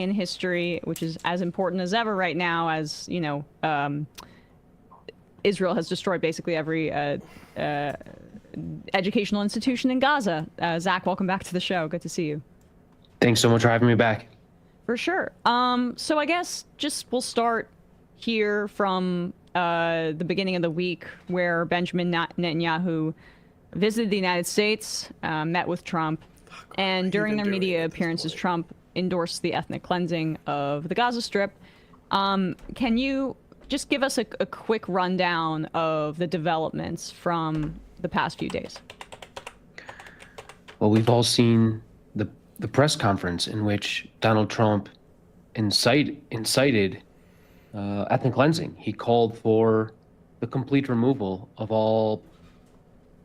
in history, which is as important as ever right now, as Israel has destroyed basically every educational institution in Gaza. Zach, welcome back to the show. Good to see you. Thanks so much for having me back. For sure. So I guess we'll start here from the beginning of the week, where Benjamin Netanyahu visited the United States, met with Trump, and during their media appearances, Trump endorsed the ethnic cleansing of the Gaza Strip. Can you just give us a quick rundown of the developments from the past few days? Well, we've all seen the press conference in which Donald Trump incited ethnic cleansing. He called for the complete removal of all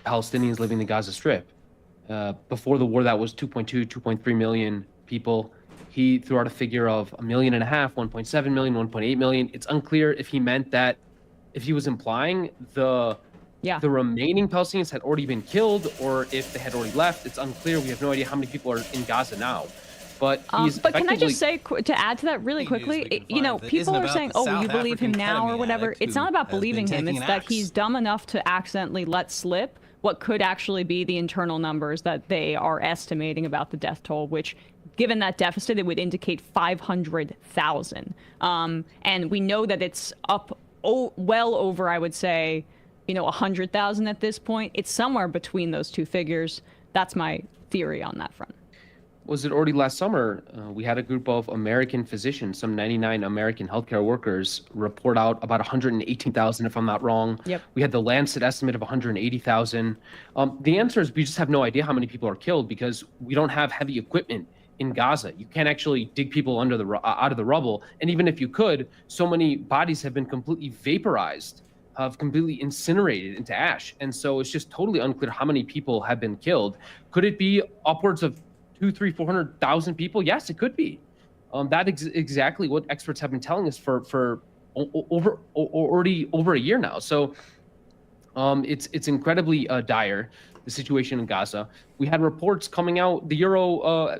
Palestinians living in the Gaza Strip. Before the war, that was 2.3 million people. He threw out a figure of 1.5 million, 1.7 million, 1.8 million. It's unclear if he meant that, if he was implying the remaining Palestinians had already been killed, or if they had already left. It's unclear. We have no idea how many people are in Gaza now. But can I just say, to add to that really quickly, people are saying, oh, you believe him now or whatever. It's not about believing him. It's that he's dumb enough to accidentally let slip what could actually be the internal numbers that they are estimating about the death toll, which, given that deficit, it would indicate 500,000. And we know that it's up well over, I would say, 100,000 at this point. It's somewhere between those two figures. That's my theory on that front. Was it already last summer? We had a group of American physicians, some 99 American healthcare workers, report out about 118,000, if I'm not wrong. Yep. We had the Lancet estimate of 180,000. The answer is we just have no idea how many people are killed because we don't have heavy equipment in Gaza. You can't actually dig people out of the rubble. And even if you could, so many bodies have been completely vaporized, have completely incinerated into ash. And so it's just totally unclear how many people have been killed. Could it be upwards of 400,000 people? Yes, it could be. That is exactly what experts have been telling us for already over a year now. So it's incredibly dire, the situation in Gaza. We had reports coming out. The Euro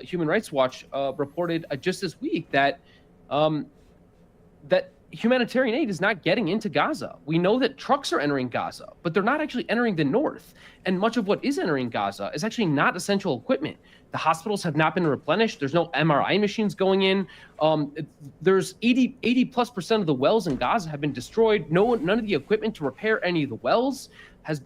Human Rights Watch reported just this week that that humanitarian aid is not getting into Gaza. We know that trucks are entering Gaza, but they're not actually entering the north. And much of what is entering Gaza is actually not essential equipment. The hospitals have not been replenished. There's no MRI machines going in. There's 80+% of the wells in Gaza have been destroyed. None of the equipment to repair any of the wells has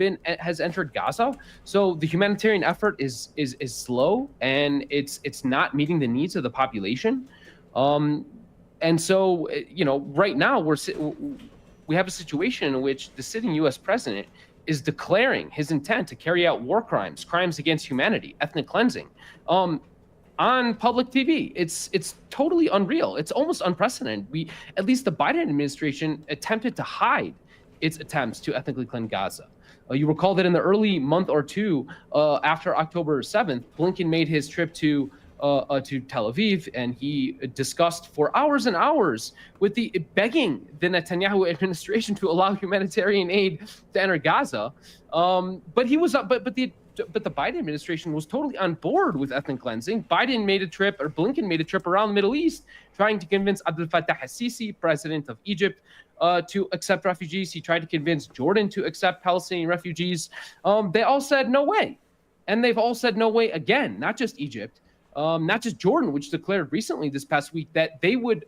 entered Gaza. So the humanitarian effort is slow, and it's not meeting the needs of the population. And so, right now we have a situation in which the sitting U.S. president is declaring his intent to carry out war crimes, crimes against humanity, ethnic cleansing, on public TV. It's totally unreal. It's almost unprecedented. At least the Biden administration attempted to hide its attempts to ethnically cleanse Gaza. You recall that in the early month or two after October 7th, Blinken made his trip to Tel Aviv, and he discussed for hours and hours begging the Netanyahu administration to allow humanitarian aid to enter Gaza. But the Biden administration was totally on board with ethnic cleansing. Blinken made a trip around the Middle East, trying to convince Abdel Fattah al-Sisi, president of Egypt, to accept refugees. He tried to convince Jordan to accept Palestinian refugees. They all said no way, and they've all said no way again. Not just Egypt. Not just Jordan, which declared recently this past week that they would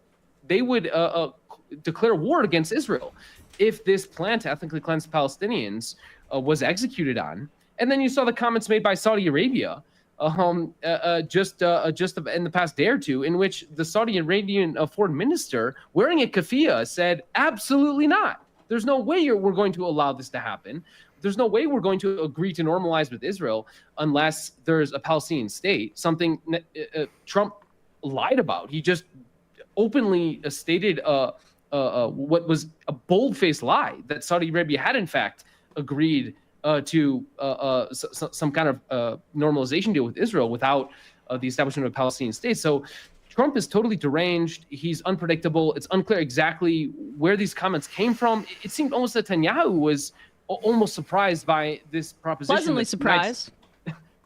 declare war against Israel if this plan to ethnically cleanse Palestinians was executed on. And then you saw the comments made by Saudi Arabia just in the past day or two, in which the Saudi Arabian foreign minister, wearing a keffiyeh, said, absolutely not. There's no way we're going to allow this to happen. There's no way we're going to agree to normalize with Israel unless there's a Palestinian state, something Trump lied about. He just openly stated what was a bold-faced lie, that Saudi Arabia had, in fact, agreed to some kind of normalization deal with Israel without the establishment of a Palestinian state. So Trump is totally deranged. He's unpredictable. It's unclear exactly where these comments came from. It seemed almost that Netanyahu was almost surprised by this proposition. Pleasantly surprised.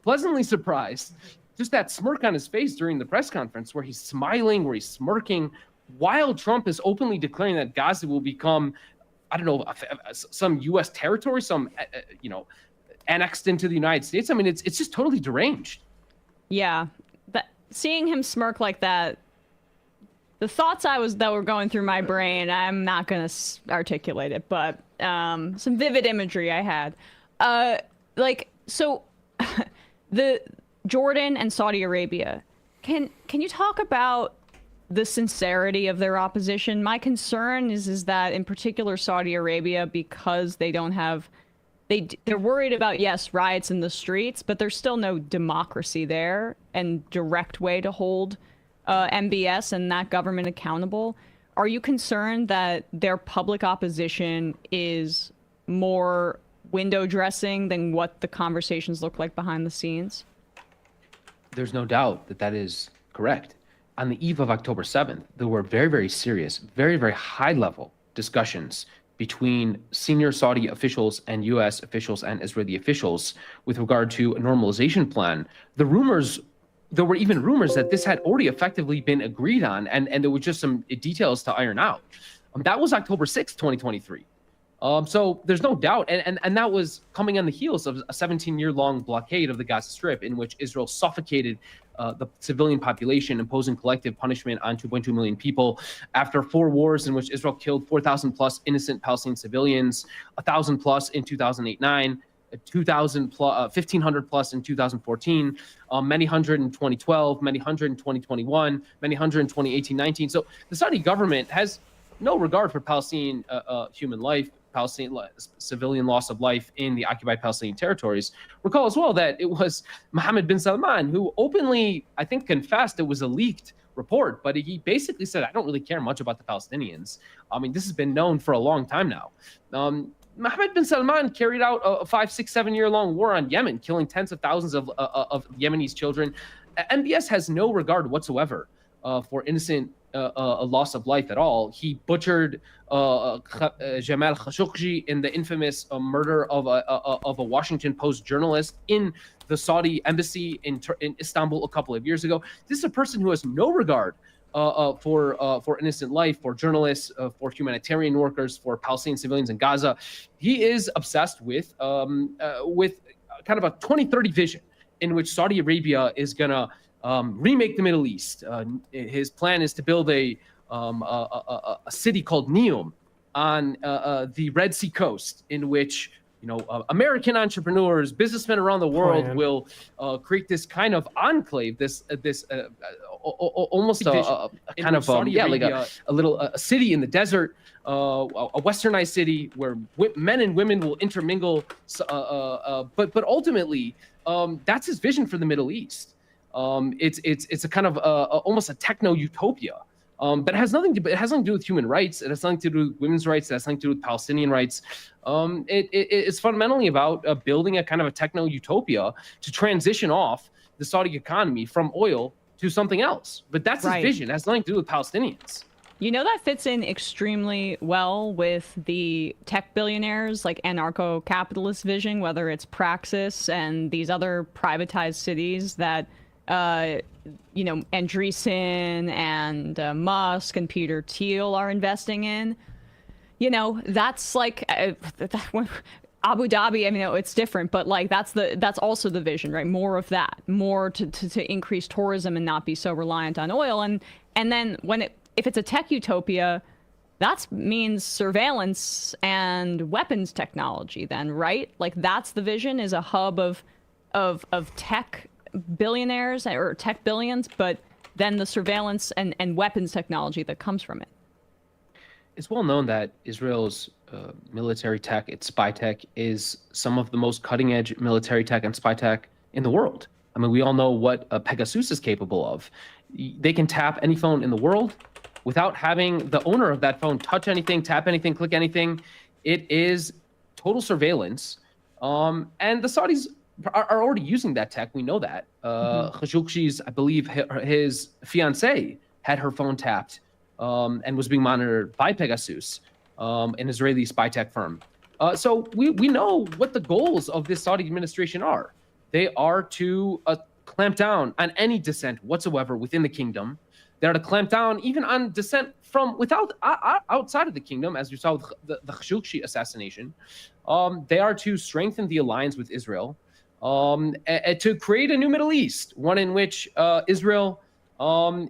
Pleasantly surprised. just that smirk on his face during the press conference where he's smiling, where he's smirking, while Trump is openly declaring that Gaza will become, I don't know, some U.S. territory, some, annexed into the United States. I mean, it's just totally deranged. Yeah, seeing him smirk like that, the thoughts that were going through my brain, I'm not gonna articulate it, but some vivid imagery I had. So the Jordan and Saudi Arabia, can you talk about the sincerity of their opposition? My concern is that in particular Saudi Arabia, because they don't have, they're worried about, yes, riots in the streets, but there's still no democracy there and direct way to hold MBS and that government accountable. Are you concerned that their public opposition is more window dressing than what the conversations look like behind the scenes? There's no doubt that is correct. On the eve of October 7th, there were very, very serious, very, very high-level discussions between senior Saudi officials and U.S. officials and Israeli officials with regard to a normalization plan. There were even rumors that this had already effectively been agreed on, and there were just some details to iron out. That was October 6th, 2023. So there's no doubt, and that was coming on the heels of a 17-year-long blockade of the Gaza Strip, in which Israel suffocated the civilian population, imposing collective punishment on 2.2 million people. After 4 wars in which Israel killed 4,000 plus innocent Palestinian civilians, 1,000 plus in 2008-9, 1,500 plus in 2014, many hundred in 2012, many hundred in 2021, many hundred in 2018-19. So the Saudi government has no regard for Palestinian human life, Palestinian civilian loss of life in the occupied Palestinian territories. Recall as well that it was Mohammed bin Salman who openly, I think, confessed it was a leaked report, but he basically said, I don't really care much about the Palestinians. I mean, this has been known for a long time now. Mohammed bin Salman carried out a 5, 6, 7-year-long war on Yemen, killing tens of thousands of Yemenis children. MBS has no regard whatsoever for innocent a loss of life at all. He butchered Jamal Khashoggi in the infamous murder of a Washington Post journalist in the Saudi embassy in Istanbul a couple of years ago. This is a person who has no regard for innocent life, for journalists, for humanitarian workers, for Palestinian civilians in Gaza. He is obsessed with kind of a 2030 vision in which Saudi Arabia is gonna remake the Middle East. His plan is to build a city called Neom on the Red Sea coast, in which American entrepreneurs, businessmen around the world will create this kind of enclave, this almost a kind of a city in the desert, a westernized city where men and women will intermingle. But ultimately, that's his vision for the Middle East. It's a kind of almost a techno utopia, but it has nothing to do with human rights. It has nothing to do with women's rights. It has nothing to do with Palestinian rights. It's fundamentally about building a kind of a techno utopia to transition off the Saudi economy from oil to something else. But that's his vision. It has nothing to do with Palestinians. That fits in extremely well with the tech billionaires, like anarcho-capitalist vision, whether it's Praxis and these other privatized cities that Andreessen and Musk and Peter Thiel are investing in. That's like Abu Dhabi. I mean, it's different, but like that's also the vision, right? More of that, more to increase tourism and not be so reliant on oil. And then if it's a tech utopia, that means surveillance and weapons technology then, right? Like that's the vision, is a hub of tech billionaires or tech billions, but then the surveillance and weapons technology that comes from it. It's well known that Israel's military tech, its spy tech, is some of the most cutting edge military tech and spy tech in the world. I mean, we all know what Pegasus is capable of. They can tap any phone in the world without having the owner of that phone touch anything, tap anything, click anything. It is total surveillance. And the Saudis are already using that tech. We know that. Khashoggi's, I believe, his fiancée had her phone tapped and was being monitored by Pegasus, an Israeli spy tech firm. So we know what the goals of this Saudi administration are. They are to clamp down on any dissent whatsoever within the kingdom. They are to clamp down even on dissent from outside of the kingdom, as you saw with the Khashoggi assassination. They are to strengthen the alliance with Israel, to create a new Middle East, one in which Israel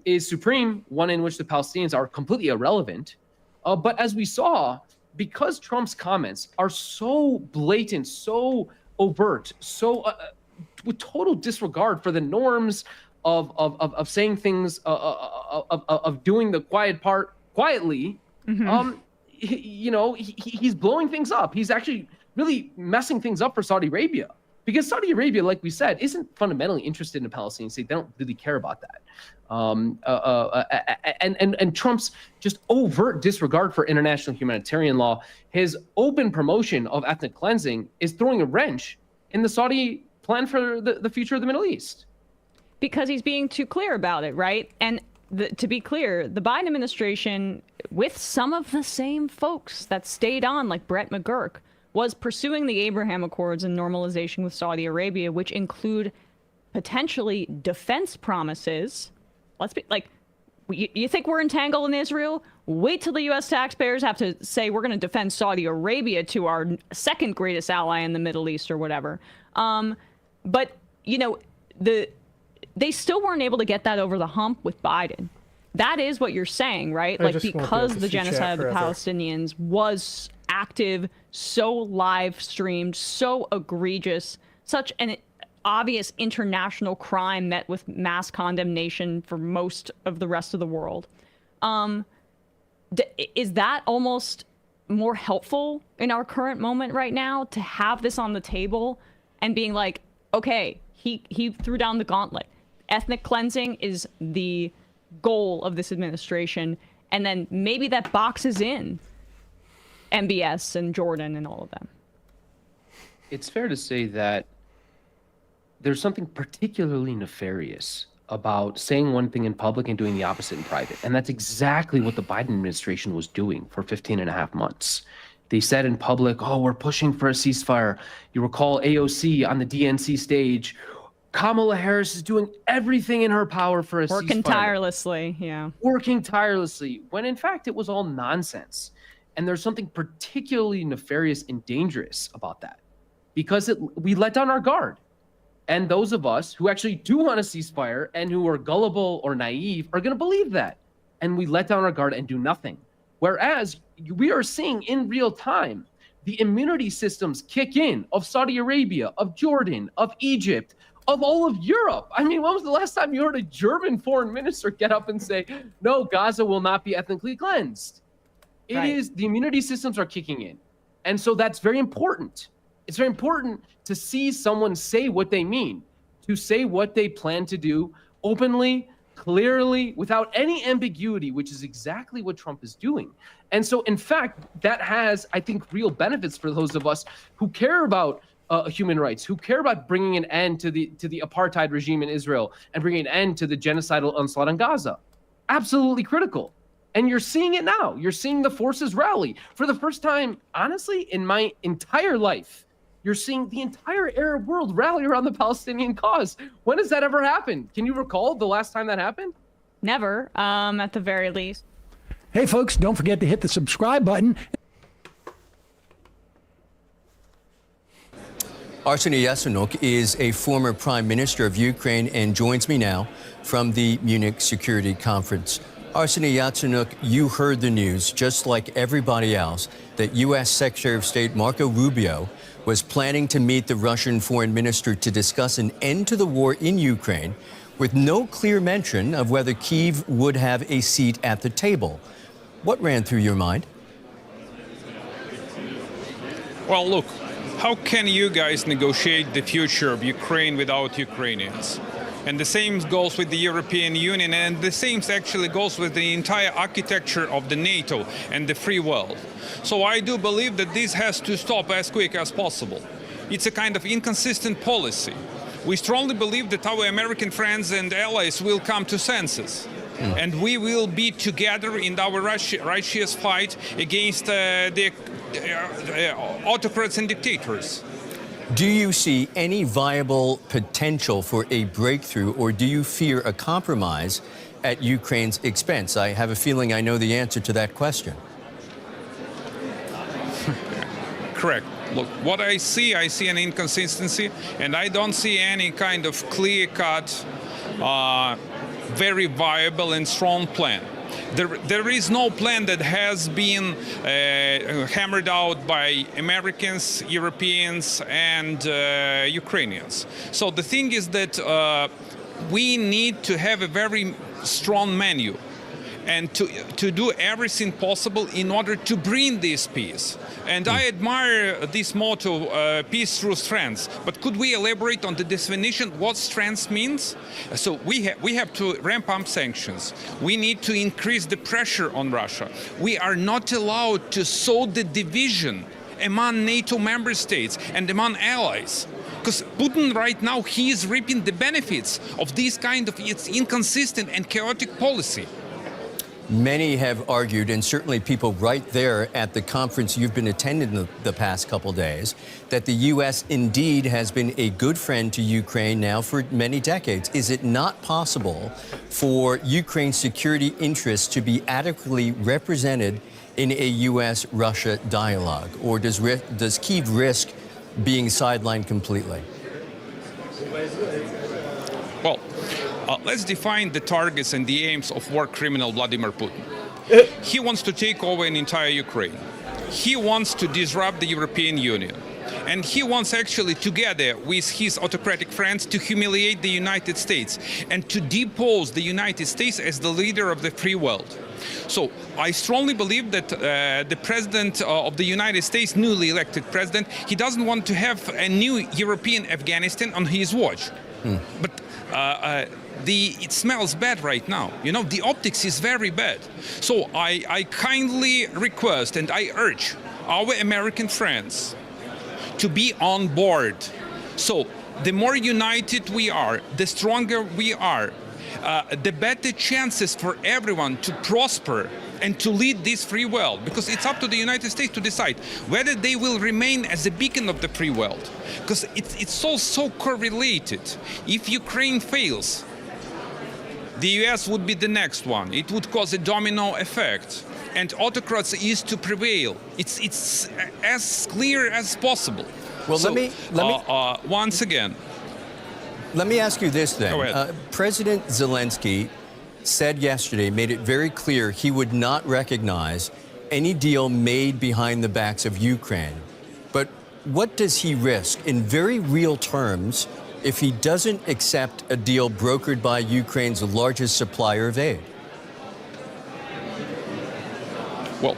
is supreme, one in which the Palestinians are completely irrelevant. But as we saw, because Trump's comments are so blatant, so overt, so with total disregard for the norms of saying things, of doing the quiet part quietly, he's blowing things up. He's actually really messing things up for Saudi Arabia. Because Saudi Arabia, like we said, isn't fundamentally interested in a Palestinian state. They don't really care about that. And Trump's just overt disregard for international humanitarian law, his open promotion of ethnic cleansing, is throwing a wrench in the Saudi plan for the future of the Middle East. Because he's being too clear about it, right? And to be clear, the Biden administration, with some of the same folks that stayed on, like Brett McGurk, was pursuing the Abraham Accords and normalization with Saudi Arabia, which include potentially defense promises. Let's be like, you think we're entangled in Israel? Wait till the U.S. taxpayers have to say we're going to defend Saudi Arabia to our second greatest ally in the Middle East or whatever. But, they still weren't able to get that over the hump with Biden. That is what you're saying, right? Like, because the genocide of the Palestinians was active, so live streamed, so egregious, such an obvious international crime met with mass condemnation for most of the rest of the world. Is that almost more helpful in our current moment right now, to have this on the table and being like, okay, he threw down the gauntlet. Ethnic cleansing is the goal of this administration, and then maybe that boxes in MBS and Jordan and all of them. It's fair to say that there's something particularly nefarious about saying one thing in public and doing the opposite in private. And that's exactly what the Biden administration was doing for 15 and a half months. They said in public, oh, we're pushing for a ceasefire. You recall AOC on the DNC stage. Kamala Harris is doing everything in her power for a ceasefire. Working tirelessly, yeah. Working tirelessly, when in fact it was all nonsense. And there's something particularly nefarious and dangerous about that, because we let down our guard. And those of us who actually do want a ceasefire and who are gullible or naive are going to believe that. And we let down our guard and do nothing. Whereas we are seeing in real time the immunity systems kick in of Saudi Arabia, of Jordan, of Egypt, of all of Europe. I mean, when was the last time you heard a German foreign minister get up and say, no, Gaza will not be ethnically cleansed? It is, the immunity systems are kicking in. And so that's very important. It's very important to see someone say what they mean, to say what they plan to do openly, clearly, without any ambiguity, which is exactly what Trump is doing. And so, in fact, that has, I think, real benefits for those of us who care about human rights, who care about bringing an end to the apartheid regime in Israel and bringing an end to the genocidal onslaught on Gaza. Absolutely critical. And you're seeing it now. You're seeing the forces rally. For the first time, honestly, in my entire life, you're seeing the entire Arab world rally around the Palestinian cause. When has that ever happened? Can you recall the last time that happened? Never, at the very least. Hey, folks, don't forget to hit the subscribe button. Arseniy Yatsenyuk is a former prime minister of Ukraine and joins me now from the Munich Security Conference. Arseniy Yatsenyuk, you heard the news, just like everybody else, that U.S. Secretary of State Marco Rubio was planning to meet the Russian foreign minister to discuss an end to the war in Ukraine, with no clear mention of whether Kyiv would have a seat at the table. What ran through your mind? Well, look, how can you guys negotiate the future of Ukraine without Ukrainians? And the same goes with the European Union, and the same actually goes with the entire architecture of the NATO and the free world. So I do believe that this has to stop as quick as possible. It's a kind of inconsistent policy. We strongly believe that our American friends and allies will come to senses. And we will be together in our righteous fight against the autocrats and dictators. Do you see any viable potential for a breakthrough, or do you fear a compromise at Ukraine's expense? I have a feeling I know the answer to that question. Correct. Look, what I see an inconsistency, and I don't see any kind of clear-cut, very viable and strong plan. There is no plan that has been hammered out by Americans, Europeans, and Ukrainians. So the thing is that we need to have a very strong menu and to do everything possible in order to bring this peace. And I admire this motto, peace through strength. But could we elaborate on the definition what strength means? So we have to ramp up sanctions. We need to increase the pressure on Russia. We are not allowed to sow the division among NATO member states and among allies. Because Putin right now, he is reaping the benefits of this kind of inconsistent and chaotic policy. Many have argued, and certainly people right there at the conference you've been attending the past couple days, that the U.S. indeed has been a good friend to Ukraine now for many decades. Is it not possible for Ukraine's security interests to be adequately represented in a U.S.-Russia dialogue? Or does Kyiv risk being sidelined completely? Well, let's define the targets and the aims of war criminal Vladimir Putin. He wants to take over an entire Ukraine. He wants to disrupt the European Union. And he wants actually, together with his autocratic friends, to humiliate the United States and to depose the United States as the leader of the free world. So I strongly believe that the president of the United States, newly elected president, he doesn't want to have a new European Afghanistan on his watch. But it smells bad right now. You know, the optics is very bad. So I kindly request and I urge our American friends to be on board. So the more united we are, the stronger we are, the better chances for everyone to prosper and to lead this free world. Because it's up to the United States to decide whether they will remain as a beacon of the free world. Because it's so correlated. If Ukraine fails, the US would be the next one. It would cause a domino effect. And autocrats is to prevail. It's as clear as possible. Well, so, once again. Let me ask you this then. Go ahead. President Zelensky said yesterday, made it very clear he would not recognize any deal made behind the backs of Ukraine. But what does he risk in very real terms if he doesn't accept a deal brokered by Ukraine's largest supplier of aid? Well,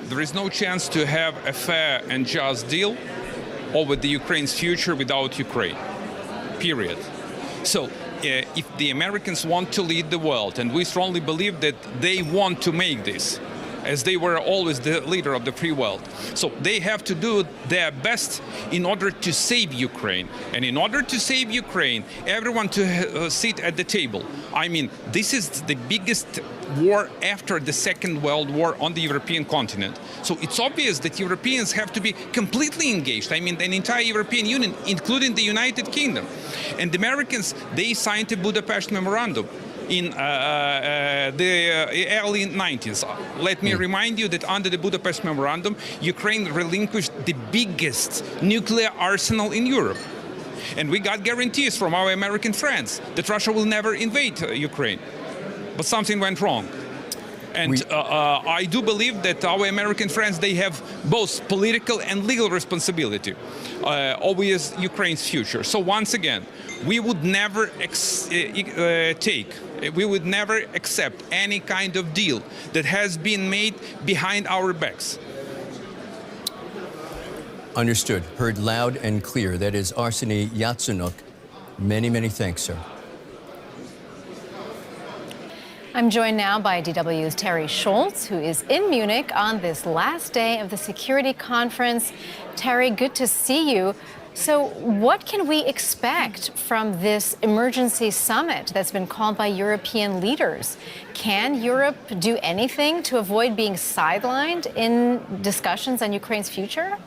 there is no chance to have a fair and just deal over the Ukraine's future without Ukraine, period. So if the Americans want to lead the world, and we strongly believe that they want to make this, as they were always the leader of the free world. So they have to do their best in order to save Ukraine. And in order to save Ukraine, everyone to sit at the table. I mean, this is the biggest war after the Second World War on the European continent. So it's obvious that Europeans have to be completely engaged. I mean, the entire European Union, including the United Kingdom. And the Americans, they signed a Budapest Memorandum in the early 90s. Let me remind you that under the Budapest Memorandum, Ukraine relinquished the biggest nuclear arsenal in Europe. And we got guarantees from our American friends that Russia will never invade Ukraine. But something went wrong. And I do believe that our American friends, they have both political and legal responsibility over Ukraine's future. So once again, we would never we would never accept any kind of deal that has been made behind our backs. Understood. Heard loud and clear. That is Arseny Yatsenuk. Many, many thanks, sir. I'm joined now by DW's Terry Schultz, who is in Munich on this last day of the security conference. Terry, good to see you. So what can we expect from this emergency summit that's been called by European leaders? Can Europe do anything to avoid being sidelined in discussions on Ukraine's future?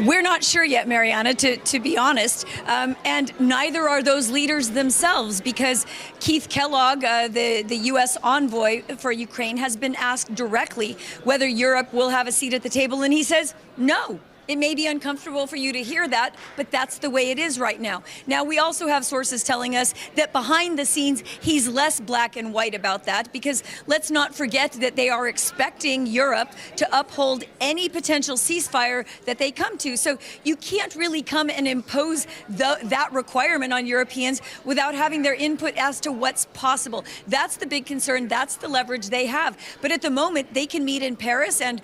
We're not sure yet, Mariana, to be honest, and neither are those leaders themselves, because Keith Kellogg, the U.S. envoy for Ukraine, has been asked directly whether Europe will have a seat at the table, and he says no. It may be uncomfortable for you to hear that, but that's the way it is right now. Now, we also have sources telling us that behind the scenes, he's less black and white about that, because let's not forget that they are expecting Europe to uphold any potential ceasefire that they come to. So you can't really come and impose that requirement on Europeans without having their input as to what's possible. That's the big concern. That's the leverage they have. But at the moment, they can meet in Paris, and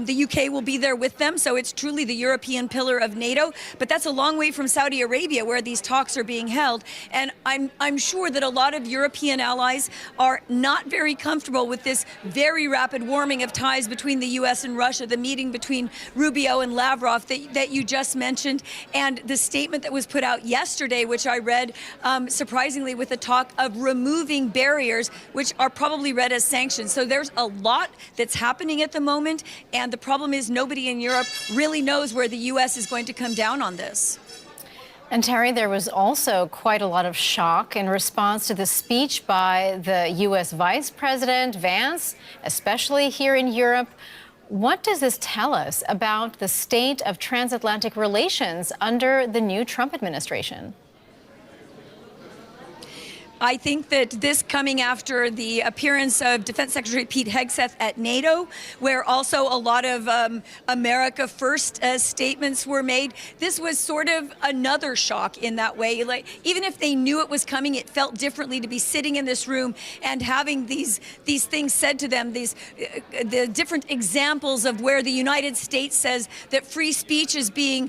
the UK will be there with them. So it's truly the European pillar of NATO, but that's a long way from Saudi Arabia, where these talks are being held. And I'm sure that a lot of European allies are not very comfortable with this very rapid warming of ties between the U.S. and Russia, the meeting between Rubio and Lavrov that you just mentioned, and the statement that was put out yesterday, which I read, surprisingly, with the talk of removing barriers, which are probably read as sanctions. So there's a lot that's happening at the moment, and the problem is nobody in Europe really knows where the U.S. is going to come down on this. And Terry, there was also quite a lot of shock in response to the speech by the U.S. Vice President Vance, especially here in Europe. What does this tell us about the state of transatlantic relations under the new Trump administration? I think that this coming after the appearance of Defense Secretary Pete Hegseth at NATO, where also a lot of America First statements were made, this was sort of another shock in that way. Like, even if they knew it was coming, it felt differently to be sitting in this room and having these things said to them, the different examples of where the United States says that free speech is being,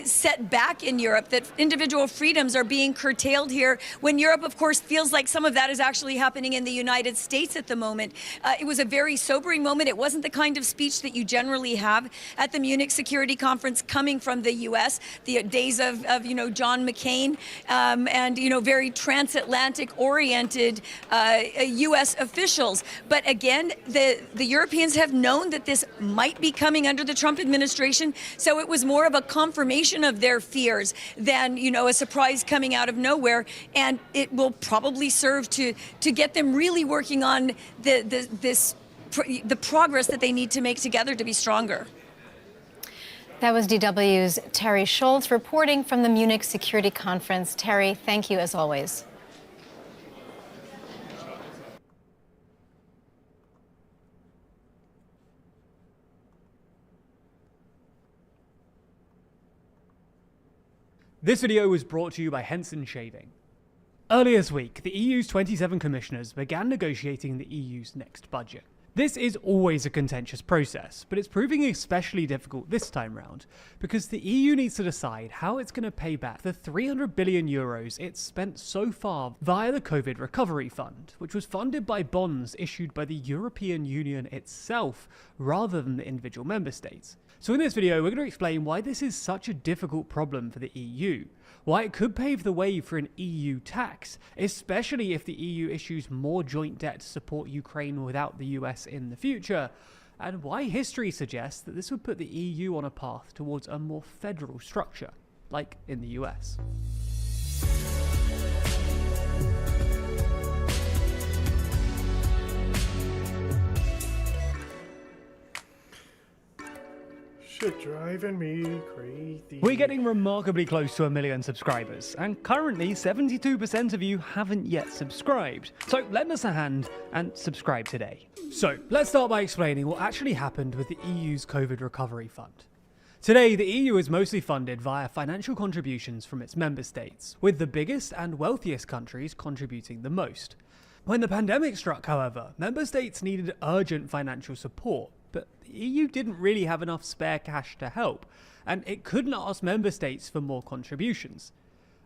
set back in Europe, that individual freedoms are being curtailed here, when Europe, of course, feels like some of that is actually happening in the United States at the moment. It was a very sobering moment. It wasn't the kind of speech that you generally have at the Munich Security Conference coming from the U.S., the days of John McCain, and, very transatlantic-oriented U.S. officials. But again, the Europeans have known that this might be coming under the Trump administration, so it was more of a confirmation of their fears than, a surprise coming out of nowhere, and it will probably serve to get them really working on the progress that they need to make together to be stronger. That was DW's Terry Schultz reporting from the Munich Security Conference. Terry, thank you as always. This video was brought to you by Henson Shaving. Earlier this week, the EU's 27 commissioners began negotiating the EU's next budget. This is always a contentious process, but it's proving especially difficult this time round, because the EU needs to decide how it's going to pay back the 300 billion euros it's spent so far via the COVID Recovery Fund, which was funded by bonds issued by the European Union itself, rather than the individual member states. So in this video, we're going to explain why this is such a difficult problem for the EU, why it could pave the way for an EU tax, especially if the EU issues more joint debt to support Ukraine without the US in the future, and why history suggests that this would put the EU on a path towards a more federal structure, like in the US. Shit driving me crazy. We're getting remarkably close to 1 million subscribers, and currently 72% of you haven't yet subscribed. So lend us a hand and subscribe today. So let's start by explaining what actually happened with the EU's COVID Recovery Fund. Today, the EU is mostly funded via financial contributions from its member states, with the biggest and wealthiest countries contributing the most. When the pandemic struck, however, member states needed urgent financial support, but the EU didn't really have enough spare cash to help, and it couldn't ask member states for more contributions.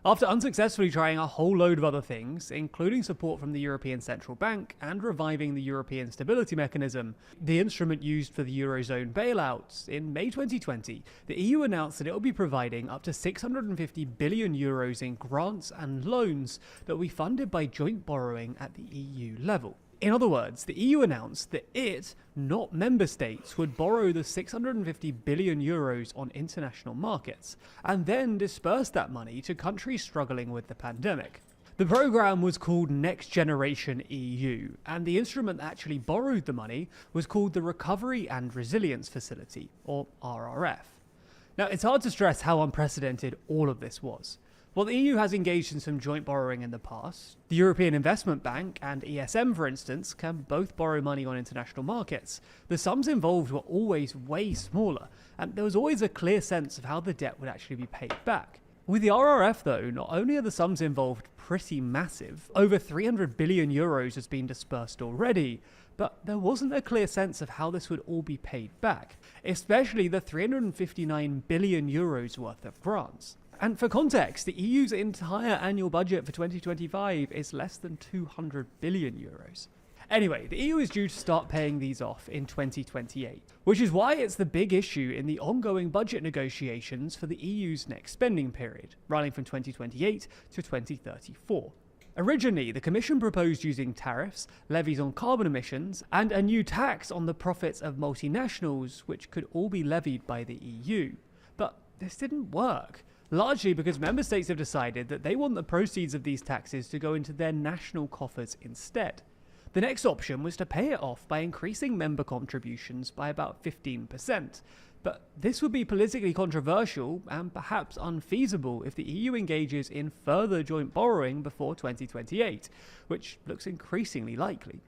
After unsuccessfully trying a whole load of other things, including support from the European Central Bank and reviving the European Stability Mechanism, the instrument used for the Eurozone bailouts, in May 2020, the EU announced that it will be providing up to 650 billion euros in grants and loans that will be funded by joint borrowing at the EU level. In other words, the EU announced that it, not member states, would borrow the 650 billion euros on international markets, and then disperse that money to countries struggling with the pandemic. The programme was called Next Generation EU, and the instrument that actually borrowed the money was called the Recovery and Resilience Facility, or RRF. Now, it's hard to stress how unprecedented all of this was. While the EU has engaged in some joint borrowing in the past, the European Investment Bank and ESM, for instance, can both borrow money on international markets. The sums involved were always way smaller, and there was always a clear sense of how the debt would actually be paid back. With the RRF, though, not only are the sums involved pretty massive, over 300 billion euros has been dispersed already, but there wasn't a clear sense of how this would all be paid back, especially the 359 billion euros worth of grants. And for context, the EU's entire annual budget for 2025 is less than 200 billion euros. Anyway, the EU is due to start paying these off in 2028, which is why it's the big issue in the ongoing budget negotiations for the EU's next spending period, running from 2028 to 2034. Originally, the Commission proposed using tariffs, levies on carbon emissions, and a new tax on the profits of multinationals, which could all be levied by the EU. But this didn't work, largely because member states have decided that they want the proceeds of these taxes to go into their national coffers instead. The next option was to pay it off by increasing member contributions by about 15%, but this would be politically controversial and perhaps unfeasible if the EU engages in further joint borrowing before 2028, which looks increasingly likely.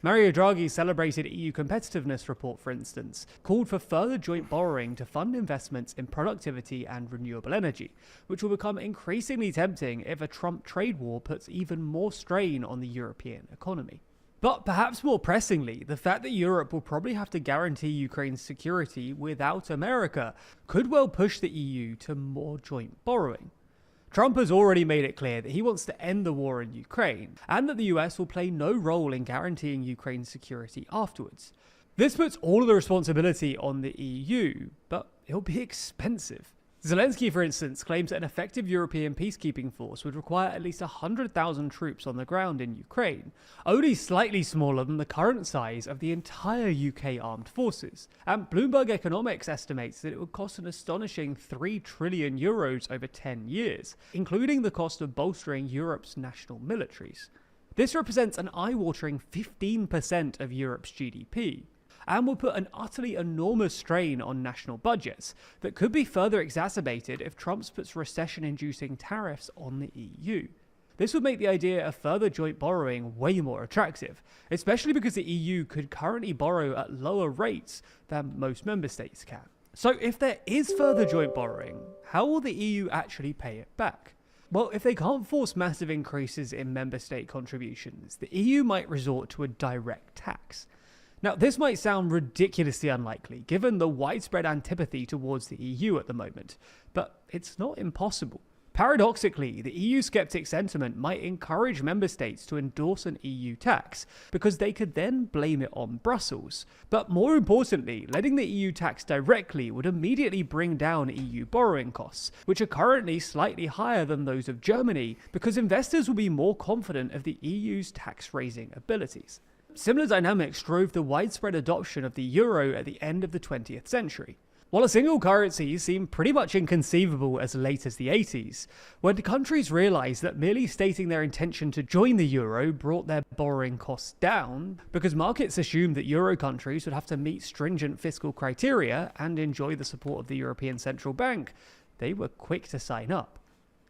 Mario Draghi's celebrated EU competitiveness report, for instance, called for further joint borrowing to fund investments in productivity and renewable energy, which will become increasingly tempting if a Trump trade war puts even more strain on the European economy. But perhaps more pressingly, the fact that Europe will probably have to guarantee Ukraine's security without America could well push the EU to more joint borrowing. Trump has already made it clear that he wants to end the war in Ukraine, and that the US will play no role in guaranteeing Ukraine's security afterwards. This puts all of the responsibility on the EU, but it'll be expensive. Zelensky, for instance, claims that an effective European peacekeeping force would require at least 100,000 troops on the ground in Ukraine, only slightly smaller than the current size of the entire UK armed forces. And Bloomberg Economics estimates that it would cost an astonishing 3 trillion euros over 10 years, including the cost of bolstering Europe's national militaries. This represents an eye-watering 15% of Europe's GDP, and will put an utterly enormous strain on national budgets that could be further exacerbated if Trump puts recession-inducing tariffs on the EU. This would make the idea of further joint borrowing way more attractive, especially because the EU could currently borrow at lower rates than most member states can. So if there is further joint borrowing, how will the EU actually pay it back? Well, if they can't force massive increases in member state contributions, the EU might resort to a direct tax. Now, this might sound ridiculously unlikely, given the widespread antipathy towards the EU at the moment, but it's not impossible. Paradoxically, the EU skeptic sentiment might encourage member states to endorse an EU tax, because they could then blame it on Brussels. But more importantly, letting the EU tax directly would immediately bring down EU borrowing costs, which are currently slightly higher than those of Germany, because investors will be more confident of the EU's tax-raising abilities. Similar dynamics drove the widespread adoption of the euro at the end of the 20th century. While a single currency seemed pretty much inconceivable as late as the 80s, when countries realised that merely stating their intention to join the euro brought their borrowing costs down, because markets assumed that euro countries would have to meet stringent fiscal criteria and enjoy the support of the European Central Bank, they were quick to sign up.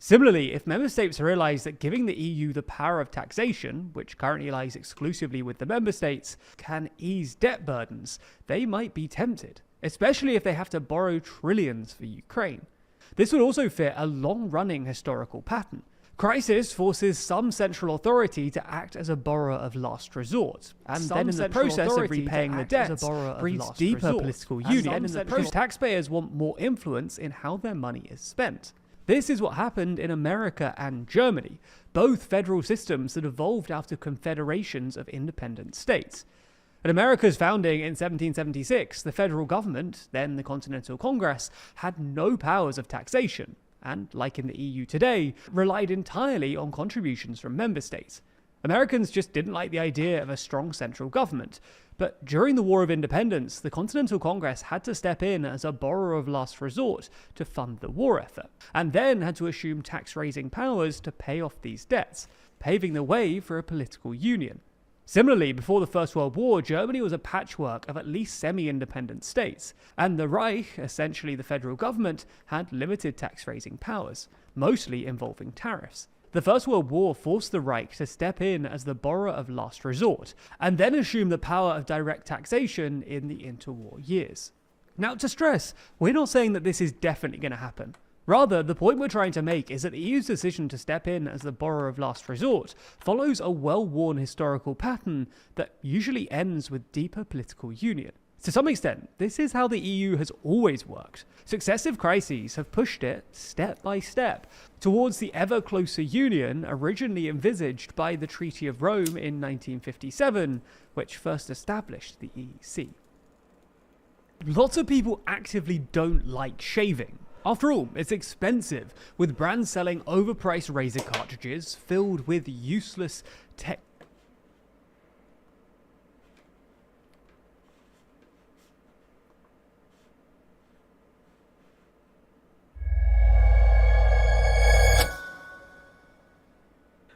Similarly, if member states realise that giving the EU the power of taxation, which currently lies exclusively with the member states, can ease debt burdens, they might be tempted, especially if they have to borrow trillions for Ukraine. This would also fit a long-running historical pattern. Crisis forces some central authority to act as a borrower of last resort, and then in the process of repaying the debt, breeds deeper political union, because taxpayers want more influence in how their money is spent. This is what happened in America and Germany, both federal systems that evolved out of confederations of independent states. At America's founding in 1776, the federal government, then the Continental Congress, had no powers of taxation, and, like in the EU today, relied entirely on contributions from member states. Americans just didn't like the idea of a strong central government. But during the War of Independence, the Continental Congress had to step in as a borrower of last resort to fund the war effort, and then had to assume tax-raising powers to pay off these debts, paving the way for a political union. Similarly, before the First World War, Germany was a patchwork of at least semi-independent states, and the Reich, essentially the federal government, had limited tax-raising powers, mostly involving tariffs. The First World War forced the Reich to step in as the borrower of last resort, and then assume the power of direct taxation in the interwar years. Now, to stress, we're not saying that this is definitely going to happen. Rather, the point we're trying to make is that the EU's decision to step in as the borrower of last resort follows a well-worn historical pattern that usually ends with deeper political union. To some extent, this is how the EU has always worked. Successive crises have pushed it, step by step, towards the ever closer union originally envisaged by the Treaty of Rome in 1957, which first established the EEC. Lots of people actively don't like shaving. After all, it's expensive, with brands selling overpriced razor cartridges filled with useless tech.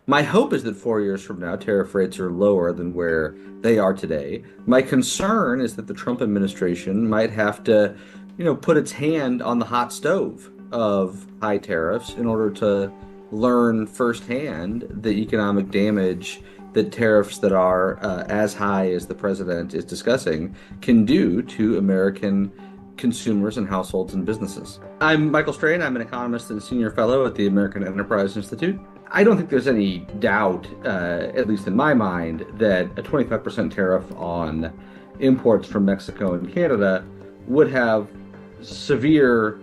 My hope is that 4 years from now, tariff rates are lower than where they are today. My concern is that the Trump administration might have to, put its hand on the hot stove of high tariffs in order to learn firsthand the economic damage that tariffs that are as high as the president is discussing can do to American consumers and households and businesses. I'm Michael Strain. I'm an economist and senior fellow at the American Enterprise Institute. I don't think there's any doubt, at least in my mind, that a 25% tariff on imports from Mexico and Canada would have severe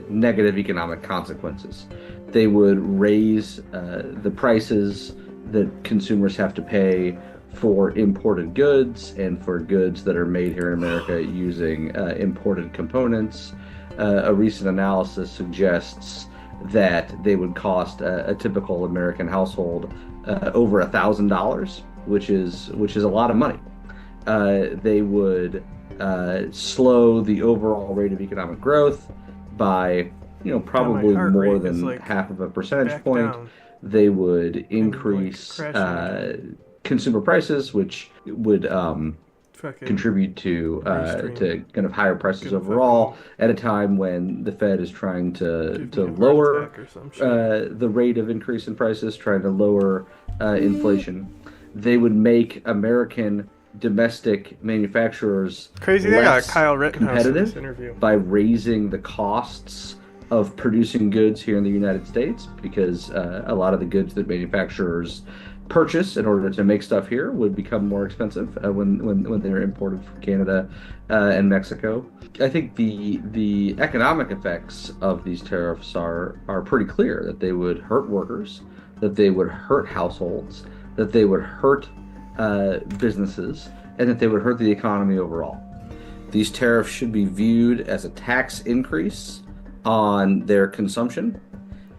negative economic consequences. They would raise the prices that consumers have to pay for imported goods and for goods that are made here in America using imported components. A recent analysis suggests that they would cost a typical American household over $1,000, which is a lot of money. They would slow the overall rate of economic growth by, probably more than like half of a percentage point. Down. They would increase consumer prices, which would contribute to kind of higher prices overall at a time when the Fed is trying to lower the rate of increase in prices, trying to lower inflation. They would make American domestic manufacturers less competitive by raising the costs of producing goods here in the United States, because a lot of the goods that manufacturers purchase in order to make stuff here would become more expensive when they're imported from Canada and Mexico. I think the economic effects of these tariffs are pretty clear, that they would hurt workers, that they would hurt households, that they would hurt businesses, and that they would hurt the economy overall. These tariffs should be viewed as a tax increase on their consumption.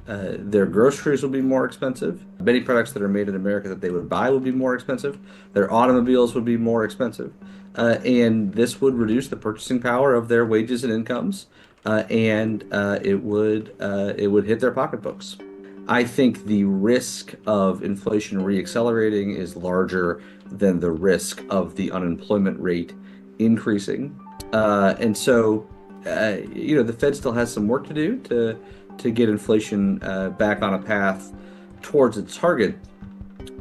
Their groceries will be more expensive. Many products that are made in America that they would buy would be more expensive. Their automobiles would be more expensive. And this would reduce the purchasing power of their wages and incomes, and it would hit their pocketbooks. I think the risk of inflation reaccelerating is larger than the risk of the unemployment rate increasing. And so, the Fed still has some work to do to get inflation back on a path towards its target.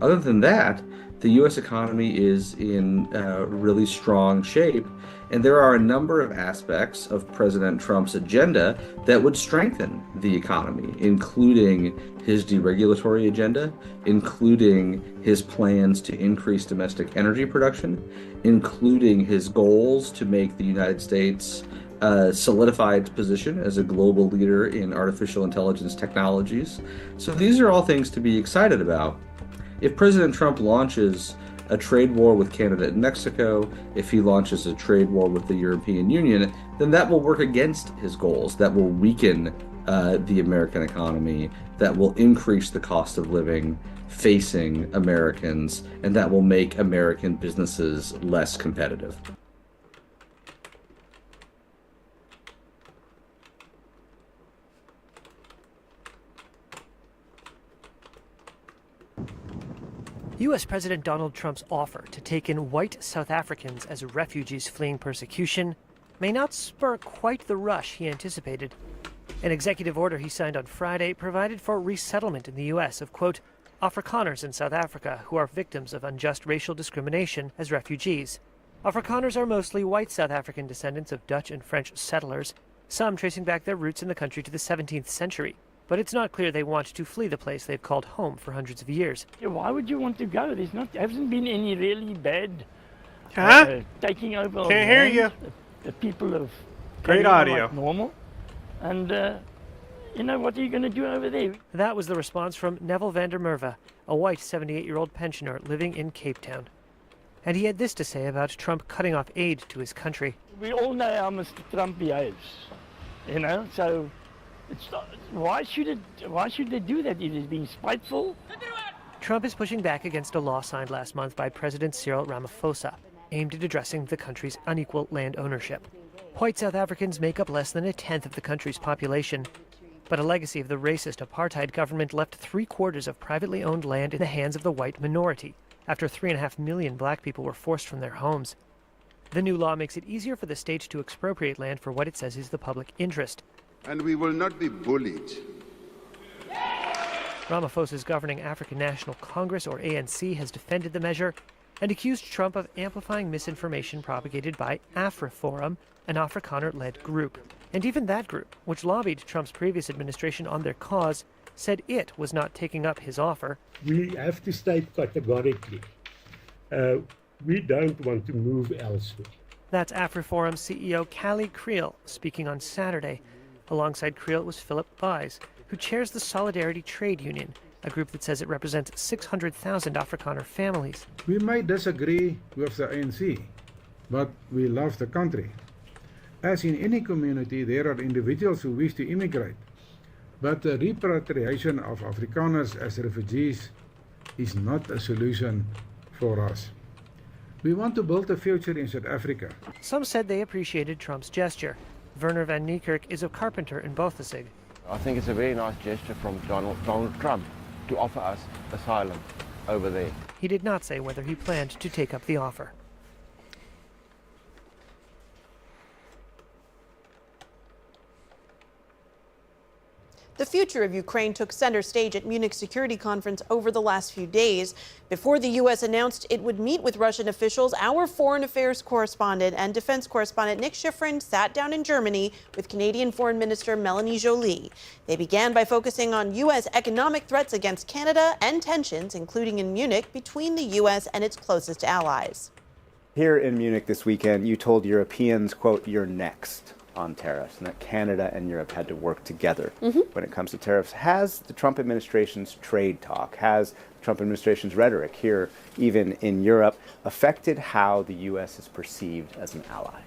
Other than that, the U.S. economy is in really strong shape, and there are a number of aspects of President Trump's agenda that would strengthen the economy, including his deregulatory agenda, including his plans to increase domestic energy production, including his goals to make the United States solidify its position as a global leader in artificial intelligence technologies. So these are all things to be excited about. If President Trump launches a trade war with Canada and Mexico, if he launches a trade war with the European Union, then that will work against his goals. That will weaken the American economy. That will increase the cost of living facing Americans, and that will make American businesses less competitive. U.S. President Donald Trump's offer to take in white South Africans as refugees fleeing persecution may not spur quite the rush he anticipated. An executive order he signed on Friday provided for resettlement in the U.S. of, quote, Afrikaners in South Africa who are victims of unjust racial discrimination as refugees. Afrikaners are mostly white South African descendants of Dutch and French settlers, some tracing back their roots in the country to the 17th century. But it's not clear they want to flee the place they've called home for hundreds of years. Why would you want to go? Hasn't been any really bad taking over. Can't hear you. The people of Great audio. Like normal, and what are you going to do over there? That was the response from Neville van der Merwe, a white 78-year-old pensioner living in Cape Town. And he had this to say about Trump cutting off aid to his country. We all know how Mr. Trump behaves, so. Why should they do that? It is being spiteful. Trump is pushing back against a law signed last month by President Cyril Ramaphosa, aimed at addressing the country's unequal land ownership. White South Africans make up less than a tenth of the country's population, but a legacy of the racist apartheid government left 3/4 of privately owned land in the hands of the white minority, after 3.5 million black people were forced from their homes. The new law makes it easier for the state to expropriate land for what it says is the public interest. And we will not be bullied. Ramaphosa's governing African National Congress, or ANC, has defended the measure and accused Trump of amplifying misinformation propagated by AfriForum, an Afrikaner-led group. And even that group, which lobbied Trump's previous administration on their cause, said it was not taking up his offer. We have to state categorically, we don't want to move elsewhere. That's AfriForum CEO Callie Creel speaking on Saturday. Alongside Creel was Philip Buys, who chairs the Solidarity Trade Union, a group that says it represents 600,000 Afrikaner families. We may disagree with the ANC, but we love the country. As in any community, there are individuals who wish to immigrate, but the repatriation of Afrikaners as refugees is not a solution for us. We want to build a future in South Africa. Some said they appreciated Trump's gesture. Werner van Niekerk is a carpenter in Bothasig. I think it's a very nice gesture from Donald Trump to offer us asylum over there. He did not say whether he planned to take up the offer. The future of Ukraine took center stage at Munich Security Conference over the last few days. Before the U.S. announced it would meet with Russian officials, our foreign affairs correspondent and defense correspondent Nick Schifrin sat down in Germany with Canadian Foreign Minister Melanie Joly. They began by focusing on U.S. economic threats against Canada and tensions, including in Munich, between the U.S. and its closest allies. Here in Munich this weekend, you told Europeans, quote, "You're next" on tariffs, and that Canada and Europe had to work together when it comes to tariffs. Has the Trump administration's trade talk, has the Trump administration's rhetoric here, even in Europe, affected how the U.S. is perceived as an ally?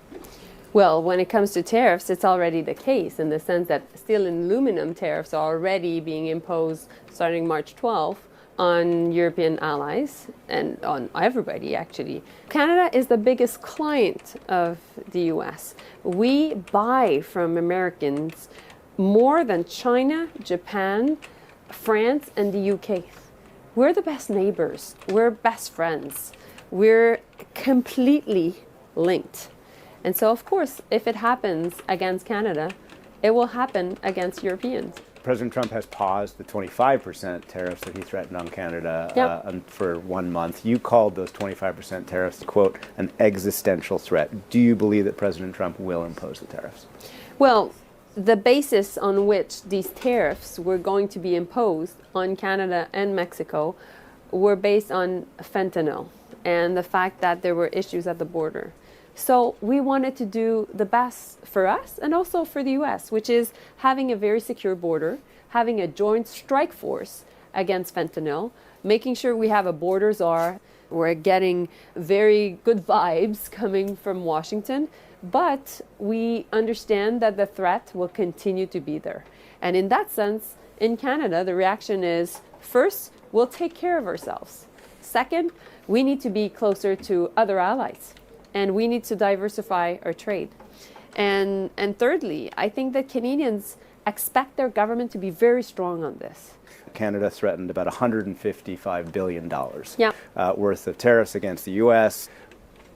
Well, when it comes to tariffs, it's already the case in the sense that steel and aluminum tariffs are already being imposed starting March 12th on European allies and on everybody, actually. Canada is the biggest client of the U.S. We buy from Americans more than China, Japan, France, and the UK. We're the best neighbors. We're best friends. We're completely linked. And so, of course, if it happens against Canada, it will happen against Europeans. President Trump has paused the 25% tariffs that he threatened on Canada for 1 month. You called those 25% tariffs, quote, an existential threat. Do you believe that President Trump will impose the tariffs? Well, the basis on which these tariffs were going to be imposed on Canada and Mexico were based on fentanyl and the fact that there were issues at the border. So we wanted to do the best for us and also for the U.S., which is having a very secure border, having a joint strike force against fentanyl, making sure we have a border czar. We're getting very good vibes coming from Washington, but we understand that the threat will continue to be there. And in that sense, in Canada, the reaction is, first, we'll take care of ourselves. Second, we need to be closer to other allies, and we need to diversify our trade. And thirdly, I think that Canadians expect their government to be very strong on this. Canada threatened about $155 billion Yeah. worth of tariffs against the U.S.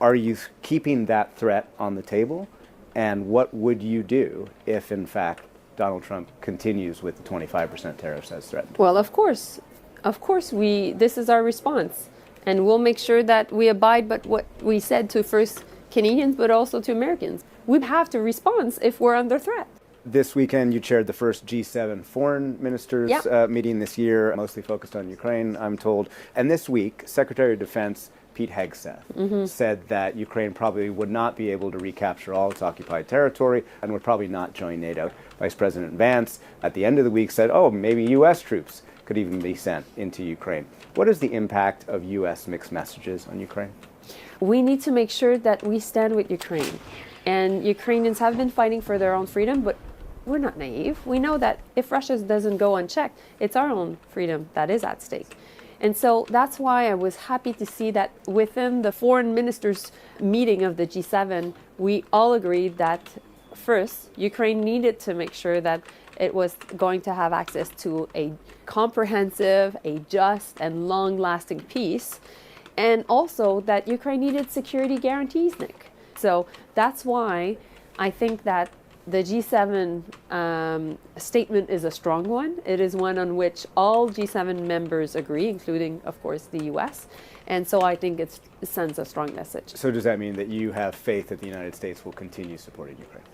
Are you keeping that threat on the table? And what would you do if, in fact, Donald Trump continues with the 25% tariffs as threatened? Well, of course, this is our response. And we'll make sure that we abide by what we said to first Canadians, but also to Americans. We have to respond if we're under threat. This weekend, you chaired the first G7 foreign ministers meeting this year, mostly focused on Ukraine, I'm told. And this week, Secretary of Defense Pete Hegseth said that Ukraine probably would not be able to recapture all its occupied territory and would probably not join NATO. Vice President Vance, at the end of the week, said, oh, maybe U.S. troops could even be sent into Ukraine. What is the impact of U.S. mixed messages on Ukraine? We need to make sure that we stand with Ukraine. And Ukrainians have been fighting for their own freedom, but we're not naive. We know that if Russia doesn't go unchecked, it's our own freedom that is at stake. And so that's why I was happy to see that within the foreign ministers meeting of the G7, we all agreed that first, Ukraine needed to make sure that it was going to have access to a comprehensive, a just, and long-lasting peace, and also that Ukraine needed security guarantees, Nick. So that's why I think that the G7 statement is a strong one. It is one on which all G7 members agree, including, of course, the U.S. And so I think it sends a strong message. So does that mean that you have faith that the United States will continue supporting Ukraine?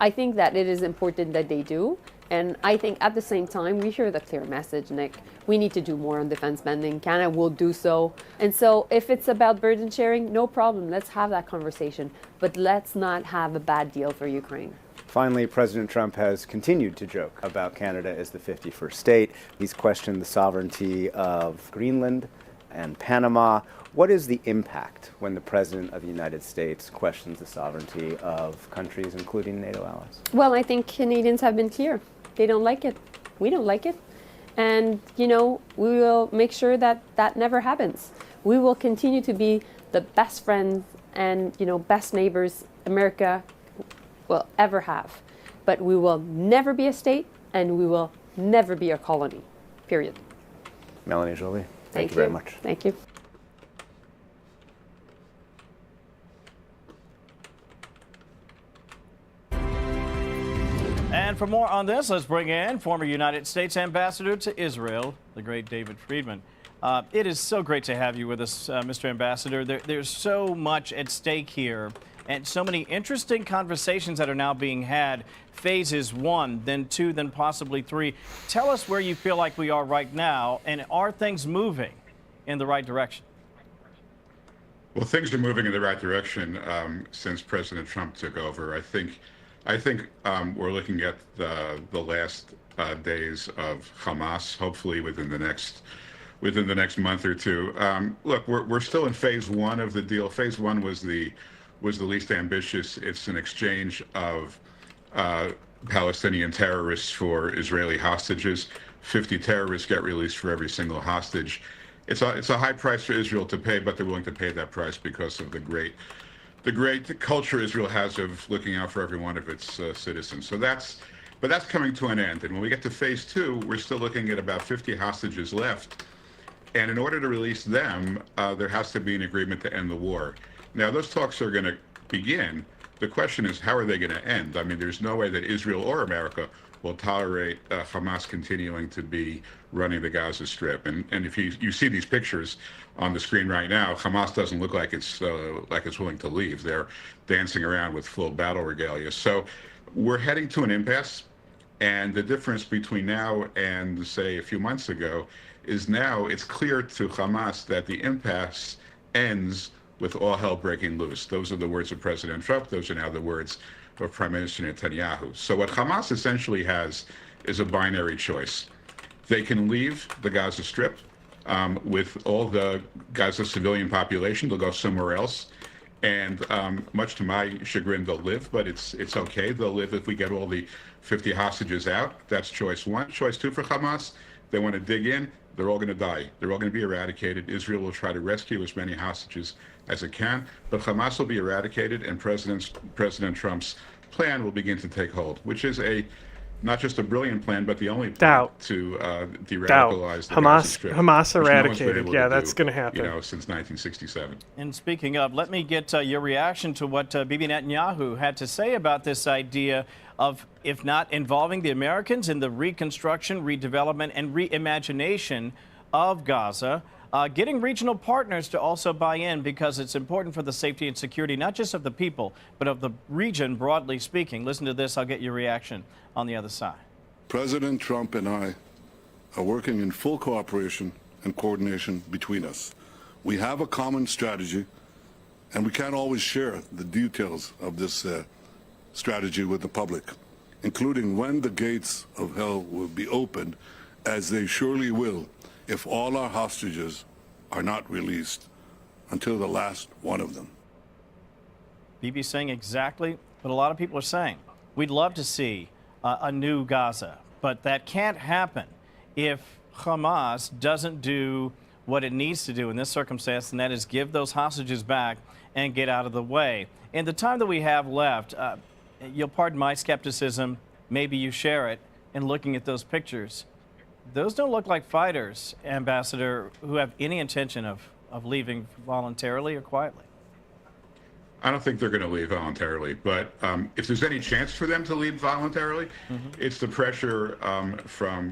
I think that it is important that they do. And I think at the same time, we hear the clear message, Nick. We need to do more on defense spending. Canada will do so. And so if it's about burden sharing, no problem. Let's have that conversation. But let's not have a bad deal for Ukraine. Finally, President Trump has continued to joke about Canada as the 51st state. He's questioned the sovereignty of Greenland and Panama. What is the impact when the President of the United States questions the sovereignty of countries, including NATO allies? Well, I think Canadians have been clear. They don't like it. We don't like it. And, we will make sure that that never happens. We will continue to be the best friends and, best neighbors America will ever have. But we will never be a state, and we will never be a colony, period. Melanie Joly, thank you very much. Thank you. And for more on this, let's bring in former United States Ambassador to Israel, the great David Friedman. It is so great to have you with us, Mr. Ambassador. There's so much at stake here and so many interesting conversations that are now being had. Phases 1, then 2, then possibly 3. Tell us where you feel like we are right now, and are things moving in the right direction? Well, things are moving in the right direction since President Trump took over. I think we're looking at the last days of Hamas, hopefully within the next month or two. Look, we're still in phase 1 of the deal. Phase 1 was the least ambitious. It's an exchange of Palestinian terrorists for Israeli hostages. 50 terrorists get released for every single hostage. It's a high price for Israel to pay, but they're willing to pay that price because of the great culture Israel has of looking out for every one of its citizens. But that's coming to an end. And when we get to phase 2, we're still looking at about 50 hostages left. And in order to release them, there has to be an agreement to end the war. Now, those talks are going to begin. The question is, how are they going to end? I mean, there's no way that Israel or America will tolerate Hamas continuing to be running the Gaza Strip. And if you see these pictures on the screen right now, Hamas doesn't look like it's willing to leave. They're dancing around with full battle regalia. So we're heading to an impasse. And the difference between now and, say, a few months ago is now it's clear to Hamas that the impasse ends with all hell breaking loose. Those are the words of President Trump. Those are now the words of Prime Minister Netanyahu. So what Hamas essentially has is a binary choice. They can leave the Gaza Strip with all the Gaza civilian population. They'll go somewhere else. And much to my chagrin, they'll live, but it's okay. They'll live if we get all the 50 hostages out. That's choice 1. Choice 2 for Hamas, they want to dig in. They're all going to die. They're all going to be eradicated. Israel will try to rescue as many hostages as it can, but Hamas will be eradicated, and President Trump's plan will begin to take hold, which is not just a brilliant plan, but the only plan to de-radicalize the Gaza Strip. Hamas which eradicated. No one's been able Yeah, to that's do, going to happen. since 1967. And speaking of, let me get your reaction to what Bibi Netanyahu had to say about this idea of, if not involving the Americans in the reconstruction, redevelopment, and reimagination of Gaza, getting regional partners to also buy in, because it's important for the safety and security, not just of the people, but of the region, broadly speaking. Listen to this. I'll get your reaction on the other side. President Trump and I are working in full cooperation and coordination between us. We have a common strategy, and we can't always share the details of this strategy with the public, including when the gates of hell will be opened, as they surely will if all our hostages are not released until the last one of them. Bibi saying exactly what a lot of people are saying. We'd love to see a new Gaza, but that can't happen if Hamas doesn't do what it needs to do in this circumstance, and that is give those hostages back and get out of the way. In the time that we have left, you'll pardon my skepticism, maybe you share it, in looking at those pictures. Those don't look like fighters, Ambassador, who have any intention of leaving voluntarily or quietly. I don't think they're going to leave voluntarily, but if there's any chance for them to leave voluntarily, it's the pressure from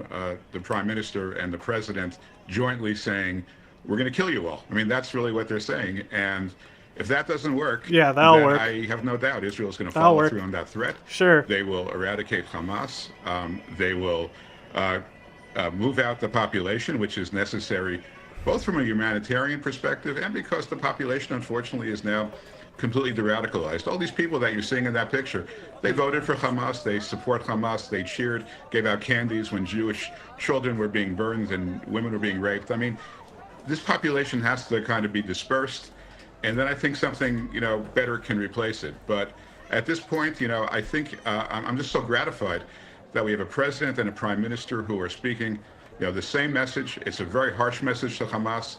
the Prime Minister and the President jointly saying, we're going to kill you all. I mean, that's really what they're saying. And if that doesn't work, yeah, that'll work. I have no doubt Israel's going to follow through on that threat. Sure. They will eradicate Hamas. They will move out the population, which is necessary both from a humanitarian perspective and because the population, unfortunately, is now completely de-radicalized. All these people that you're seeing in that picture, they voted for Hamas, they support Hamas, they cheered, gave out candies when Jewish children were being burned and women were being raped. I mean, this population has to kind of be dispersed, and then I think something, better can replace it. But at this point, I think I'm just so gratified that we have a president and a prime minister who are speaking, the same message. It's a very harsh message to Hamas,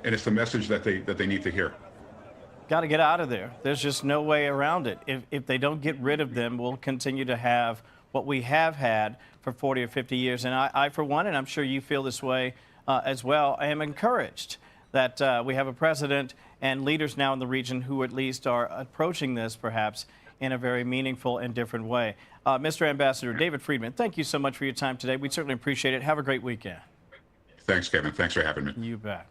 and it's the message that they need to hear. Got to get out of there. There's just no way around it. If they don't get rid of them, we'll continue to have what we have had for 40 or 50 years. And I for one, and I'm sure you feel this way as well, I am encouraged that we have a president and leaders now in the region who at least are approaching this perhaps in a very meaningful and different way. Mr. Ambassador David Friedman, thank you so much for your time today. We certainly appreciate it. Have a great weekend. Thanks, Kevin. Thanks for having me. You bet.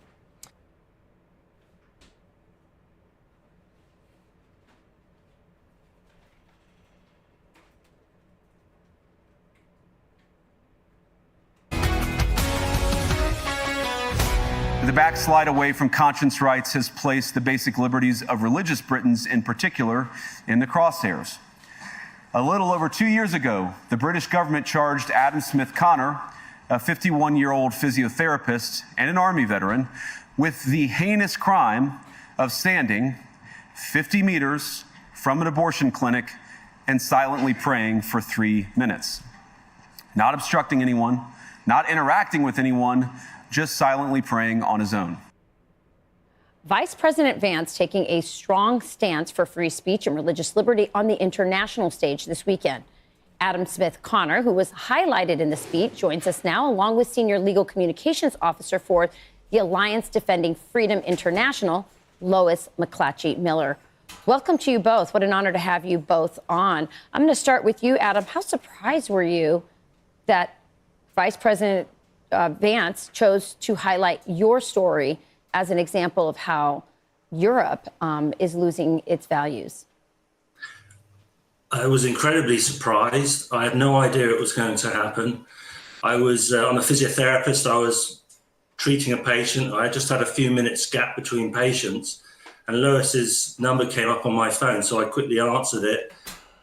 The backslide away from conscience rights has placed the basic liberties of religious Britons in particular in the crosshairs. A little over 2 years ago, the British government charged Adam Smith Connor, a 51-year-old physiotherapist and an Army veteran, with the heinous crime of standing 50 meters from an abortion clinic and silently praying for 3 minutes. Not obstructing anyone, not interacting with anyone, just silently praying on his own. Vice President Vance taking a strong stance for free speech and religious liberty on the international stage this weekend. Adam Smith Connor, who was highlighted in the speech, joins us now, along with Senior Legal Communications Officer for the Alliance Defending Freedom International, Lois McClatchy Miller. Welcome to you both. What an honor to have you both on. I'm going to start with you, Adam. How surprised were you that Vice President Vance chose to highlight your story as an example of how Europe is losing its values? I was incredibly surprised. I had no idea it was going to happen. I'm a physiotherapist. I was treating a patient. I just had a few minutes gap between patients, and Lois's number came up on my phone, so I quickly answered it.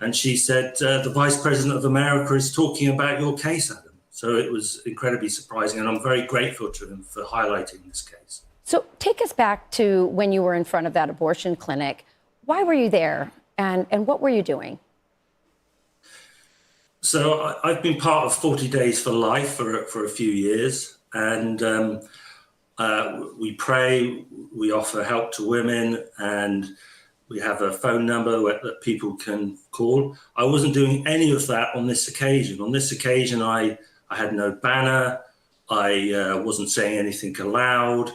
And she said, the Vice President of America is talking about your case, Adam. So it was incredibly surprising, and I'm very grateful to him for highlighting this case. So take us back to when you were in front of that abortion clinic. Why were you there, and what were you doing? So I've been part of 40 Days for Life for a few years, And we pray, we offer help to women, and we have a phone number that people can call. I wasn't doing any of that on this occasion. On this occasion, I had no banner. I wasn't saying anything aloud.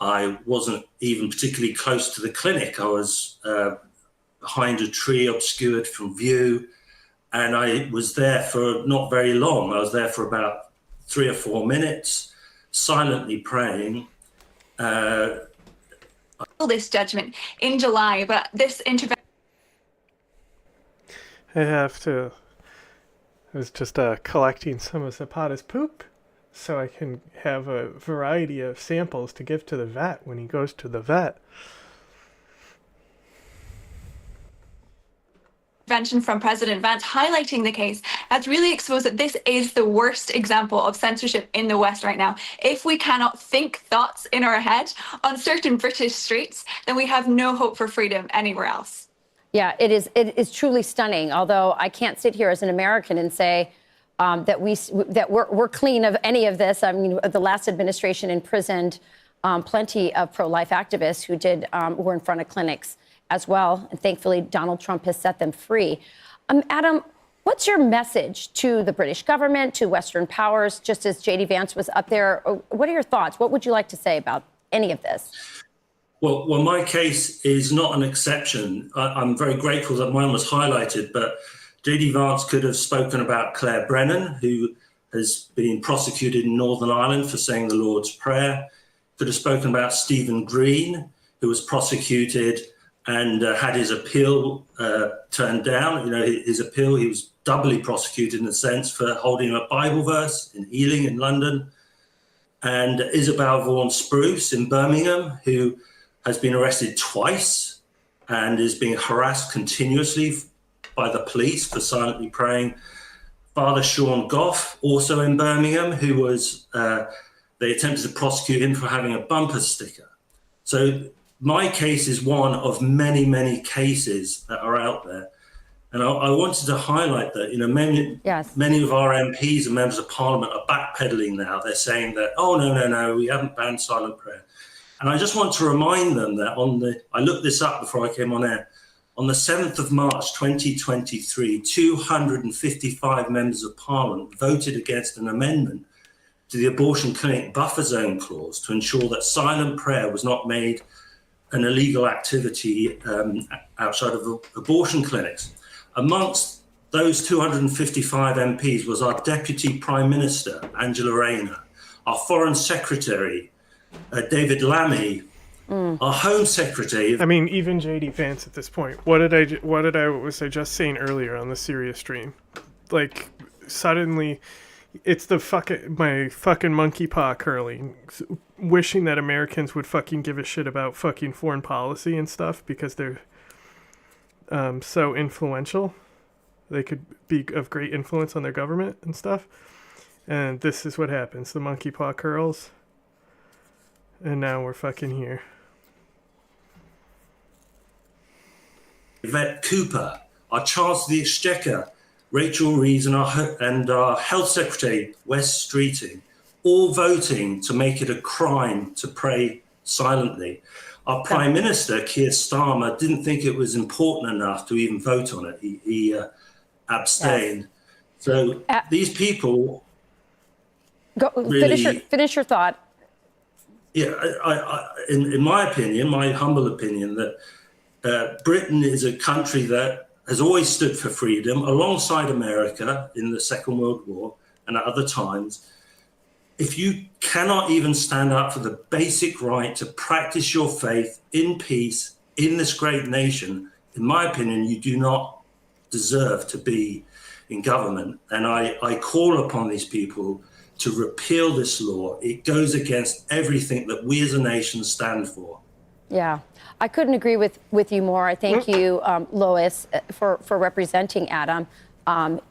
I wasn't even particularly close to the clinic. I was behind a tree, obscured from view. And I was there for not very long. I was there for about 3 or 4 minutes, silently praying. This judgment in July, but this intervention. I was just collecting some of Zapata's poop so I can have a variety of samples to give to the vet when he goes to the vet. Intervention from President Vance highlighting the case that's really exposed that this is the worst example of censorship in the West right now. If we cannot think thoughts in our head on certain British streets, then we have no hope for freedom anywhere else. Yeah, it is truly stunning. Although I can't sit here as an American and say that we're clean of any of this. I mean, the last administration imprisoned plenty of pro-life activists who were in front of clinics as well. And thankfully, Donald Trump has set them free. Adam, what's your message to the British government, to Western powers, just as J.D. Vance was up there? What are your thoughts? What would you like to say about any of this? Well, my case is not an exception. I'm very grateful that mine was highlighted, but J.D. Vance could have spoken about Claire Brennan, who has been prosecuted in Northern Ireland for saying the Lord's Prayer. Could have spoken about Stephen Green, who was prosecuted and had his appeal turned down. You know, his appeal, he was doubly prosecuted in a sense for holding a Bible verse in Ealing in London. And Isabel Vaughan Spruce in Birmingham, who has been arrested twice and is being harassed continuously by the police for silently praying. Father Sean Goff, also in Birmingham, who was, they attempted to prosecute him for having a bumper sticker. So my case is one of many, many cases that are out there. And I wanted to highlight that, you know, many of our MPs and members of parliament are backpedaling now. They're saying that, oh, no, we haven't banned silent prayer. And I just want to remind them that I looked this up before I came on air, on the 7th of March, 2023, 255 members of parliament voted against an amendment to the abortion clinic buffer zone clause to ensure that silent prayer was not made an illegal activity outside of abortion clinics. Amongst those 255 MPs was our Deputy Prime Minister, Angela Rayner, our Foreign Secretary, David Lammy, our Home Secretary. I mean, even J.D. Vance at this point. What was I just saying earlier on the Sirius stream? Like, suddenly, it's my fucking monkey paw curling, wishing that Americans would fucking give a shit about fucking foreign policy and stuff because they're so influential. They could be of great influence on their government and stuff. And this is what happens. The monkey paw curls. And now we're fucking here. Yvette Cooper, our Chancellor of the Exchequer, Rachel Reeves, and our Health Secretary, Wes Streeting, all voting to make it a crime to pray silently. Our Prime Minister, Keir Starmer, didn't think it was important enough to even vote on it. He abstained. So these people really... Finish your thought. Yeah, in my opinion, my humble opinion, that Britain is a country that has always stood for freedom alongside America in the Second World War and at other times. If you cannot even stand up for the basic right to practice your faith in peace in this great nation, in my opinion, you do not deserve to be in government. And I call upon these people to repeal this law. It goes against everything that we as a nation stand for. Yeah, I couldn't agree with you more. I thank you, Lois, for representing Adam.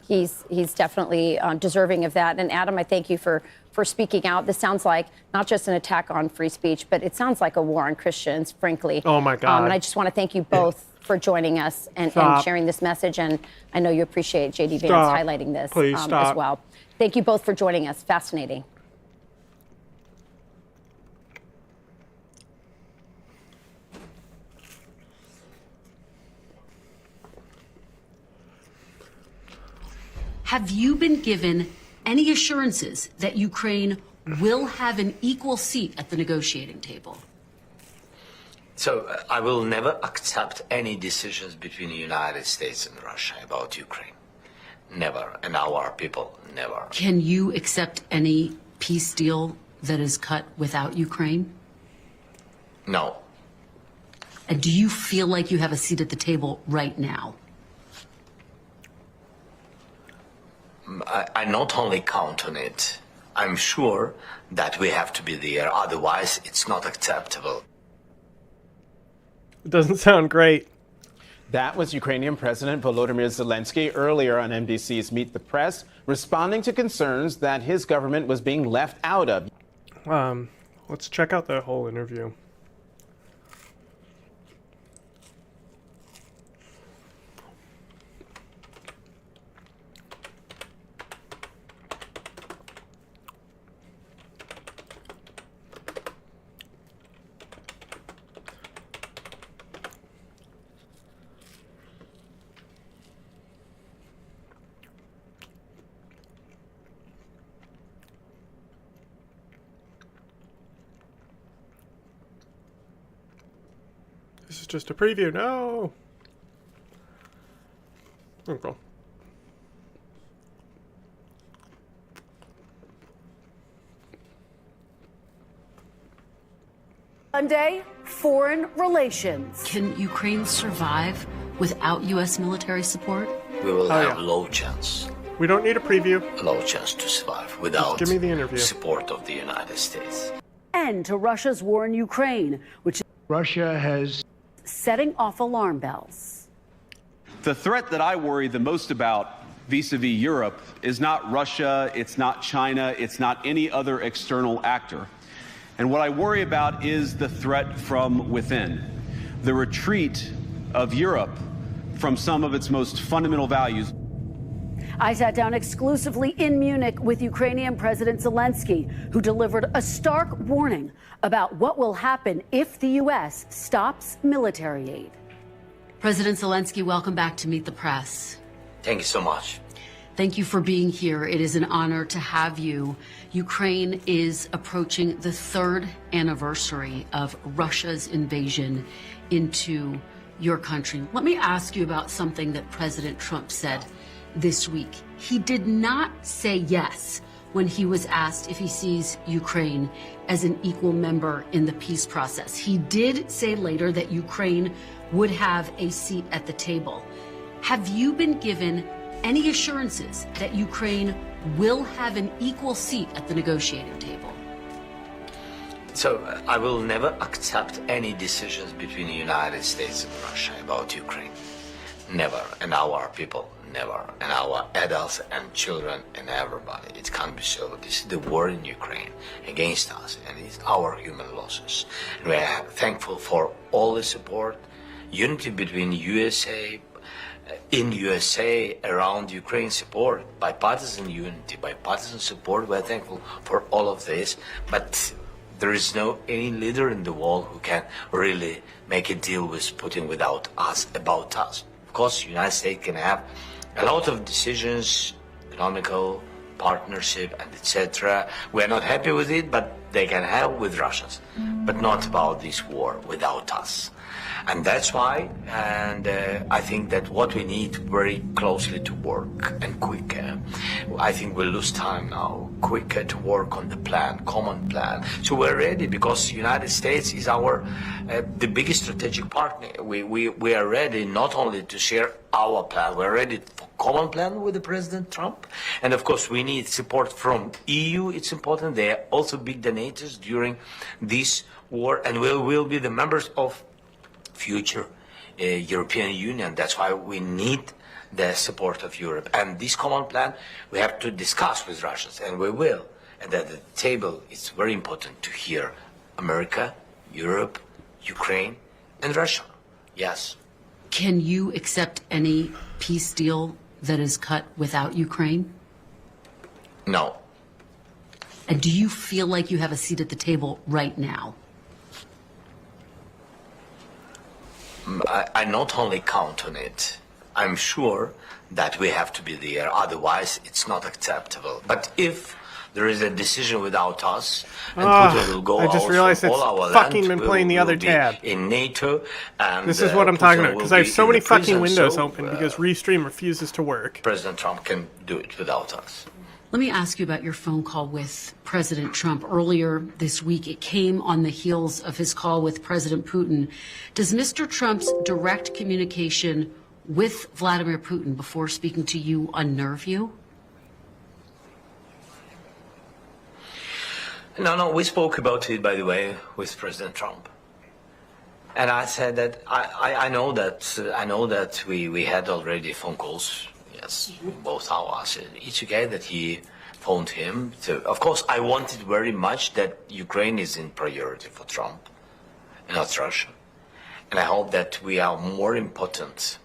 He's definitely deserving of that. And Adam, I thank you for speaking out. This sounds like not just an attack on free speech, but it sounds like a war on Christians, frankly. Oh my God. And I just want to thank you both for joining us and sharing this message. And I know you appreciate J.D. Vance highlighting this as well. Thank you both for joining us. Fascinating. Have you been given any assurances that Ukraine will have an equal seat at the negotiating table? So I will never accept any decisions between the United States and Russia about Ukraine. Never. And our people, never. Can you accept any peace deal that is cut without Ukraine? No. And do you feel like you have a seat at the table right now? I not only count on it, I'm sure that we have to be there. Otherwise, it's not acceptable. It doesn't sound great. That was Ukrainian President Volodymyr Zelensky earlier on NBC's Meet the Press, responding to concerns that his government was being left out of. Let's check out the whole interview. This is just a preview. No. Okay. Monday, foreign relations. Can Ukraine survive without U.S. military support? We will have low chance. We don't need a preview. Low chance to survive without give me the interview. Support of the United States. End to Russia's war in Ukraine, which Russia has setting off alarm bells. The threat that I worry the most about vis-a-vis Europe is not Russia, it's not China, it's not any other external actor. And what I worry about is the threat from within, the retreat of Europe from some of its most fundamental values. I sat down exclusively in Munich with Ukrainian President Zelensky, who delivered a stark warning about what will happen if the U.S. stops military aid. President Zelensky, welcome back to Meet the Press. Thank you so much. Thank you for being here. It is an honor to have you. Ukraine is approaching the 3rd anniversary of Russia's invasion into your country. Let me ask you about something that President Trump said this week. He did not say yes when he was asked if he sees Ukraine as an equal member in the peace process. He did say later that Ukraine would have a seat at the table. Have you been given any assurances that Ukraine will have an equal seat at the negotiating table? So I will never accept any decisions between the United States and Russia about Ukraine. Never. And our people, never. And our adults and children and everybody. It can't be so. This is the war in Ukraine against us, and it's our human losses. And we are thankful for all the support, unity between USA, in USA, around Ukraine support, bipartisan unity, bipartisan support. We're thankful for all of this, but there is no any leader in the world who can really make a deal with Putin without us, about us. Of course, the United States can have a lot of decisions, economical, partnership, and etc. We're not happy with it, but they can have with Russians, but not about this war without us. And that's why, and I think that what we need very closely to work and quicker. I think we'll lose time now, quicker to work on the plan, common plan. So we're ready because the United States is our, the biggest strategic partner. We are ready not only to share our plan, we're ready for common plan with the President Trump. And of course, we need support from EU. It's important. They are also big donators during this war, and we will be the members of future European Union. That's why we need the support of Europe. And this common plan we have to discuss with Russians, and we will. And at the table, it's very important to hear America, Europe, Ukraine, and Russia. Yes. Can you accept any peace deal that is cut without Ukraine? No. And do you feel like you have a seat at the table right now? I not only count on it, I'm sure that we have to be there. Otherwise, it's not acceptable. But if there is a decision without us, and Putin will go I just out realized from it's all our fucking land, been playing the other be tab. in NATO, and This is what I'm talking about, because I have so many fucking prison, windows so, open because Restream refuses to work. President Trump can do it without us. Let me ask you about your phone call with President Trump earlier this week. It came on the heels of his call with President Putin. Does Mr. Trump's direct communication with Vladimir Putin before speaking to you unnerve you? No, we spoke about it, by the way, with President Trump. And I said that I know that we had already phone calls. Yes, both of us. It's okay that he phoned him. Of course, I wanted very much that Ukraine is in priority for Trump, and not Russia. And I hope that we are more important.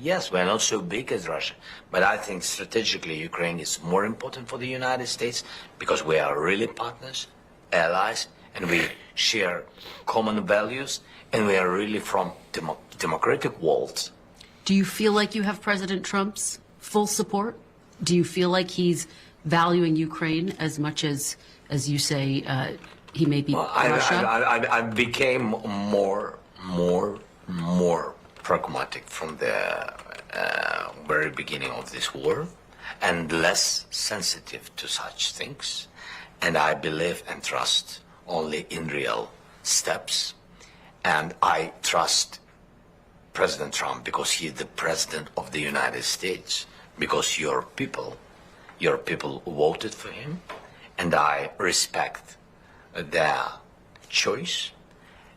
Yes, we are not so big as Russia, but I think strategically Ukraine is more important for the United States because we are really partners, allies, and we share common values, and we are really from democratic world. Do you feel like you have President Trump's full support? Do you feel like he's valuing Ukraine as much as you say he may be Russia? I became more pragmatic from the very beginning of this war and less sensitive to such things. And I believe and trust only in real steps. And I trust President Trump because he is the president of the United States, because your people voted for him, and I respect their choice.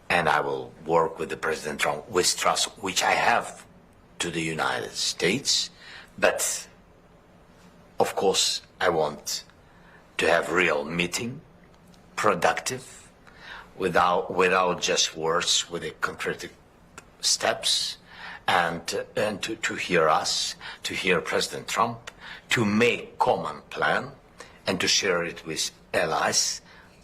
And I will work with the President Trump with trust, which I have to the United States. But, of course, I want to have real meeting, productive, without just words, with the concrete steps, and to hear us, to hear President Trump, to make common plan, and to share it with allies,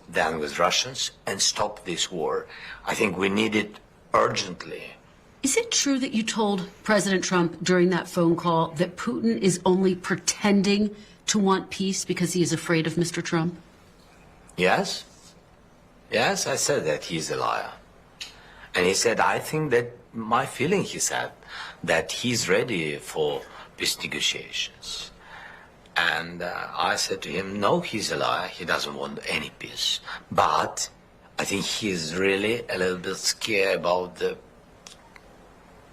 than with Russians, and stop this war. I think we need it urgently. Is it true that you told President Trump during that phone call that Putin is only pretending to want peace because he is afraid of Mr. Trump? Yes. Yes, I said that he's a liar. And he said, I think that my feeling, he said, that he's ready for peace negotiations. And I said to him, no, he's a liar. He doesn't want any peace. But I think he's really a little bit scared about the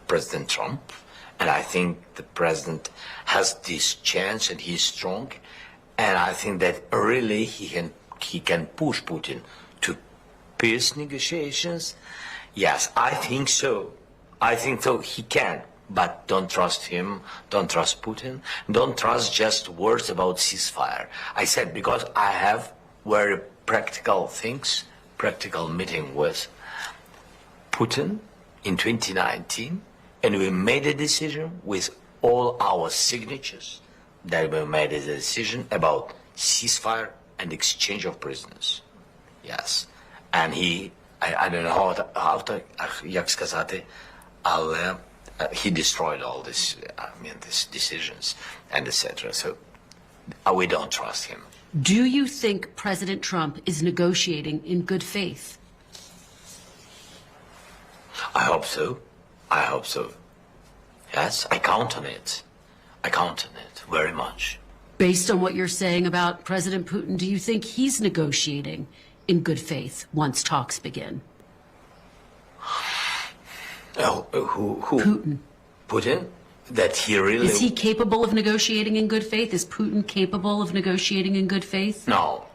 President Trump. And I think the president has this chance and he's strong. And I think that really he can push Putin to peace negotiations. Yes, I think so. I think so. He can. But don't trust him, don't trust Putin, don't trust just words about ceasefire. I said because I have very practical things, practical meeting with Putin in 2019, and we made a decision with all our signatures that we made a decision about ceasefire and exchange of prisoners. Yes. And I don't know як сказати, але he destroyed all this, these decisions and etc. So we don't trust him. Do you think President Trump is negotiating in good faith? I hope so. I hope so. Yes, I count on it. I count on it very much. Based on what you're saying about President Putin, do you think he's negotiating in good faith once talks begin? Who? Putin. Putin? That he really... Is he capable of negotiating in good faith? Is Putin capable of negotiating in good faith? No.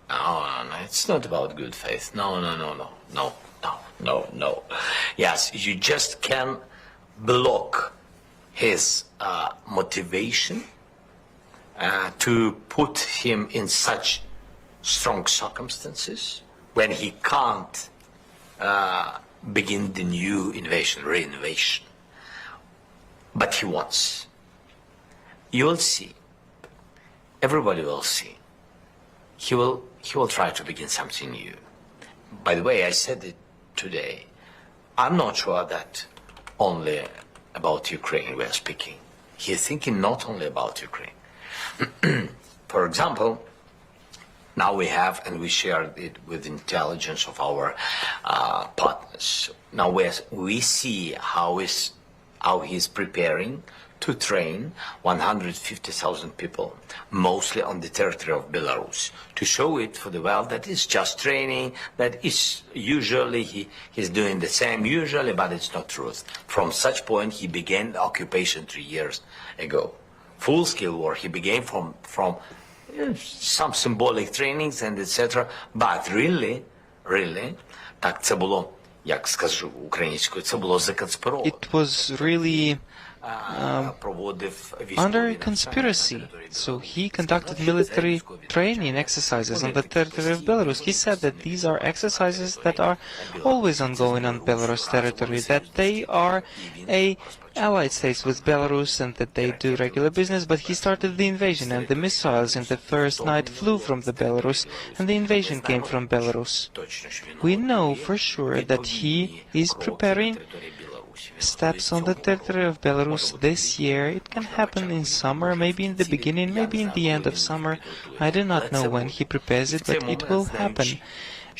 No. It's not about good faith. No. Yes, you just can block his motivation to put him in such strong circumstances when he can't begin the new reinvasion. But he wants. You will see. Everybody will see. He will try to begin something new. By the way, I said it today. I'm not sure that only about Ukraine we are speaking. He is thinking not only about Ukraine. For example, now we have, and we share it with intelligence of our partners. Now we see how he's preparing to train 150,000 people, mostly on the territory of Belarus, to show it for the world that it's just training, that is usually he's doing the same usually, but it's not truth. From such point, he began the occupation 3 years ago. Full-scale war, he began from some symbolic trainings and etc. But really, так це було, як скажу українською, це було законспіровано. It was really under conspiracy. So he conducted military training exercises on the territory of Belarus. He said that these are exercises that are always ongoing on Belarus territory, that they are allied states with Belarus and that they do regular business, but he started the invasion, and the missiles in the first night flew from the Belarus, and the invasion came from Belarus. We know for sure that he is preparing steps on the territory of Belarus this year. It can happen in summer, maybe in the beginning, maybe in the end of summer. I do not know when he prepares it, but it will happen.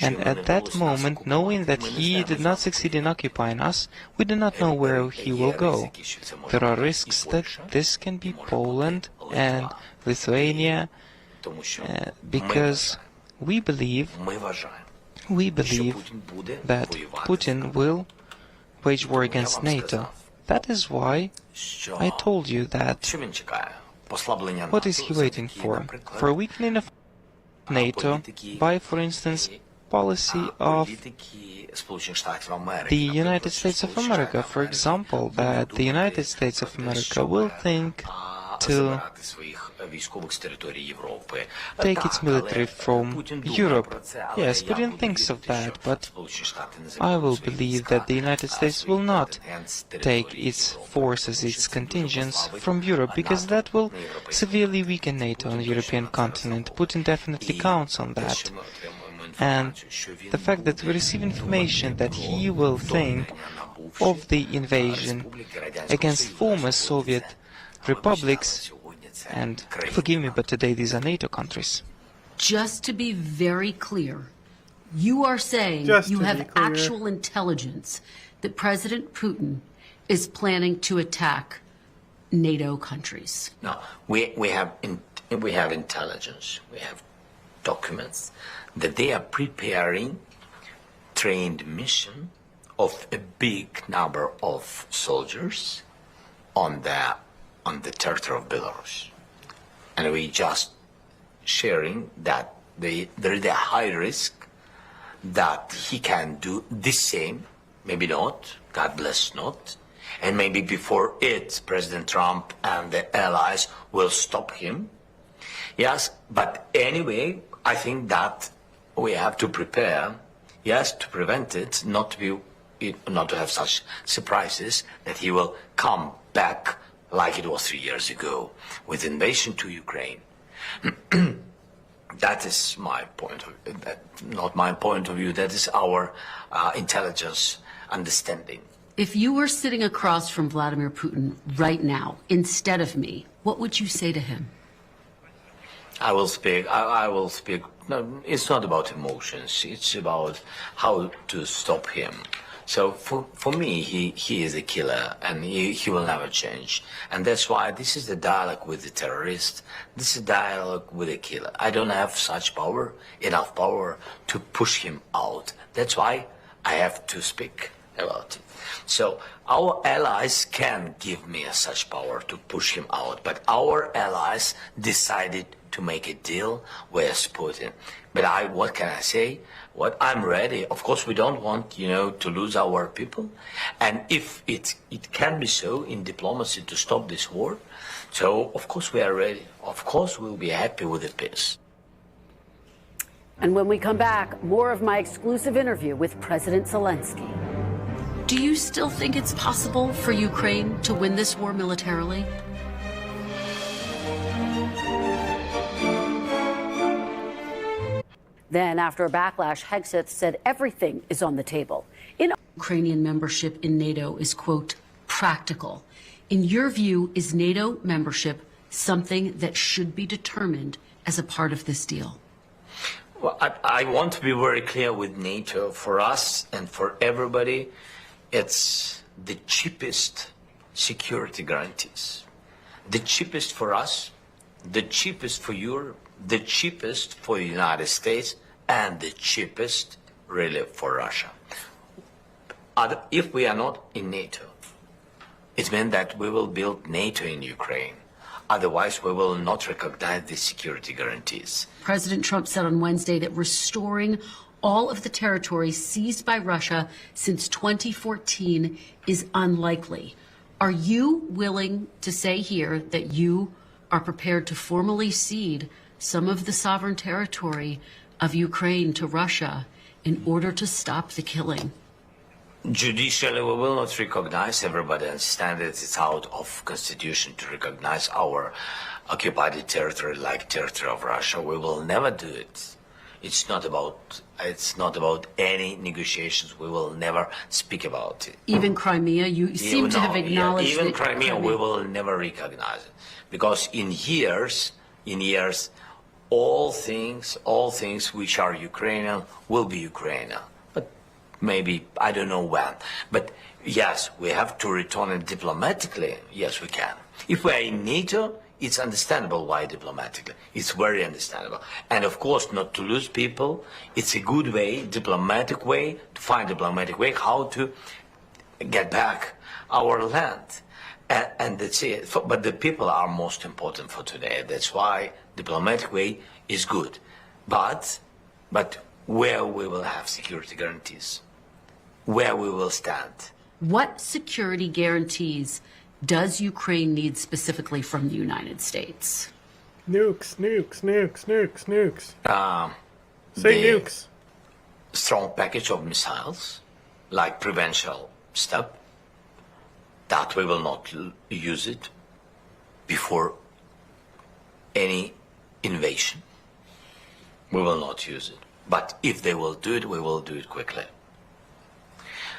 And at that moment, knowing that he did not succeed in occupying us, we do not know where he will go. There are risks that this can be Poland and Lithuania, because we believe that Putin will wage war against NATO. That is why I told you that. What is he waiting for? For a weakening of NATO by, for instance, policy of the United States of America. For example, that the United States of America will think to take its military from Europe. Yes, Putin thinks of that, but I will believe that the United States will not take its forces, its contingents from Europe, because that will severely weaken NATO on the European continent. Putin definitely counts on that. And the fact that we receive information that he will think of the invasion against former Soviet republics, and forgive me, but today these are NATO countries. Just to be very clear, you are saying you have actual intelligence that President Putin is planning to attack NATO countries. No, we have intelligence, we have documents that they are preparing trained mission of a big number of soldiers on the territory of Belarus. And we just sharing that there is a high risk that he can do the same, maybe not, God bless not, and maybe before it, President Trump and the allies will stop him. Yes, but anyway, I think that we have to prepare, yes, to prevent it, not to have such surprises that he will come back like it was 3 years ago with invasion to Ukraine. That is my point of view, not my point of view, that is our intelligence understanding. If you were sitting across from Vladimir Putin right now, instead of me, what would you say to him? I will speak. No, it's not about emotions. It's about how to stop him. So for me, he is a killer, and he will never change. And that's why this is the dialogue with the terrorist. This is dialogue with a killer. I don't have such power, enough power to push him out. That's why I have to speak about it. So our allies can give me such power to push him out, but our allies decided to make a deal with Putin. But what can I say? What I'm ready. Of course, we don't want, to lose our people. And if it can be so in diplomacy to stop this war, so of course we are ready. Of course we'll be happy with the peace. And when we come back, more of my exclusive interview with President Zelensky. Do you still think it's possible for Ukraine to win this war militarily? Then, after a backlash, Hegseth said everything is on the table. Ukrainian membership in NATO is, quote, practical. In your view, is NATO membership something that should be determined as a part of this deal? Well, I want to be very clear with NATO. For us and for everybody, it's the cheapest security guarantees. The cheapest for us, the cheapest for Europe, the cheapest for the United States, and the cheapest really for Russia. If we are not in NATO, it means that we will build NATO in Ukraine. Otherwise, we will not recognize the security guarantees. President Trump said on Wednesday that restoring all of the territory seized by Russia since 2014 is unlikely. Are you willing to say here that you are prepared to formally cede some of the sovereign territory of Ukraine to Russia in order to stop the killing? Judicially, we will not recognize. Everybody understands that it's out of constitution to recognize our occupied territory like territory of Russia. We will never do it. It's not about any negotiations. We will never speak about it. Even Crimea, you seem to have acknowledged even that Crimea, we will never recognize it, because in years, all things which are Ukrainian will be Ukrainian. But maybe I don't know when. But yes, we have to return it diplomatically. Yes, we can. If we are in NATO, it's understandable why diplomatically. It's very understandable. And of course, not to lose people. It's a good way, diplomatic way, to find diplomatic way how to get back our land. And that's it. But the people are most important for today. That's why diplomatic way is good. But where we will have security guarantees, where we will stand. What security guarantees does Ukraine need specifically from the United States? Nukes, nukes, nukes, nukes, nukes. Say The nukes. strong package of missiles, like prevention step, that we will not use it before any invasion. We will not use it. But if they will do it, we will do it quickly.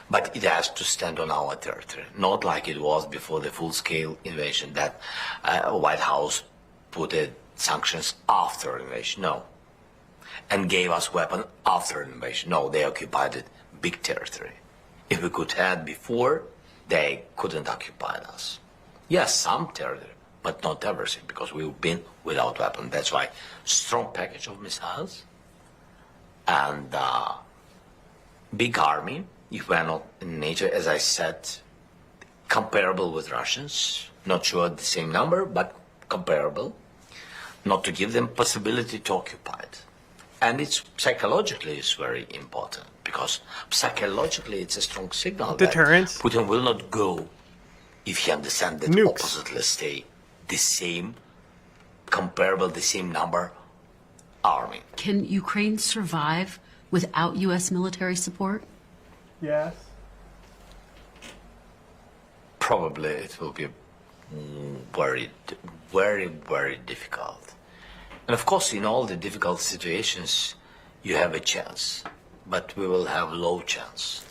But it has to stand on our territory, not like it was before the full-scale invasion that White House put sanctions after invasion. No. And gave us weapons after invasion. No, they occupied big territory. If we could have before, they couldn't occupy us. Yes, some territory, but not everything, because we've been without weapons. That's why strong package of missiles and big army. If we're not in NATO, as I said, comparable with Russians, not sure the same number, but comparable, not to give them possibility to occupy it. And it's psychologically it's very important, because psychologically it's a strong signal Deterrence. that Putin will not go if he understands that Nukes. oppositely stay the same, comparable, the same number army. Can Ukraine survive without U.S. military support? Yes. Probably it will be very, very, very difficult. And of course, in all the difficult situations, you have a chance, but we will have low chance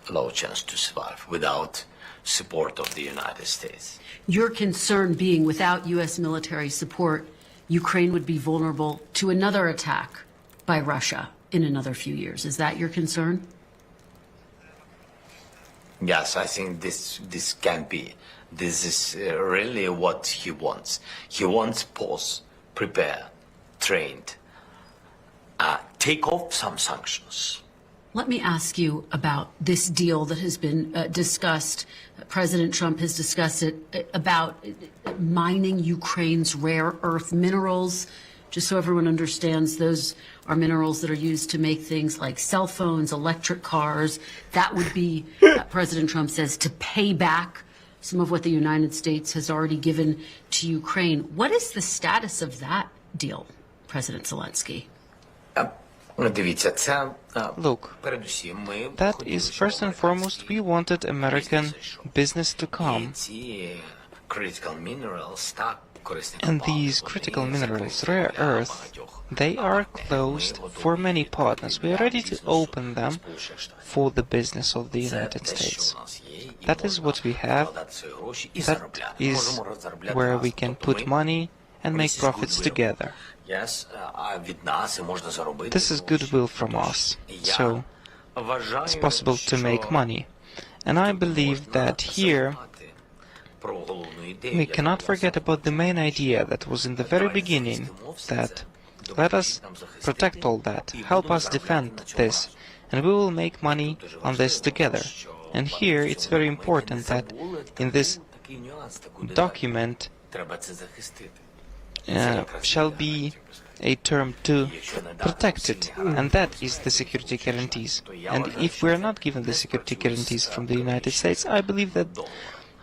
to survive without support of the United States. Your concern being without U.S. military support, Ukraine would be vulnerable to another attack by Russia in another few years. Is that your concern? Yes, I think this can be. This is really what he wants. He wants pause, prepare, trained, take off some sanctions. Let me ask you about this deal that has been discussed. President Trump has discussed it about mining Ukraine's rare earth minerals. Just so everyone understands, those are minerals that are used to make things like cell phones, electric cars. That would be, President Trump says, to pay back some of what the United States has already given to Ukraine. What is the status of that deal, President Zelensky? Look, that is first and foremost, we wanted American business to come. Critical minerals, And these critical minerals, rare earth, They are closed for many partners. We are ready to open them for the business of the United States. That is what we have. That is where we can put money and make profits together. This is goodwill from us, so it's possible to make money. And I believe that here we cannot forget about the main idea that was in the very beginning, that let us protect all that, help us defend this, and we will make money on this together. And here it's very important that in this document shall be a term to protect it, and that is the security guarantees. And if we are not given the security guarantees from the United States, I believe that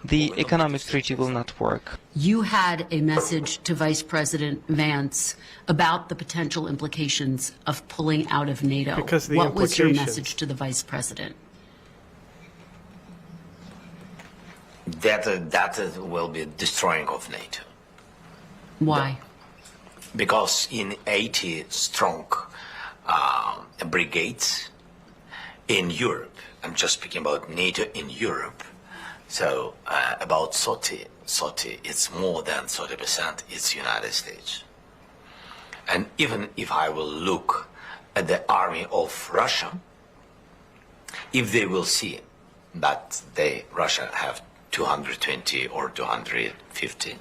the economic treaty will not work. You had a message to Vice President Vance about the potential implications of pulling out of NATO. Because the what was your implications. message to the Vice President? That will be destroying of NATO. Why? Because in 80 strong brigades in Europe, I'm just speaking about NATO in Europe, so about 30, it's more than 30%, it's United States. And even if I will look at the army of Russia, if they will see that Russia have 220 or 250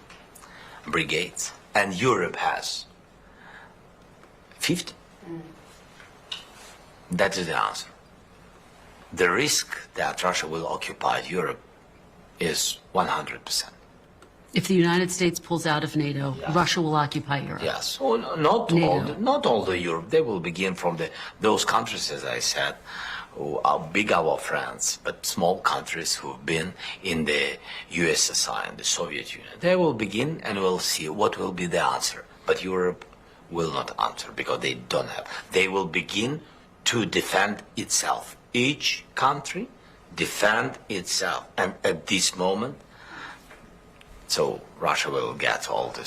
brigades, and Europe has 50, that is the answer. The risk that Russia will occupy Europe is 100%. If the United States pulls out of NATO, Russia will occupy Europe. Yes, well, not all the Europe. They will begin from those countries, as I said, who are big our friends, but small countries who've been in the USSR and the Soviet Union. They will begin and we'll see what will be the answer. But Europe will not answer because they don't have. They will begin to defend itself. Each country defend itself. And at this moment, so Russia will get all the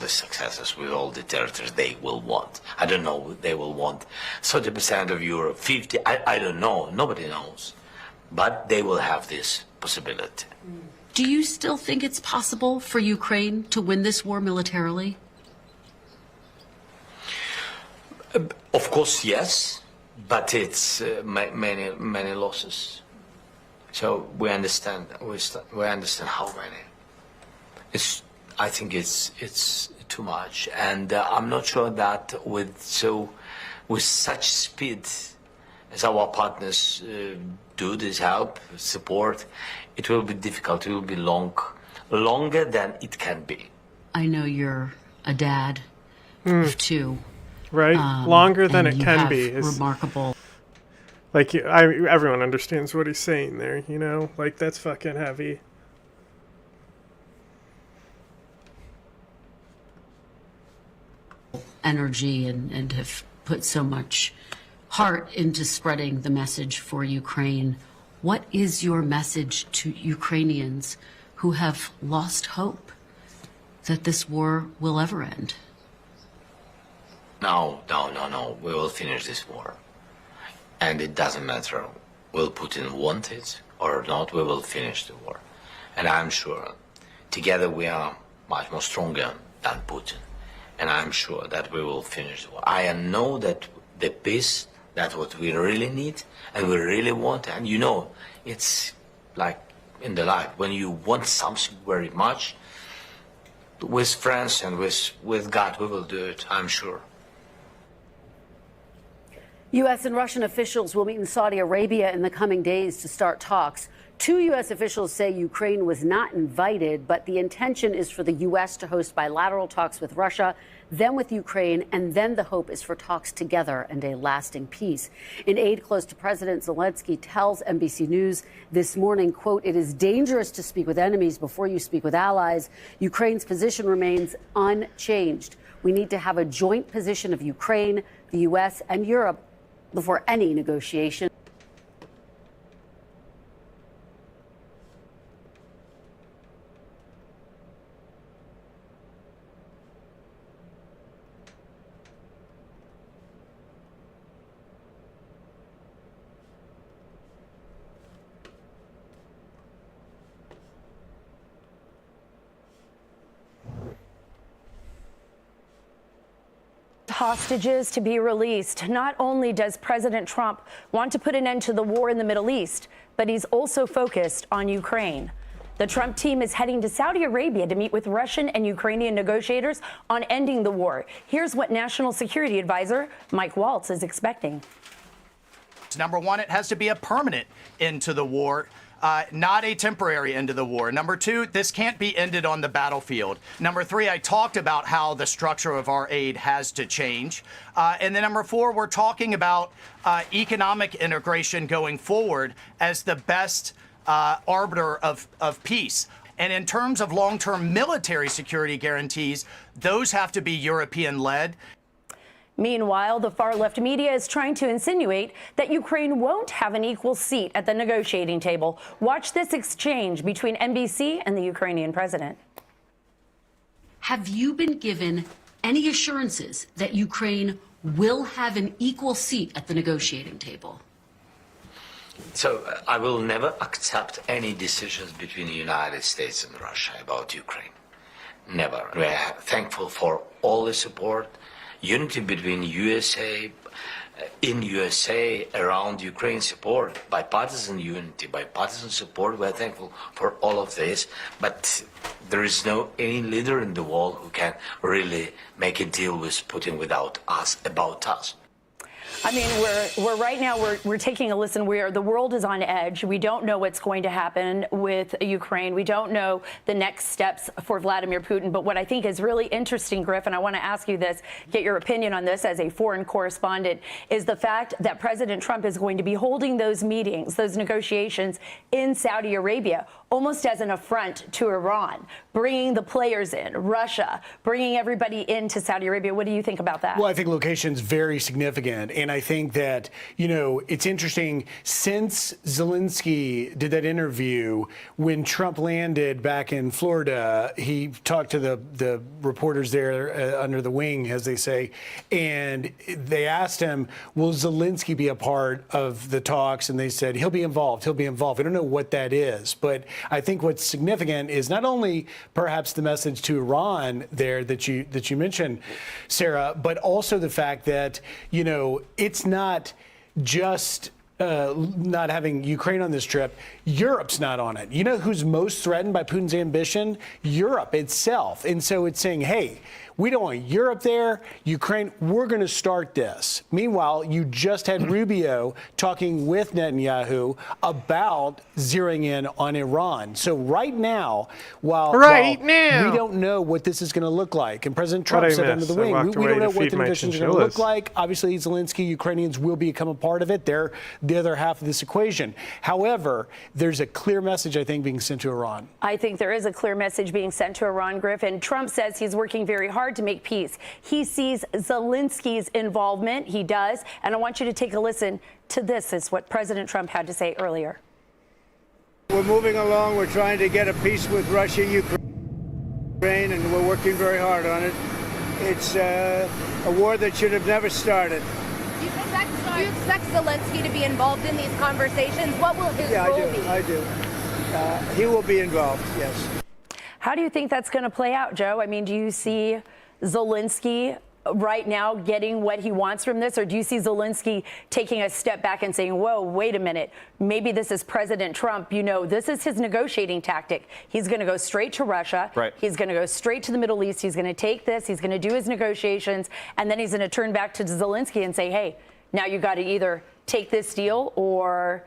successes with all the territories they will want. I don't know, they will want 30% of Europe, 50, I don't know, nobody knows. But they will have this possibility. Do you still think it's possible for Ukraine to win this war militarily? Of course, yes, but it's many losses. So we understand how many. I think it's too much, and I'm not sure that with such speed as our partners do this help, support, it will be difficult. It will be longer than it can be. I know you're a dad of two. Right? Longer than it you can have be is remarkable. Like, everyone understands what he's saying there, you know? Like, that's fucking heavy. Energy and have put so much heart into spreading the message for Ukraine. What is your message to Ukrainians who have lost hope that this war will ever end? No. We will finish this war. And it doesn't matter will Putin want it or not, we will finish the war. And I'm sure together we are much more stronger than Putin. And I'm sure that we will finish the war. I know that the peace, that's what we really need and we really want. And you know, it's like in the life, when you want something very much, with friends and with God, we will do it, I'm sure. U.S. and Russian officials will meet in Saudi Arabia in the coming days to start talks. Two U.S. officials say Ukraine was not invited, but the intention is for the U.S. to host bilateral talks with Russia, then with Ukraine, and then the hope is for talks together and a lasting peace. An aide close to President Zelensky tells NBC News this morning, quote, "It is dangerous to speak with enemies before you speak with allies. Ukraine's position remains unchanged. We need to have a joint position of Ukraine, the U.S., and Europe before any negotiation." hostages to be released. Not only does President Trump want to put an end to the war in the Middle East, but he's also focused on Ukraine. The Trump team is heading to Saudi Arabia to meet with Russian and Ukrainian negotiators on ending the war. Here's what National Security Advisor Mike Waltz is expecting. Number one, it has to be a permanent end to the war. Not a temporary end to the war. Number two, this can't be ended on the battlefield. Number three, I talked about how the structure of our aid has to change. And then number four, we're talking about economic integration going forward as the best arbiter of peace. And in terms of long-term military security guarantees, those have to be European-led. Meanwhile, the far-left media is trying to insinuate that Ukraine won't have an equal seat at the negotiating table. Watch this exchange between NBC and the Ukrainian president. Have you been given any assurances that Ukraine will have an equal seat at the negotiating table? So I will never accept any decisions between the United States and Russia about Ukraine. Never. We are thankful for all the support. Unity between USA, in USA, around Ukraine support, bipartisan unity, bipartisan support. We're thankful for all of this, but there is no any leader in the world who can really make a deal with Putin without us, about us. I mean, we're right now, we're taking a listen. The world is on edge. We don't know what's going to happen with Ukraine. We don't know the next steps for Vladimir Putin. But what I think is really interesting, Griff, and I want to ask you this, get your opinion on this as a foreign correspondent, is the fact that President Trump is going to be holding those meetings, those negotiations in Saudi Arabia, almost as an affront to Iran, bringing the players in, Russia, bringing everybody into Saudi Arabia. What do you think about that? Well, I think location's very significant. And I think that, you know, it's interesting, since Zelensky did that interview, when Trump landed back in Florida, he talked to the reporters there under the wing, as they say, and they asked him, will Zelensky be a part of the talks? And they said, he'll be involved. He'll be involved. I don't know what that is, but I think what's significant is not only perhaps the message to Iran there that you mentioned, Sarah, but also the fact that, you know, it's not just not having Ukraine on this trip. Europe's not on it. You know who's most threatened by Putin's ambition? Europe itself. And so it's saying, hey, we don't want Europe there, Ukraine, we're going to start this. Meanwhile, you just had Rubio talking with Netanyahu about zeroing in on Iran. So right now, while we don't know what this is going to look like, and President Trump said under the wing, we don't know what the negotiations are going to look like. Obviously, Zelensky, Ukrainians will become a part of it. They're the other half of this equation. However, there's a clear message, I think, being sent to Iran. I think there is a clear message being sent to Iran, Griff, and Trump says he's working very hard to make peace. He sees Zelensky's involvement. He does. And I want you to take a listen to this. It's what President Trump had to say earlier. We're moving along. We're trying to get a peace with Russia, Ukraine, and we're working very hard on it. It's a war that should have never started. Do you expect Zelensky to be involved in these conversations? What will his role be? I do. He will be involved, yes. How do you think that's going to play out, Joe? I mean, do you see Zelensky right now getting what he wants from this? Or do you see Zelensky taking a step back and saying, whoa, wait a minute, maybe this is President Trump. You know, this is his negotiating tactic. He's going to go straight to Russia. Right. He's going to go straight to the Middle East. He's going to take this. He's going to do his negotiations. And then he's going to turn back to Zelensky and say, hey, now you got to either take this deal or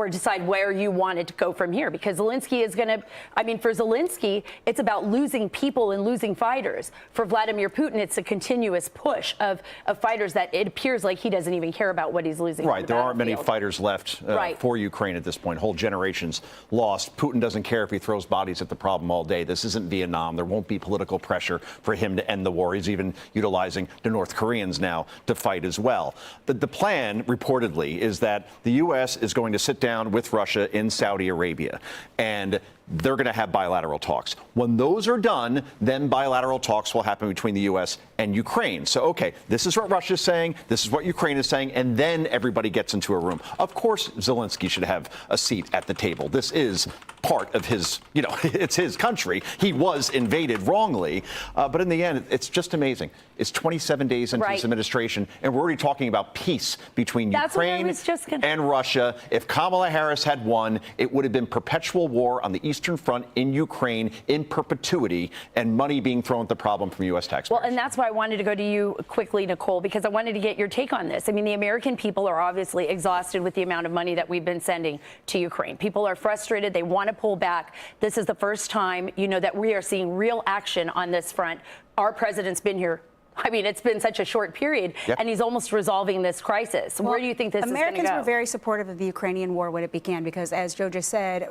decide where you want it to go from here. Because Zelensky is going to, I mean, for Zelensky, it's about losing people and losing fighters. For Vladimir Putin, it's a continuous push of fighters that it appears like he doesn't even care about what he's losing. Right. There aren't many fighters left for Ukraine at this point. Whole generations lost. Putin doesn't care if he throws bodies at the problem all day. This isn't Vietnam. There won't be political pressure for him to end the war. He's even utilizing the North Koreans now to fight as well. The plan, reportedly, is that the U.S. is going to sit down with Russia in Saudi Arabia. And they're going to have bilateral talks. When those are done, then bilateral talks will happen between the U.S. and Ukraine. So, okay, this is what Russia's saying, this is what Ukraine is saying, and then everybody gets into a room. Of course, Zelensky should have a seat at the table. This is part of his, it's his country. He was invaded wrongly. But in the end, it's just amazing. It's 27 days into his administration, and we're already talking about peace between Ukraine and Russia. If Kamala Harris had won, it would have been perpetual war on the Eastern Front in Ukraine in perpetuity, and money being thrown at the problem from U.S. taxpayers. Well, and that's why I wanted to go to you quickly, Nicole, because I wanted to get your take on this. I mean, the American people are obviously exhausted with the amount of money that we've been sending to Ukraine. People are frustrated. They want to pull back. This is the first time, that we are seeing real action on this front. Our president's been here. I mean, it's been such a short period, and he's almost resolving this crisis. Where do you think this is going to go? Americans were very supportive of the Ukrainian war when it began because, as Joe just said,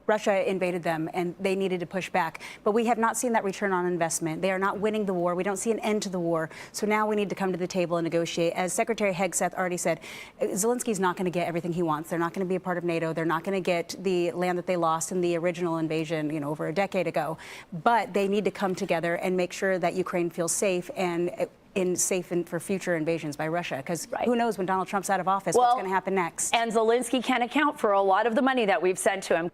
Russia invaded them and they needed to push back. But we have not seen that return on investment. They are not winning the war. We don't see an end to the war. So now we need to come to the table and negotiate. As Secretary Hegseth already said, Zelensky's not going to get everything he wants. They're not going to be a part of NATO. They're not going to get the land that they lost in the original invasion, over a decade ago. But they need to come together and make sure that Ukraine feels safe and for future invasions by Russia, because who knows when Donald Trump's out of office, what's going to happen next. And Zelensky can account for a lot of the money that we've sent to him.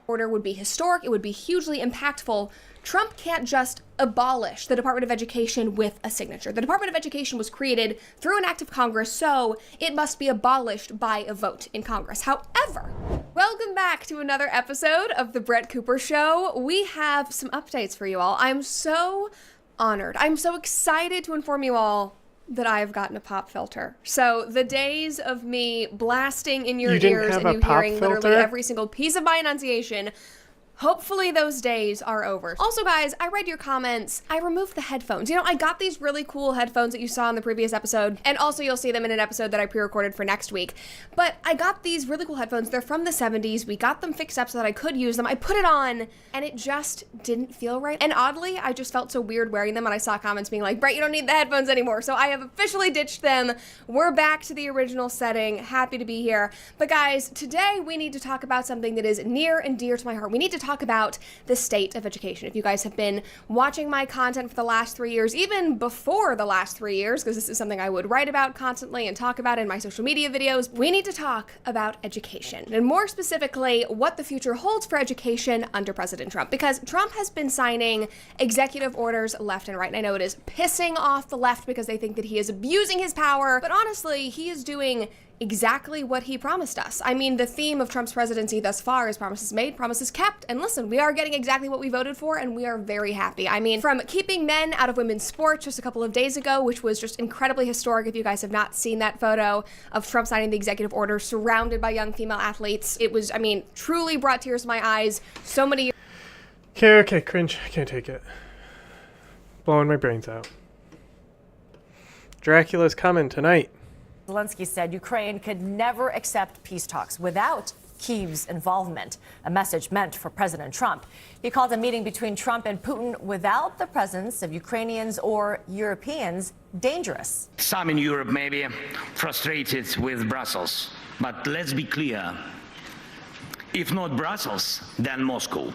Order would be historic, it would be hugely impactful. Trump can't just abolish the Department of Education with a signature. The Department of Education was created through an act of Congress, so it must be abolished by a vote in Congress. However, welcome back to another episode of The Brett Cooper Show. We have some updates for you all. I'm so honored. I'm so excited to inform you all that I have gotten a pop filter. So the days of me blasting in your ears and you hearing literally every single piece of my enunciation, hopefully those days are over. Also, guys, I read your comments. I removed the headphones. I got these really cool headphones that you saw in the previous episode, and also you'll see them in an episode that I pre-recorded for next week. But I got these really cool headphones. They're from the 70s. We got them fixed up so that I could use them. I put it on, and it just didn't feel right. And oddly, I just felt so weird wearing them, and I saw comments being like, Brett, you don't need the headphones anymore. So I have officially ditched them. We're back to the original setting. Happy to be here. But guys, today we need to talk about something that is near and dear to my heart. We need to talk about the state of education. If you guys have been watching my content for the last 3 years, even before the last 3 years, because this is something I would write about constantly and talk about in my social media videos, we need to talk about education, and more specifically, what the future holds for education under President Trump, because Trump has been signing executive orders left and right, and I know it is pissing off the left because they think that he is abusing his power, but honestly, he is doing exactly what he promised us. I mean, the theme of Trump's presidency thus far is promises made, promises kept. And listen, we are getting exactly what we voted for, and we are very happy. I mean, from keeping men out of women's sports just a couple of days ago, which was just incredibly historic. If you guys have not seen that photo of Trump signing the executive order surrounded by young female athletes, it was, truly brought tears to my eyes. So many. Okay, cringe. I can't take it. Blowing my brains out. Dracula's coming tonight. Zelensky said Ukraine could never accept peace talks without Kyiv's involvement, a message meant for President Trump. He called a meeting between Trump and Putin without the presence of Ukrainians or Europeans dangerous. Some in Europe may be frustrated with Brussels, but let's be clear. If not Brussels, then Moscow.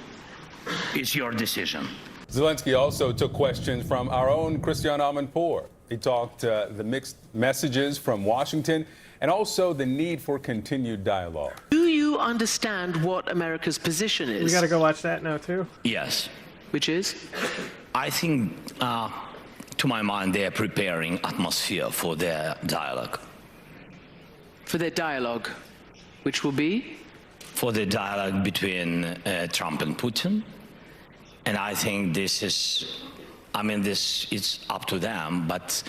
It's your decision. Zelensky also took questions from our own Christian Amanpour. He talked the mixed messages from Washington and also the need for continued dialogue. Do you understand what America's position is? We got to go watch that now, too. Yes. Which is? I think, to my mind, they are preparing atmosphere for their dialogue. For their dialogue, which will be? For the dialogue between Trump and Putin. And I think this is... this is up to them, but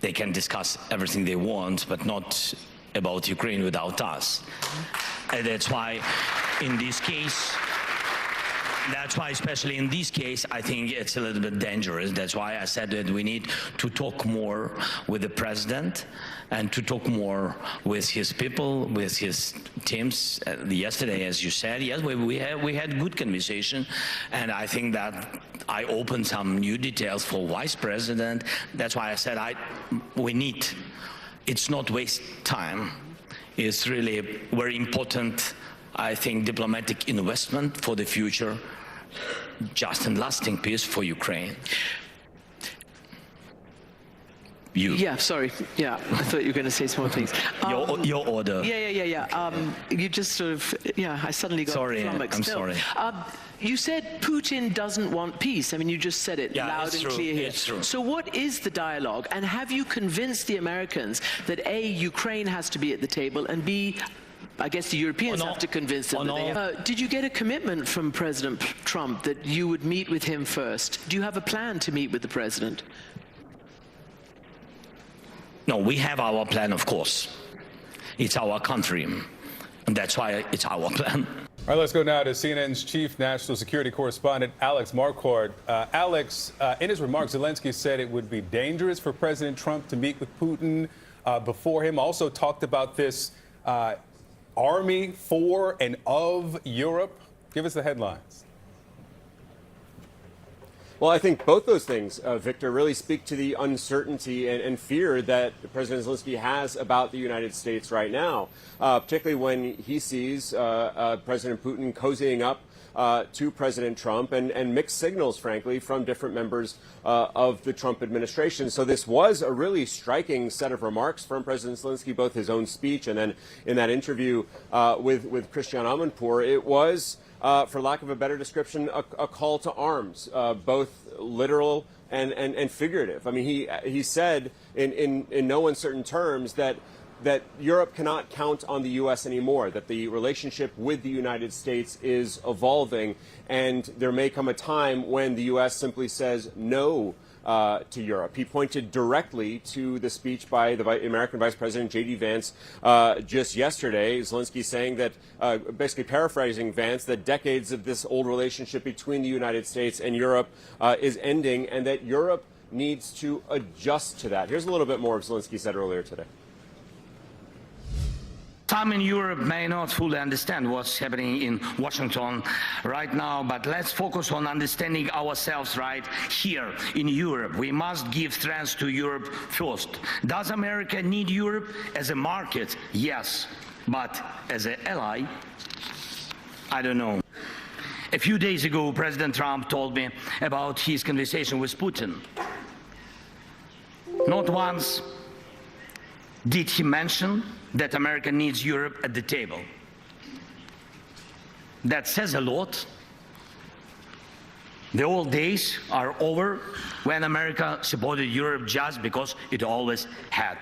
they can discuss everything they want, but not about Ukraine without us. And that's why, in this case, that's why, especially in this case, I think it's a little bit dangerous. That's why I said that we need to talk more with the president and to talk more with his people, with his teams. Yesterday, as you said, yes, we had good conversation, and I think that I opened some new details for vice president. That's why I said we need. It's not waste time. It's really very important, I think, diplomatic investment for the future, just and lasting peace for Ukraine. Yeah, sorry. Yeah, I thought you were going to say some more things. Your order. Yeah. You just sort of, I suddenly got flummoxed. I'm sorry. You said Putin doesn't want peace. I mean, you just said it loud and clear here. It's true. So what is the dialogue? And have you convinced the Americans that A, Ukraine has to be at the table, and B, I guess the Europeans have to convince them that they have. Did you get a commitment from President Trump that you would meet with him first? Do you have a plan to meet with the president? No, we have our plan, of course. It's our country, and that's why it's our plan. All right, let's go now to CNN's chief national security correspondent, Alex Marquardt. Alex, in his remarks, Zelensky said it would be dangerous for President Trump to meet with Putin before him. Also talked about this army for and of Europe. Give us the headlines. Well, I think both those things, Victor, really speak to the uncertainty and fear that President Zelensky has about the United States right now, particularly when he sees President Putin cozying up to President Trump and mixed signals, frankly, from different members of the Trump administration. So this was a really striking set of remarks from President Zelensky, both his own speech and then in that interview with Christian Amanpour. It was, for lack of a better description, a call to arms, both literal and figurative. I mean, he said in no uncertain terms that Europe cannot count on the U.S. anymore, that the relationship with the United States is evolving, and there may come a time when the U.S. simply says no to Europe. He pointed directly to the speech by the American Vice President J.D. Vance just yesterday. Zelensky saying that, basically paraphrasing Vance, that decades of this old relationship between the United States and Europe is ending, and that Europe needs to adjust to that. Here's a little bit more of Zelensky said earlier today. Some in Europe may not fully understand what's happening in Washington right now, but let's focus on understanding ourselves right here in Europe. We must give strength to Europe first. Does America need Europe as a market? Yes. But as an ally? I don't know. A few days ago, President Trump told me about his conversation with Putin. Not once did he mention that America needs Europe at the table. That says a lot. The old days are over when America supported Europe just because it always had.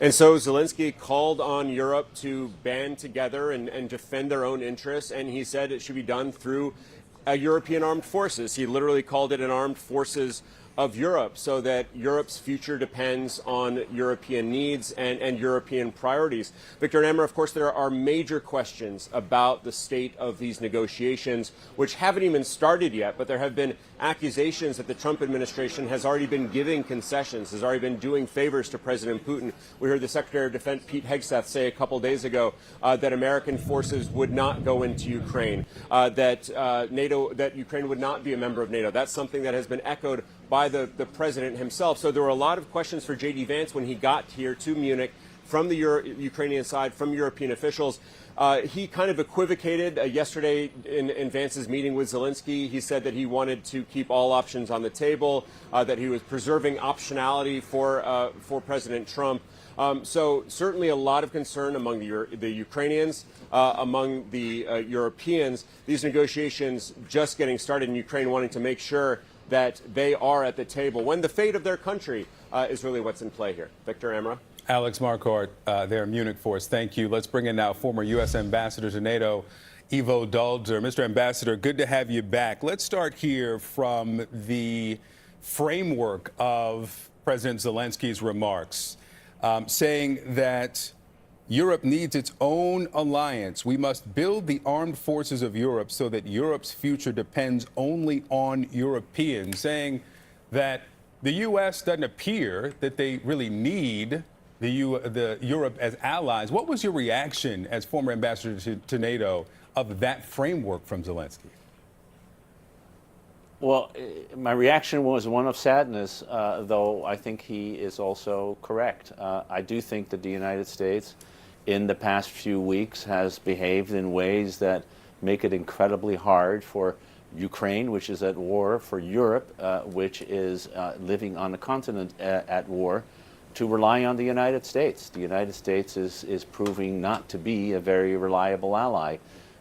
And so Zelensky called on Europe to band together and defend their own interests, and he said it should be done through European armed forces. He literally called it an armed forces of Europe, so that Europe's future depends on European needs and European priorities. Victor and Emma, of course, there are major questions about the state of these negotiations, which haven't even started yet, but there have been accusations that the Trump administration has already been giving concessions, has already been doing favors to President Putin. We heard the Secretary of Defense, Pete Hegseth, say a couple days ago that American forces would not go into Ukraine, that Ukraine would not be a member of NATO. That's something that has been echoed by the president himself. So there were a lot of questions for J.D. Vance when he got here to Munich from the Ukrainian side, from European officials. He kind of equivocated yesterday in Vance's meeting with Zelensky. He said that he wanted to keep all options on the table, that he was preserving optionality for President Trump. So certainly a lot of concern among the Ukrainians, among the Europeans. These negotiations just getting started in Ukraine, wanting to make sure that they are at the table when the fate of their country is really what's in play here. Victor, Emra. Alex Marquardt, there in Munich for us. Thank you. Let's bring in now former U.S. Ambassador to NATO, Ivo Dulzer. Mr. Ambassador, good to have you back. Let's start here from the framework of President Zelensky's remarks, saying that Europe needs its own alliance. We must build the armed forces of Europe so that Europe's future depends only on Europeans, saying that the U.S. doesn't appear that they really need the Europe as allies. What was your reaction as former ambassador to NATO of that framework from Zelensky? Well, my reaction was one of sadness, though I think he is also correct. I do think that the United States in the past few weeks has behaved in ways that make it incredibly hard for Ukraine, which is at war, for Europe, which is living on a continent at war, to rely on the United States. The United States is proving not to be a very reliable ally.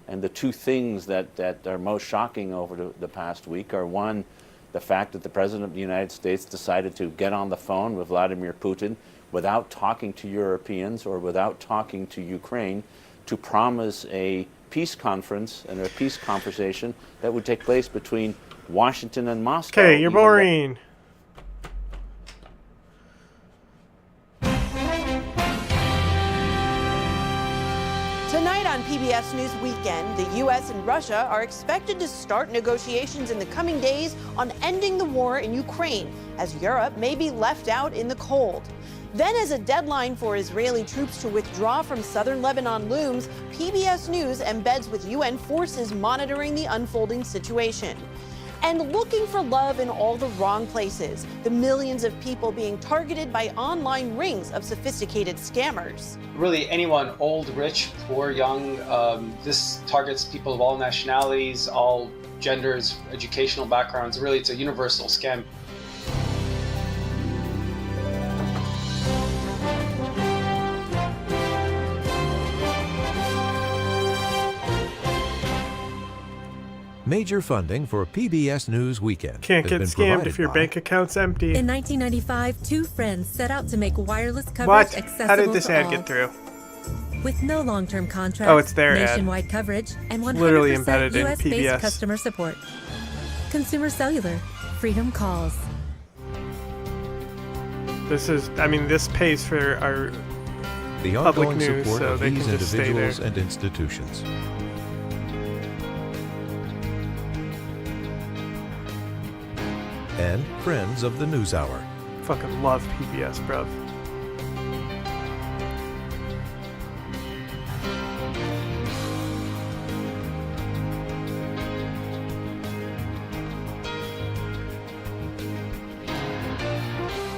And the two things that are most shocking over the past week are, one, the fact that the President of the United States decided to get on the phone with Vladimir Putin without talking to Europeans or without talking to Ukraine to promise a peace conference and a peace conversation that would take place between Washington and Moscow. Okay, you're boring. Tonight on PBS News Weekend, the U.S. and Russia are expected to start negotiations in the coming days on ending the war in Ukraine, as Europe may be left out in the cold. Then, as a deadline for Israeli troops to withdraw from southern Lebanon looms, PBS News embeds with UN forces monitoring the unfolding situation. And looking for love in all the wrong places, the millions of people being targeted by online rings of sophisticated scammers. Really, anyone, old, rich, poor, young, this targets people of all nationalities, all genders, educational backgrounds. Really, it's a universal scam. Major funding for PBS News Weekend. Can't get scammed if your bank account's empty. In 1995, two friends set out to make wireless coverage What? accessible How did this to ad all. get through? With no long-term contracts, Oh, it's their ad. nationwide coverage, and 100% Literally embedded in US-based PBS. customer support. Consumer Cellular. Freedom calls. This pays for our The public ongoing news, support so of they these can just stay there. individuals and institutions. And friends of the News Hour. Fucking love PBS, bruv.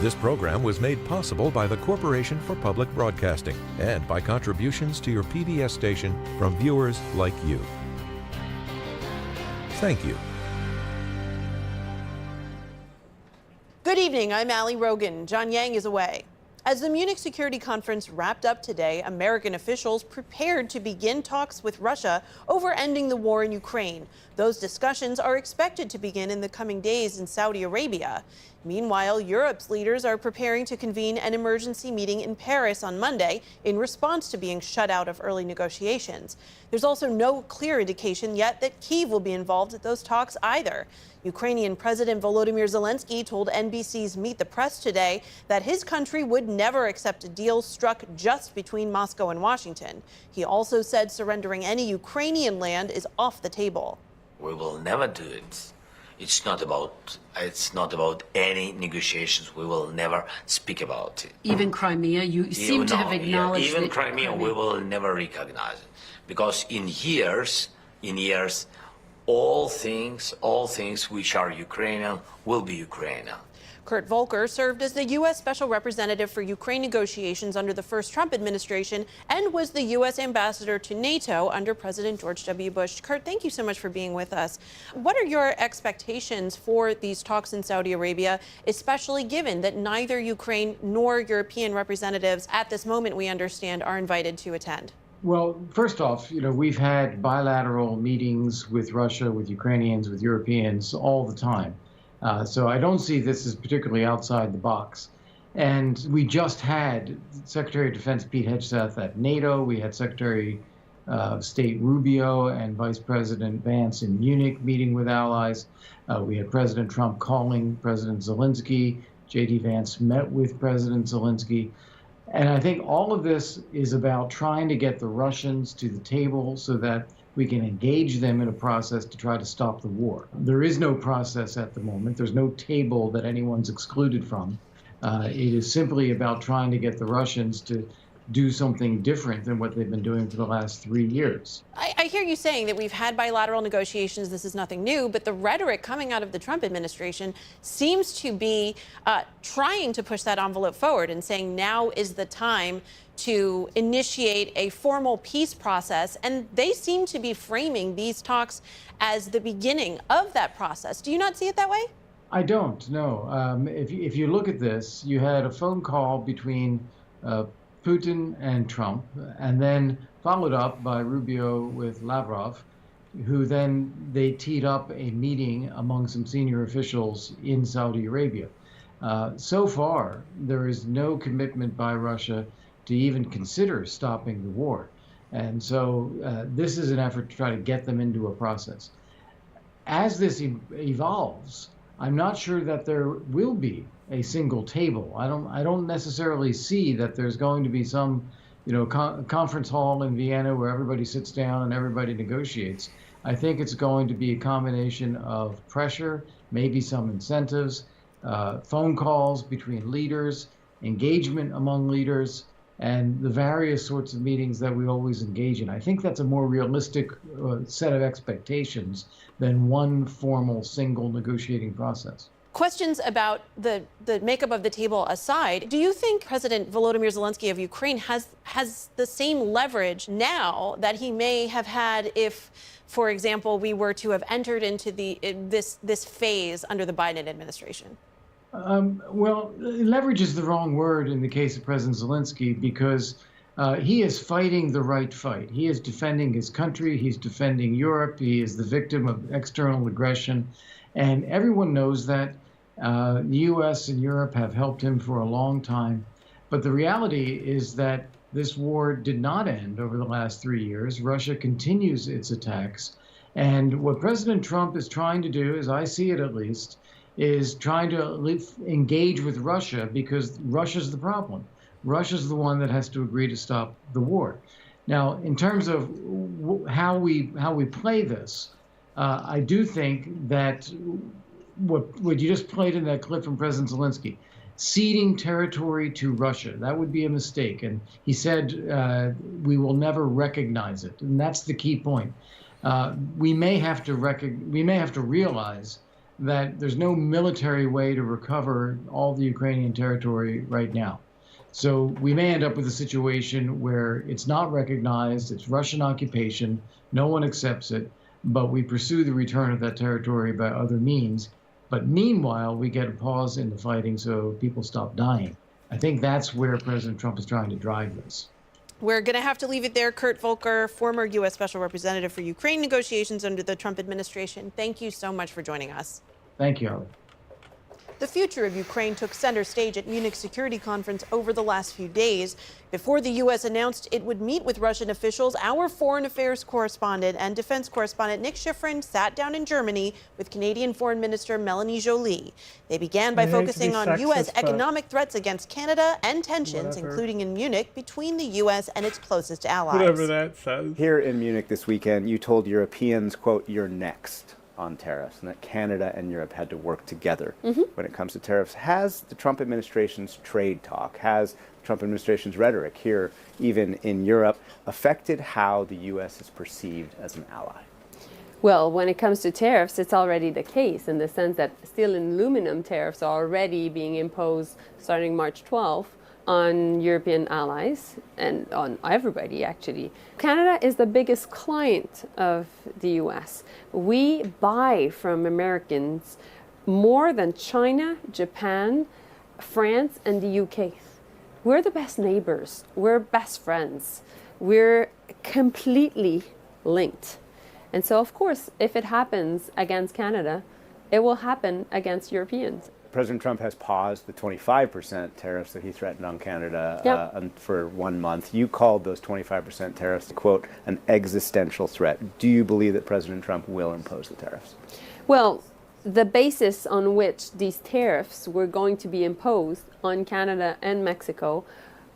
This program was made possible by the Corporation for Public Broadcasting and by contributions to your PBS station from viewers like you. Thank you. Good evening, I'm Allie Rogan. John Yang is away. As the Munich Security Conference wrapped up today, American officials prepared to begin talks with Russia over ending the war in Ukraine. Those discussions are expected to begin in the coming days in Saudi Arabia. Meanwhile, Europe's leaders are preparing to convene an emergency meeting in Paris on Monday in response to being shut out of early negotiations. There's also no clear indication yet that Kyiv will be involved at those talks either. Ukrainian President Volodymyr Zelensky told NBC's Meet the Press today that his country would never accept a deal struck just between Moscow and Washington. He also said surrendering any Ukrainian land is off the table. We will never do it. It's not about any negotiations. We will never speak about it. Even Crimea, you seem to have acknowledged even that Crimea, we will never recognize it, because in years, all things which are Ukrainian will be Ukrainian. Kurt Volker served as the U.S. Special Representative for Ukraine negotiations under the first Trump administration and was the U.S. ambassador to NATO under President George W. Bush. Kurt, thank you so much for being with us. What are your expectations for these talks in Saudi Arabia, especially given that neither Ukraine nor European representatives at this moment, we understand, are invited to attend? Well, first off, we've had bilateral meetings with Russia, with Ukrainians, with Europeans all the time. So I don't see this as particularly outside the box. And we just had Secretary of Defense Pete Hegseth at NATO. We had Secretary of State Rubio and Vice President Vance in Munich meeting with allies. We had President Trump calling President Zelensky. J.D. Vance met with President Zelensky. And I think all of this is about trying to get the Russians to the table so that we can engage them in a process to try to stop the war. There is no process at the moment. There's no table that anyone's excluded from. It is simply about trying to get the Russians to do something different than what they've been doing for the last 3 years. I hear you saying that we've had bilateral negotiations. This is nothing new, but the rhetoric coming out of the Trump administration seems to be trying to push that envelope forward and saying now is the time to initiate a formal peace process. And they seem to be framing these talks as the beginning of that process. Do you not see it that way? I don't, no. If you look at this, you had a phone call between Putin and Trump, and then followed up by Rubio with Lavrov, who then they teed up a meeting among some senior officials in Saudi Arabia. So far, there is no commitment by Russia to even consider stopping the war. And so this is an effort to try to get them into a process. As this evolves, I'm not sure that there will be a single table. I don't necessarily see that there's going to be some, conference hall in Vienna where everybody sits down and everybody negotiates. I think it's going to be a combination of pressure, maybe some incentives, phone calls between leaders, engagement among leaders, and the various sorts of meetings that we always engage in. I think that's a more realistic set of expectations than one formal single negotiating process. Questions about the makeup of the table aside, do you think President Volodymyr Zelensky of Ukraine has the same leverage now that he may have had if, for example, we were to have entered into this phase under the Biden administration? Well, leverage is the wrong word in the case of President Zelensky because he is fighting the right fight. He is defending his country. He's defending Europe. He is the victim of external aggression. And everyone knows that the U.S. and Europe have helped him for a long time. But the reality is that this war did not end over the last 3 years. Russia continues its attacks. And what President Trump is trying to do, as I see it at least, is trying to engage with Russia because Russia's the problem. Russia's the one that has to agree to stop the war. Now, in terms of how we play this, I do think that what you just played in that clip from President Zelensky, ceding territory to Russia, that would be a mistake. And he said we will never recognize it, and that's the key point. We may have to realize that there's no military way to recover all the Ukrainian territory right now. So we may end up with a situation where it's not recognized, it's Russian occupation, no one accepts it, but we pursue the return of that territory by other means. But meanwhile, we get a pause in the fighting so people stop dying. I think that's where President Trump is trying to drive this. We're going to have to leave it there. Kurt Volker, former U.S. Special Representative for Ukraine negotiations under the Trump administration. Thank you so much for joining us. Thank you, Ali. The future of Ukraine took center stage at Munich Security Conference over the last few days. Before the U.S. announced it would meet with Russian officials, our foreign affairs correspondent and defense correspondent Nick Schifrin sat down in Germany with Canadian Foreign Minister Melanie Joly. They began by focusing on U.S. economic threats against Canada and tensions, including in Munich, between the U.S. and its closest allies. Whatever that says. Here in Munich this weekend, you told Europeans, quote, "You're next" on tariffs, and that Canada and Europe had to work together when it comes to tariffs. Has the Trump administration's trade talk, has the Trump administration's rhetoric here, even in Europe, affected how the U.S. is perceived as an ally? Well, when it comes to tariffs, it's already the case in the sense that steel and aluminum tariffs are already being imposed starting March 12th on European allies and on everybody, actually. Canada is the biggest client of the U.S. We buy from Americans more than China, Japan, France, and the UK. We're the best neighbors. We're best friends. We're completely linked. And so, of course, if it happens against Canada, it will happen against Europeans. President Trump has paused the 25% tariffs that he threatened on Canada for 1 month. You called those 25% tariffs, quote, an existential threat. Do you believe that President Trump will impose the tariffs? Well, the basis on which these tariffs were going to be imposed on Canada and Mexico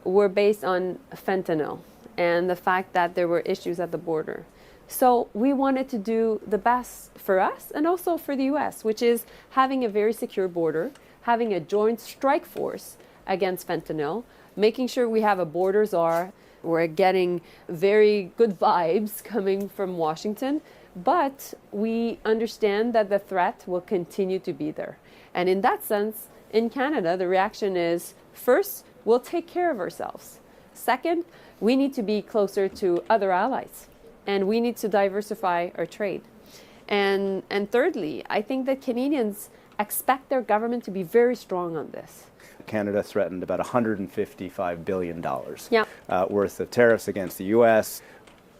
were based on fentanyl and the fact that there were issues at the border. So we wanted to do the best for us and also for the U.S., which is having a very secure border, having a joint strike force against fentanyl, making sure we have a border czar. We're getting very good vibes coming from Washington, but we understand that the threat will continue to be there. And in that sense, in Canada, the reaction is, first, we'll take care of ourselves. Second, we need to be closer to other allies, and we need to diversify our trade. And thirdly, I think that Canadians expect their government to be very strong on this. Canada threatened about $155 billion Yeah. worth of tariffs against the U.S.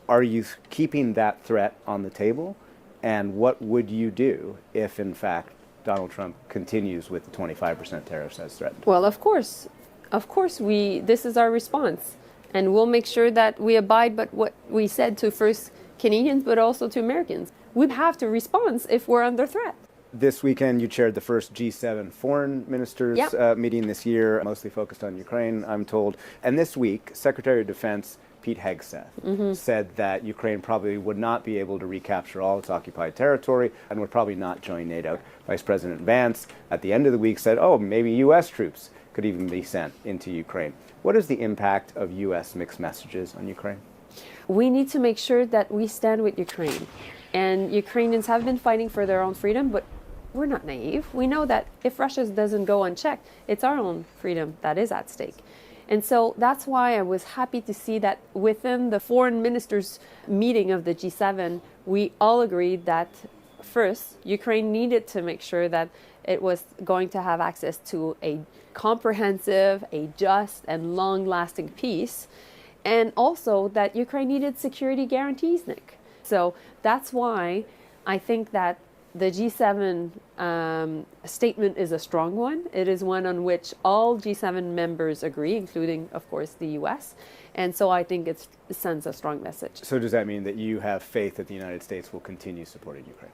Are you keeping that threat on the table? And what would you do if, in fact, Donald Trump continues with the 25% tariffs as threatened? Well, of course, this is our response. And we'll make sure that we abide by what we said to first Canadians, but also to Americans. We'd have to respond if we're under threat. This weekend, you chaired the first G7 foreign ministers meeting this year, mostly focused on Ukraine, I'm told. And this week, Secretary of Defense Pete Hegseth said that Ukraine probably would not be able to recapture all its occupied territory and would probably not join NATO. Vice President Vance, at the end of the week, said, maybe U.S. troops could even be sent into Ukraine. What is the impact of U.S. mixed messages on Ukraine? We need to make sure that we stand with Ukraine. And Ukrainians have been fighting for their own freedom, but we're not naive. We know that if Russia doesn't go unchecked, it's our own freedom that is at stake. And so that's why I was happy to see that within the foreign ministers meeting of the G7, we all agreed that first, Ukraine needed to make sure that it was going to have access to a comprehensive, a just, and long-lasting peace, and also that Ukraine needed security guarantees, Nick. So that's why I think that the G7 statement is a strong one. It is one on which all G7 members agree, including, of course, the U.S. And so I think it sends a strong message. So does that mean that you have faith that the United States will continue supporting Ukraine?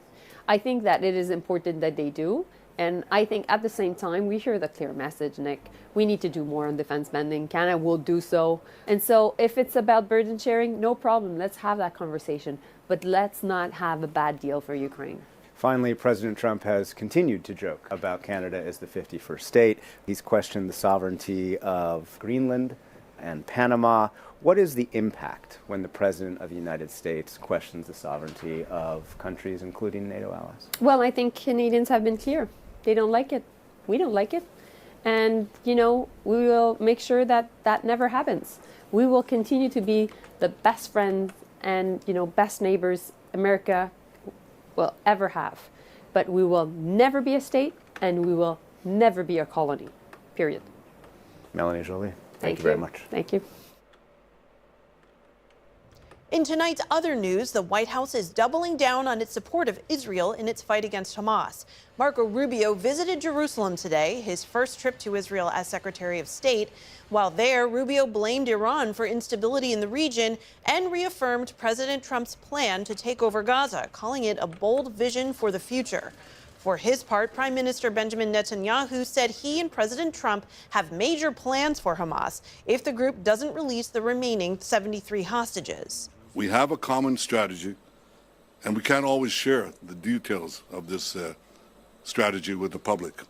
I think that it is important that they do. And I think at the same time, we hear the clear message, Nick. We need to do more on defense spending. Canada will do so. And so if it's about burden sharing, no problem. Let's have that conversation. But let's not have a bad deal for Ukraine. Finally, President Trump has continued to joke about Canada as the 51st state. He's questioned the sovereignty of Greenland and Panama. What is the impact when the President of the United States questions the sovereignty of countries, including NATO allies? Well, I think Canadians have been clear. They don't like it. We don't like it. And, we will make sure that that never happens. We will continue to be the best friends and, best neighbors America will ever have. But we will never be a state, and we will never be a colony, period. Melanie Joly, thank you very much. Thank you. In tonight's other news, the White House is doubling down on its support of Israel in its fight against Hamas. Marco Rubio visited Jerusalem today, his first trip to Israel as Secretary of State. While there, Rubio blamed Iran for instability in the region and reaffirmed President Trump's plan to take over Gaza, calling it a bold vision for the future. For his part, Prime Minister Benjamin Netanyahu said he and President Trump have major plans for Hamas if the group doesn't release the remaining 73 hostages. We have a common strategy, and we can't always share the details of this strategy with the public,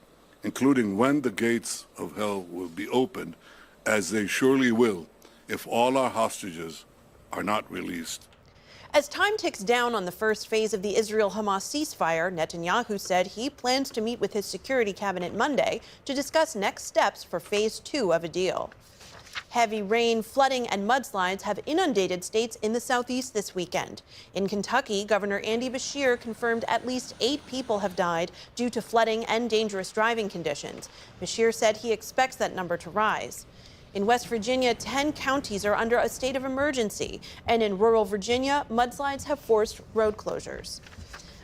including when the gates of hell will be opened, as they surely will if all our hostages are not released. As time ticks down on the first phase of the Israel-Hamas ceasefire, Netanyahu said he plans to meet with his security cabinet Monday to discuss next steps for phase 2 of a deal. Heavy rain, flooding, and mudslides have inundated states in the southeast this weekend. In Kentucky, Governor Andy Beshear confirmed at least 8 people have died due to flooding and dangerous driving conditions. Beshear said he expects that number to rise. In West Virginia, 10 counties are under a state of emergency, and in rural Virginia, mudslides have forced road closures.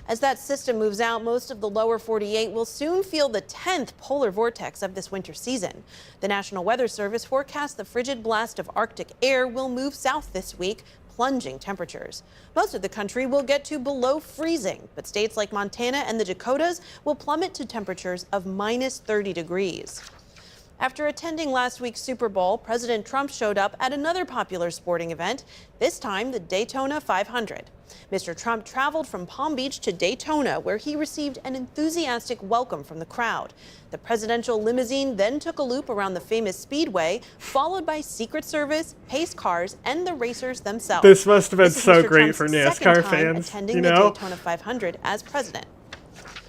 As that system moves out, most of the lower 48 will soon feel the 10th polar vortex of this winter season. The National Weather Service forecasts the frigid blast of Arctic air will move south this week, plunging temperatures. Most of the country will get to below freezing, but states like Montana and the Dakotas will plummet to temperatures of minus 30 degrees. After attending last week's Super Bowl, President Trump showed up at another popular sporting event, this time the Daytona 500. Mr. Trump traveled from Palm Beach to Daytona, where he received an enthusiastic welcome from the crowd. The presidential limousine then took a loop around the famous speedway, followed by Secret Service, pace cars, and the racers themselves. This must have been so Mr. great Trump's for second NASCAR time fans, attending you the know? Daytona 500 as president.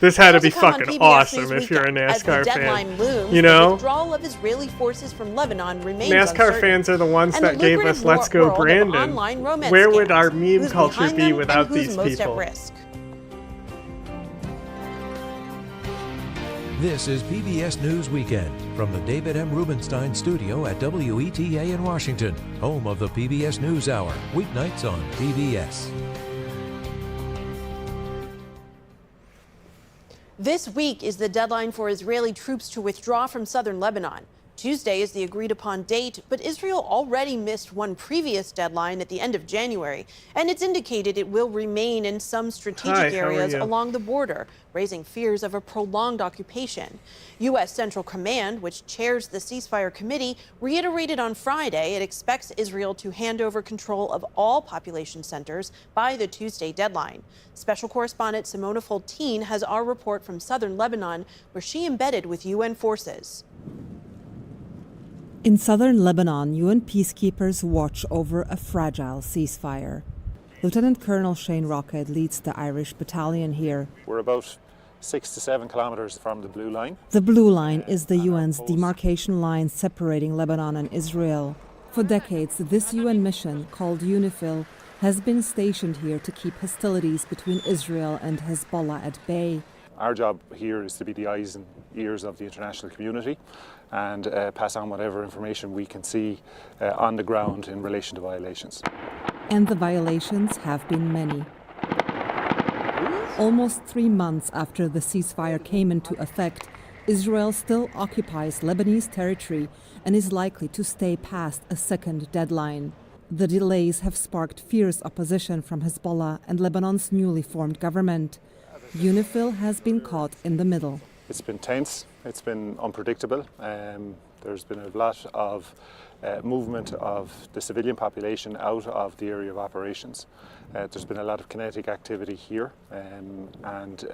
This had to be Still come on fucking PBS awesome News if you're a Weekend. As the NASCAR deadline fan. looms, You the know? withdrawal of Israeli forces from Lebanon remains NASCAR uncertain. fans are the ones And that gave lucrative us Let's Go world of Brandon. online romance Where would scams. our meme Who's culture behind be them without and who's these most people? At risk? This is PBS News Weekend from the David M. Rubenstein studio at WETA in Washington, home of the PBS NewsHour, weeknights on PBS. This week is the deadline for Israeli troops to withdraw from southern Lebanon. Tuesday is the agreed upon date, but Israel already missed one previous deadline at the end of January, and it's indicated it will remain in some strategic areas along the border, raising fears of a prolonged occupation. U.S. Central Command, which chairs the ceasefire committee, reiterated on Friday it expects Israel to hand over control of all population centers by the Tuesday deadline. Special correspondent Simona Foltine has our report from southern Lebanon, where she embedded with UN forces. In southern Lebanon, UN peacekeepers watch over a fragile ceasefire. Lieutenant Colonel Shane Rocket leads the Irish battalion here. We're about 6 to 7 kilometers from the Blue Line. The Blue Line is the UN's demarcation line separating Lebanon and Israel. For decades, this UN mission, called UNIFIL, has been stationed here to keep hostilities between Israel and Hezbollah at bay. Our job here is to be the eyes and ears of the international community and pass on whatever information we can see on the ground in relation to violations. And the violations have been many. Almost 3 months after the ceasefire came into effect, Israel still occupies Lebanese territory and is likely to stay past a second deadline. The delays have sparked fierce opposition from Hezbollah and Lebanon's newly formed government. UNIFIL has been caught in the middle. It's been tense, it's been unpredictable. There's been a lot of movement of the civilian population out of the area of operations. There's been a lot of kinetic activity here, and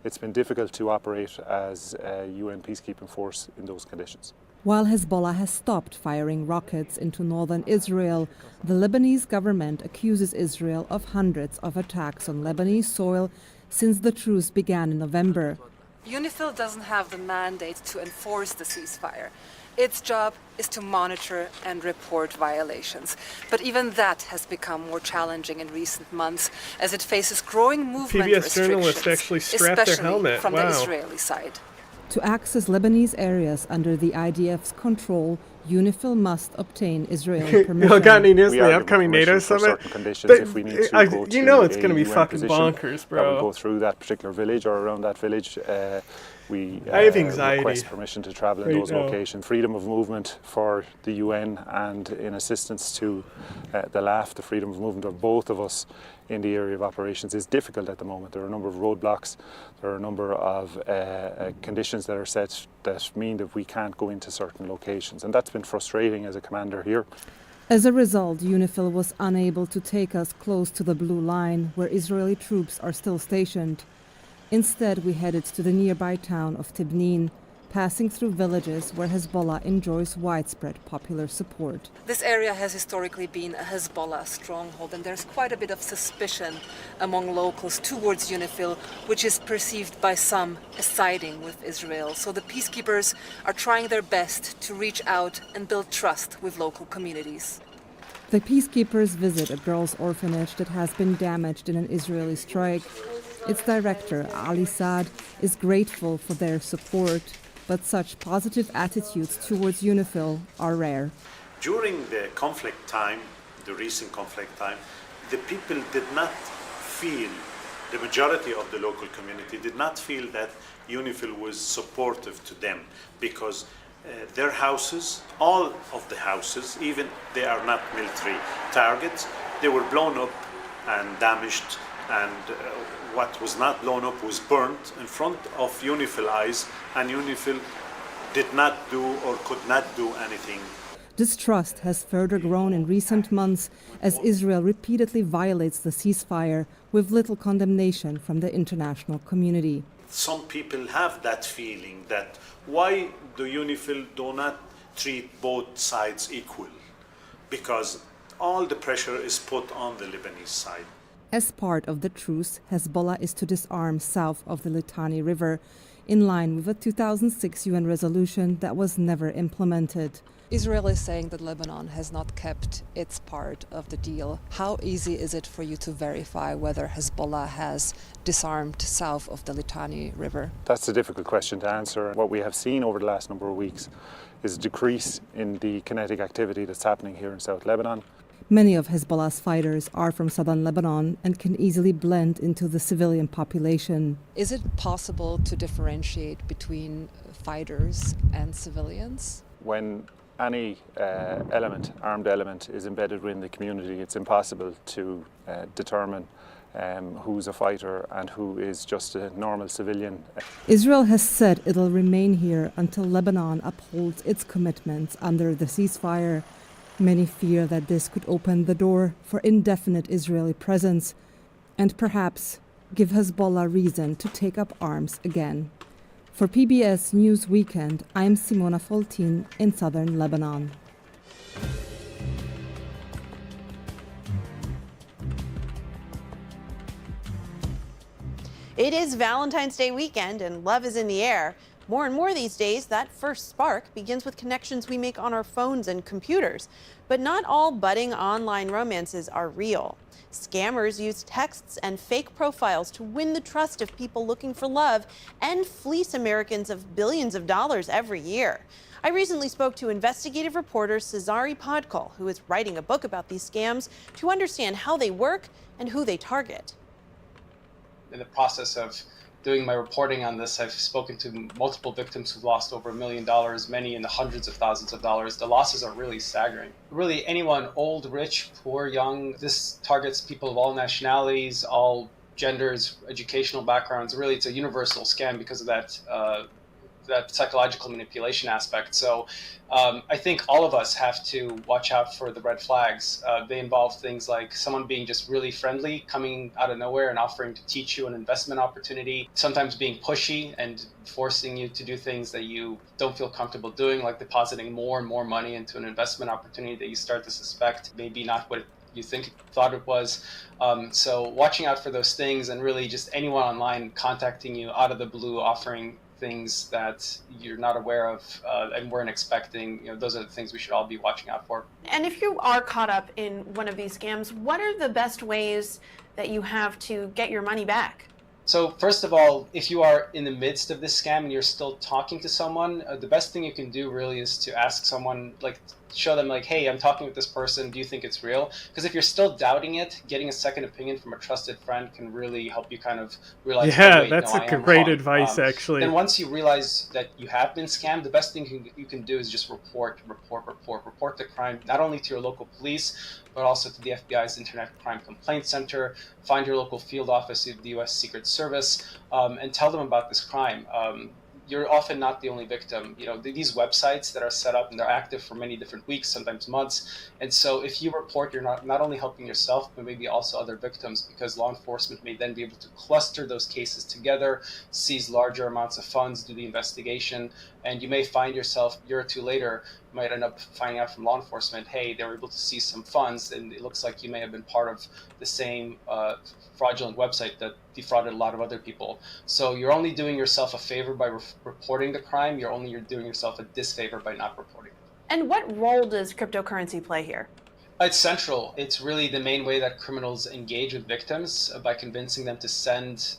it's been difficult to operate as a UN peacekeeping force in those conditions. While Hezbollah has stopped firing rockets into northern Israel, the Lebanese government accuses Israel of hundreds of attacks on Lebanese soil since the truce began in November. UNIFIL doesn't have the mandate to enforce the ceasefire. Its job is to monitor and report violations. But even that has become more challenging in recent months as it faces growing movement PBS journalists restrictions, actually strapped their helmet. from Wow. the Israeli side. To access Lebanese areas under the IDF's control, UNIFIL must obtain Israeli permission. Y'all got any news We for the are upcoming given NATO permission for summit? certain conditions But if we need to go you know it's to going to be a UN fucking position bonkers, that will bro. go through that particular village or around that village. We I have anxiety request permission to travel in right those now. locations. Freedom of movement for the UN and in assistance to the LAF, the freedom of movement of both of us in the area of operations is difficult at the moment. There are a number of roadblocks, there are a number of conditions that are set that mean that we can't go into certain locations, and that's been frustrating as a commander here. As a result, UNIFIL was unable to take us close to the Blue Line, where Israeli troops are still stationed. Instead, we headed to the nearby town of Tibnin, passing through villages where Hezbollah enjoys widespread popular support. This area has historically been a Hezbollah stronghold, and there's quite a bit of suspicion among locals towards UNIFIL, which is perceived by some as siding with Israel. So the peacekeepers are trying their best to reach out and build trust with local communities. The peacekeepers visit a girls' orphanage that has been damaged in an Israeli strike. Its director, Ali Saad, is grateful for their support, but such positive attitudes towards UNIFIL are rare. During the conflict time, the recent conflict time, the people did not feel, the majority of the local community did not feel that UNIFIL was supportive to them because their houses, all of the houses, even they are not military targets, they were blown up and damaged, and what was not blown up was burnt in front of UNIFIL eyes, and UNIFIL did not do or could not do anything. Distrust has further grown in recent months as Israel repeatedly violates the ceasefire with little condemnation from the international community. Some people have that feeling that why the UNIFIL do not treat both sides equal? Because all the pressure is put on the Lebanese side. As part of the truce, Hezbollah is to disarm south of the Litani River, in line with a 2006 UN resolution that was never implemented. Israel is saying that Lebanon has not kept its part of the deal. How easy is it for you to verify whether Hezbollah has disarmed south of the Litani River? That's a difficult question to answer. What we have seen over the last number of weeks is a decrease in the kinetic activity that's happening here in South Lebanon. Many of Hezbollah's fighters are from southern Lebanon and can easily blend into the civilian population. Is it possible to differentiate between fighters and civilians? When any armed element is embedded within the community, it's impossible to determine who's a fighter and who is just a normal civilian. Israel has said it'll remain here until Lebanon upholds its commitments under the ceasefire. Many fear that this could open the door for indefinite Israeli presence and perhaps give Hezbollah reason to take up arms again. For PBS News Weekend, I'm Simona Foltin in southern Lebanon. It is Valentine's Day weekend and love is in the air. More and more these days, that first spark begins with connections we make on our phones and computers. But not all budding online romances are real. Scammers use texts and fake profiles to win the trust of people looking for love and fleece Americans of billions of dollars every year. I recently spoke to investigative reporter Cesare Podkol, who is writing a book about these scams, to understand how they work and who they target. In the process of doing my reporting on this, I've spoken to multiple victims who've lost over $1 million, many in the hundreds of thousands of dollars. The losses are really staggering. Really, anyone, old, rich, poor, young, this targets people of all nationalities, all genders, educational backgrounds. Really, it's a universal scam because of that psychological manipulation aspect. So I think all of us have to watch out for the red flags. They involve things like someone being just really friendly, coming out of nowhere and offering to teach you an investment opportunity, sometimes being pushy and forcing you to do things that you don't feel comfortable doing, like depositing more and more money into an investment opportunity that you start to suspect maybe not what you thought it was. So watching out for those things, and really just anyone online contacting you out of the blue, offering things that you're not aware of and weren't expecting, those are the things we should all be watching out for. And if you are caught up in one of these scams, what are the best ways that you have to get your money back? So first of all, if you are in the midst of this scam and you're still talking to someone, the best thing you can do really is to ask someone, show them hey, I'm talking with this person, do you think it's real? Because if you're still doubting it, getting a second opinion from a trusted friend can really help you kind of realize, that's great advice, actually. Then once you realize that you have been scammed, the best thing you can do is just report the crime, not only to your local police, but also to the FBI's Internet Crime Complaint Center. Find your local field office of the U.S. Secret Service and tell them about this crime. You're often not the only victim. These websites that are set up and they're active for many different weeks, sometimes months. And so if you report, you're not only helping yourself, but maybe also other victims, because law enforcement may then be able to cluster those cases together, seize larger amounts of funds, do the investigation, and you may find yourself a year or two later, might end up finding out from law enforcement, hey, they were able to seize some funds, and it looks like you may have been part of the same fraudulent website that defrauded a lot of other people. So you're only doing yourself a favor by reporting the crime. You're doing yourself a disfavor by not reporting it. And what role does cryptocurrency play here? It's central. It's really the main way that criminals engage with victims, by convincing them to send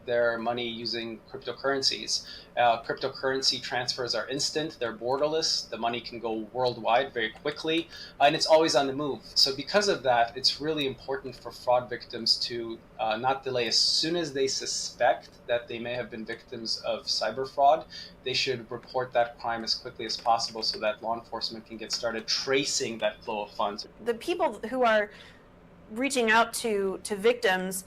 their money using cryptocurrencies. Cryptocurrency transfers are instant, they're borderless, the money can go worldwide very quickly, and it's always on the move. So because of that, it's really important for fraud victims to not delay. As soon as they suspect that they may have been victims of cyber fraud, they should report that crime as quickly as possible so that law enforcement can get started tracing that flow of funds. The people who are reaching out to victims,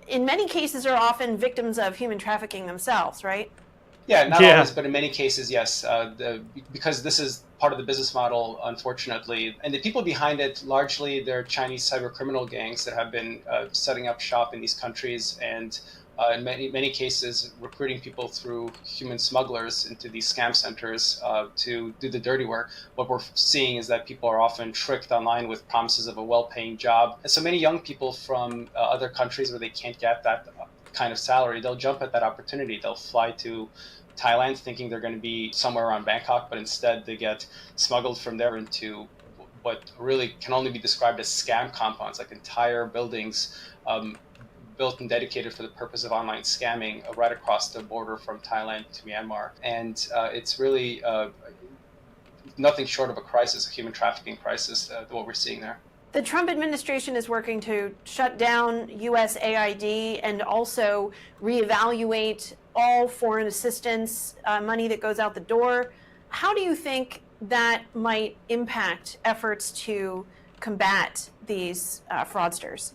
in many cases, are often victims of human trafficking themselves, right? Yeah, not Yeah. always, but in many cases, yes. Because this is part of the business model, unfortunately. And the people behind it, largely, they're Chinese cyber criminal gangs that have been setting up shop in these countries and in many cases recruiting people through human smugglers into these scam centers to do the dirty work. What we're seeing is that people are often tricked online with promises of a well-paying job. And so many young people from other countries where they can't get that kind of salary, they'll jump at that opportunity. They'll fly to Thailand thinking they're going to be somewhere around Bangkok, but instead they get smuggled from there into what really can only be described as scam compounds, like entire buildings built and dedicated for the purpose of online scamming right across the border from Thailand to Myanmar. And it's really nothing short of a crisis, a human trafficking crisis, what we're seeing there. The Trump administration is working to shut down USAID and also reevaluate all foreign assistance money that goes out the door. How do you think that might impact efforts to combat these fraudsters?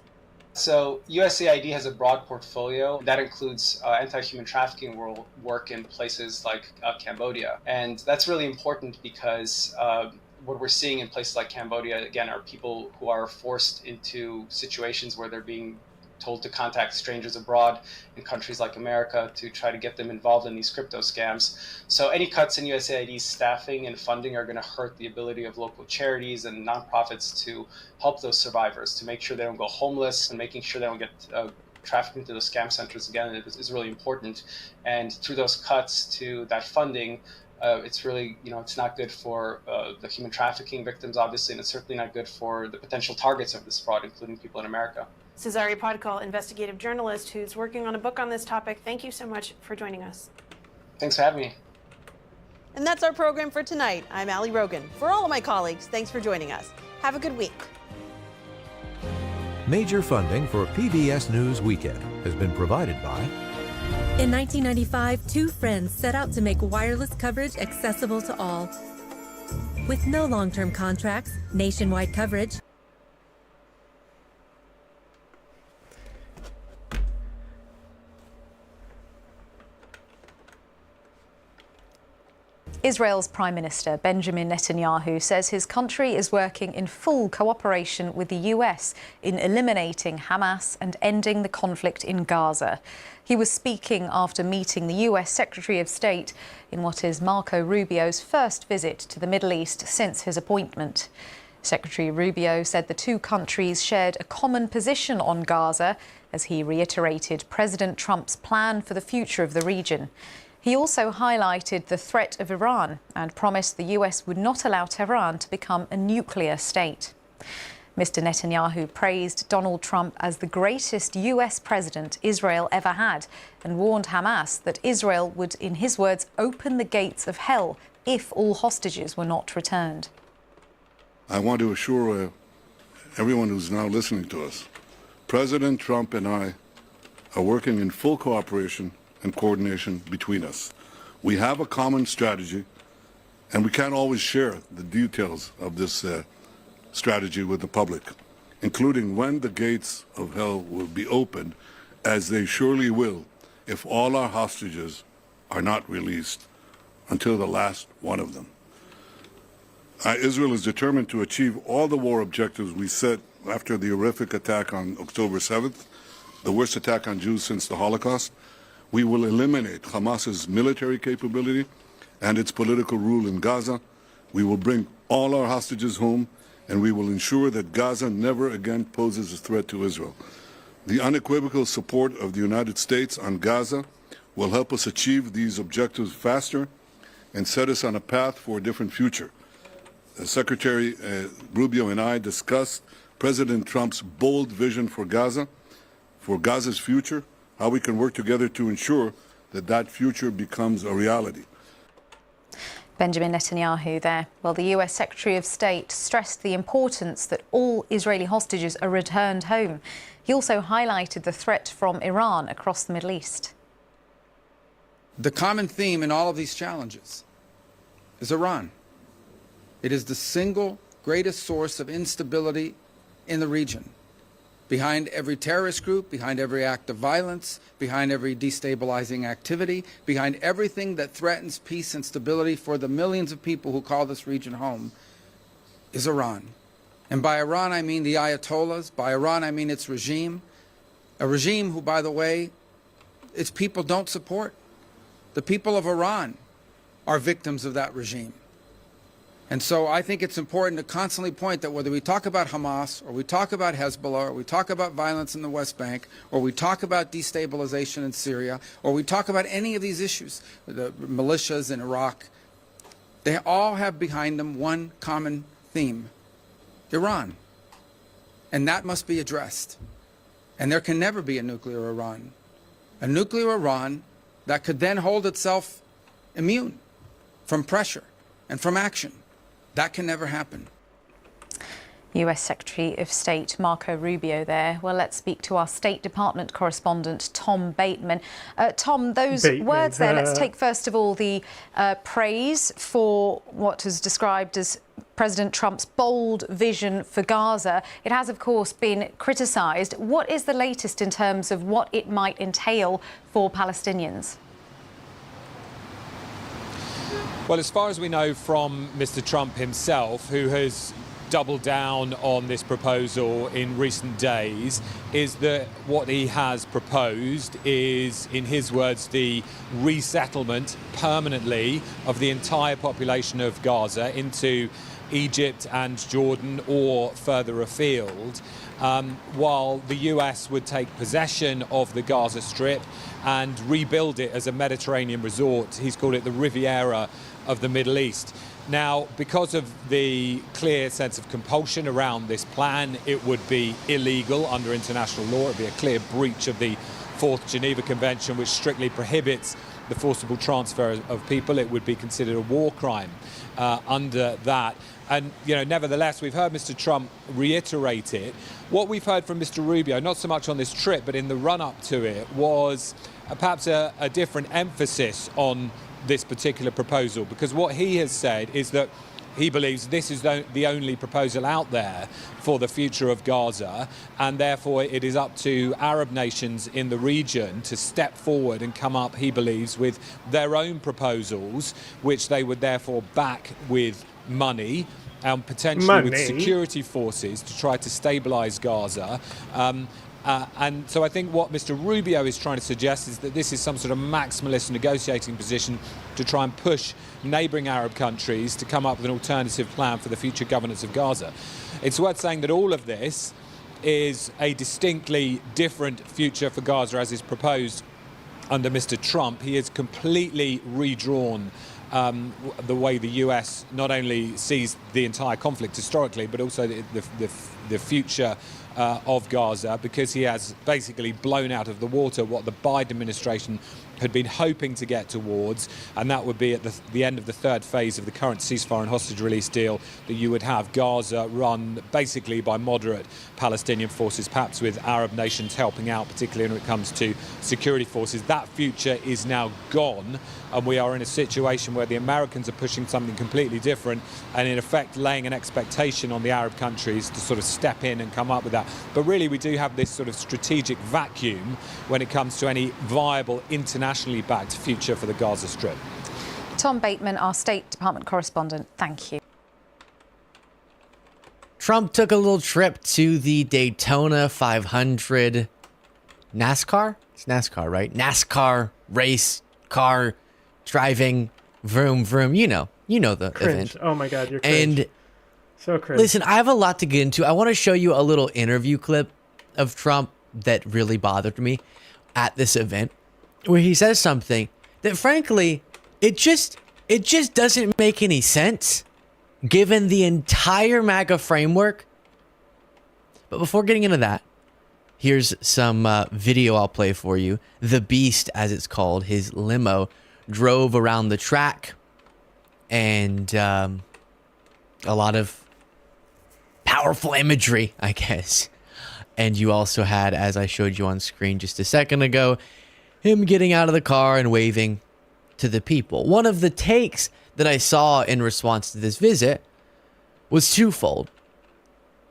So USAID has a broad portfolio that includes anti-human trafficking work in places like Cambodia. And that's really important because what we're seeing in places like Cambodia, again, are people who are forced into situations where they're being told to contact strangers abroad in countries like America to try to get them involved in these crypto scams. So any cuts in USAID's staffing and funding are going to hurt the ability of local charities and nonprofits to help those survivors, to make sure they don't go homeless and making sure they don't get trafficked into those scam centers again is really important. And through those cuts to that funding, it's really, it's not good for the human trafficking victims, obviously, and it's certainly not good for the potential targets of this fraud, including people in America. Cesare Podkal, investigative journalist who's working on a book on this topic. Thank you so much for joining us. Thanks for having me. And that's our program for tonight. I'm Ali Rogan. For all of my colleagues, thanks for joining us. Have a good week. Major funding for PBS News Weekend has been provided by... In 1995, two friends set out to make wireless coverage accessible to all. With no long-term contracts, nationwide coverage, Israel's Prime Minister Benjamin Netanyahu says his country is working in full cooperation with the US in eliminating Hamas and ending the conflict in Gaza. He was speaking after meeting the US Secretary of State in what is Marco Rubio's first visit to the Middle East since his appointment. Secretary Rubio said the two countries shared a common position on Gaza as he reiterated President Trump's plan for the future of the region. He also highlighted the threat of Iran and promised the US would not allow Tehran to become a nuclear state. Mr. Netanyahu praised Donald Trump as the greatest US president Israel ever had and warned Hamas that Israel would, in his words, open the gates of hell if all hostages were not returned. I want to assure everyone who's now listening to us, President Trump and I are working in full cooperation and coordination between us. We have a common strategy, and we can't always share the details of this strategy with the public, including when the gates of hell will be opened, as they surely will if all our hostages are not released until the last one of them. Israel is determined to achieve all the war objectives we set after the horrific attack on October 7th, the worst attack on Jews since the Holocaust. We will eliminate Hamas's military capability and its political rule in Gaza. We will bring all our hostages home, and we will ensure that Gaza never again poses a threat to Israel. The unequivocal support of the United States on Gaza will help us achieve these objectives faster and set us on a path for a different future. Secretary Rubio and I discussed President Trump's bold vision for Gaza's future, how we can work together to ensure that that future becomes a reality. Benjamin Netanyahu there. Well, the US Secretary of State stressed the importance that all Israeli hostages are returned home. He also highlighted the threat from Iran across the Middle East. The common theme in all of these challenges is Iran. It is the single greatest source of instability in the region, behind every terrorist group, behind every act of violence, behind every destabilizing activity, behind everything that threatens peace and stability for the millions of people who call this region home, is Iran. And by Iran, I mean the Ayatollahs. By Iran, I mean its regime. A regime who, by the way, its people don't support. The people of Iran are victims of that regime. And so I think it's important to constantly point that whether we talk about Hamas, or we talk about Hezbollah, or we talk about violence in the West Bank, or we talk about destabilization in Syria, or we talk about any of these issues, the militias in Iraq, they all have behind them one common theme: Iran. And that must be addressed. And there can never be a nuclear Iran. A nuclear Iran that could then hold itself immune from pressure and from action. That can never happen. US Secretary of State Marco Rubio there. Well, let's speak to our State Department correspondent, Tom Bateman. Tom, those words there, let's take first of all the praise for what was described as President Trump's bold vision for Gaza. It has, of course, been criticised. What is the latest in terms of what it might entail for Palestinians? Well, as far as we know from Mr. Trump himself, who has doubled down on this proposal in recent days, is that what he has proposed is, in his words, the resettlement permanently of the entire population of Gaza into Egypt and Jordan or further afield, while the US would take possession of the Gaza Strip and rebuild it as a Mediterranean resort. He's called it the Riviera of the Middle East. Now, because of the clear sense of compulsion around this plan, it would be illegal under international law. It would be a clear breach of the Fourth Geneva Convention, which strictly prohibits the forcible transfer of people. It would be considered a war crime under that. And, you know, nevertheless, we've heard Mr. Trump reiterate it. What we've heard from Mr. Rubio, not so much on this trip, but in the run-up to it, was perhaps a different emphasis on this particular proposal, because what he has said is that he believes this is the only proposal out there for the future of Gaza, and therefore it is up to Arab nations in the region to step forward and come up, he believes, with their own proposals, which they would therefore back with money and potentially with security forces to try to stabilise Gaza. And so I think what Mr. Rubio is trying to suggest is that this is some sort of maximalist negotiating position to try and push neighbouring Arab countries to come up with an alternative plan for the future governance of Gaza. It's worth saying that all of this is a distinctly different future for Gaza as is proposed under Mr. Trump. He has completely redrawn the way the US not only sees the entire conflict historically, but also the future of Gaza, because he has basically blown out of the water what the Biden administration had been hoping to get towards, and that would be at the end of the third phase of the current ceasefire and hostage release deal, that you would have Gaza run basically by moderate Palestinian forces, perhaps with Arab nations helping out, particularly when it comes to security forces. That future is now gone, and we are in a situation where the Americans are pushing something completely different and in effect laying an expectation on the Arab countries to sort of step in and come up with that. But really we do have this sort of strategic vacuum when it comes to any viable internationally backed future for the Gaza Strip. Tom Bateman, our State Department correspondent, thank you. Trump took a little trip to the Daytona 500 NASCAR? It's NASCAR, right? NASCAR race car driving, vroom, vroom. You know the Cringe. event. Oh my God, you're cringe. And so cringe. Listen, I have a lot to get into. I want to show you a little interview clip of Trump that really bothered me at this event, where he says something that, frankly, it just doesn't make any sense given the entire MAGA framework. But before getting into that, here's some video I'll play for you. The Beast, as it's called, his limo drove around the track, and a lot of powerful imagery, I guess. And you also had, as I showed you on screen just a second ago, him getting out of the car and waving to the people. One of the takes that I saw in response to this visit was twofold.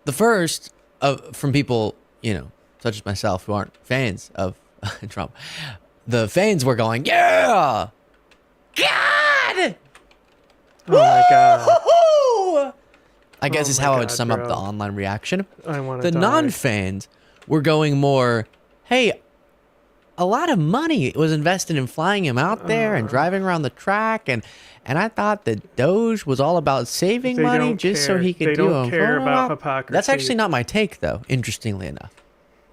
The first, from people such as myself, who aren't fans of Trump, the fans were going, yeah, God, Oh my god. woo-hoo-hoo! I guess Oh is my how I would God, sum up bro. the online reaction. I want to The die. non-fans were going more, hey, a lot of money was invested in flying him out there and driving around the track, and I thought that Doge was all about saving They money don't just so care. he could They do don't a care photo about op. hypocrisy. That's actually not my take, though, interestingly enough.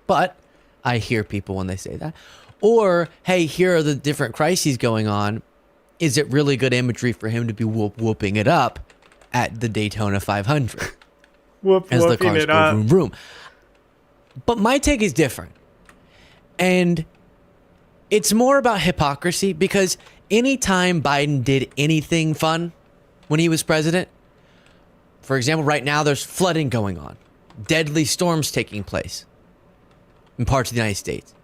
But I hear people when they say that. Or, hey, here are the different crises going on. Is it really good imagery for him to be whooping it up at the Daytona 500 as the Whooping cars it go up. vroom vroom? But my take is different. And it's more about hypocrisy, because anytime Biden did anything fun when he was president, for example, right now there's flooding going on, deadly storms taking place in parts of the United States.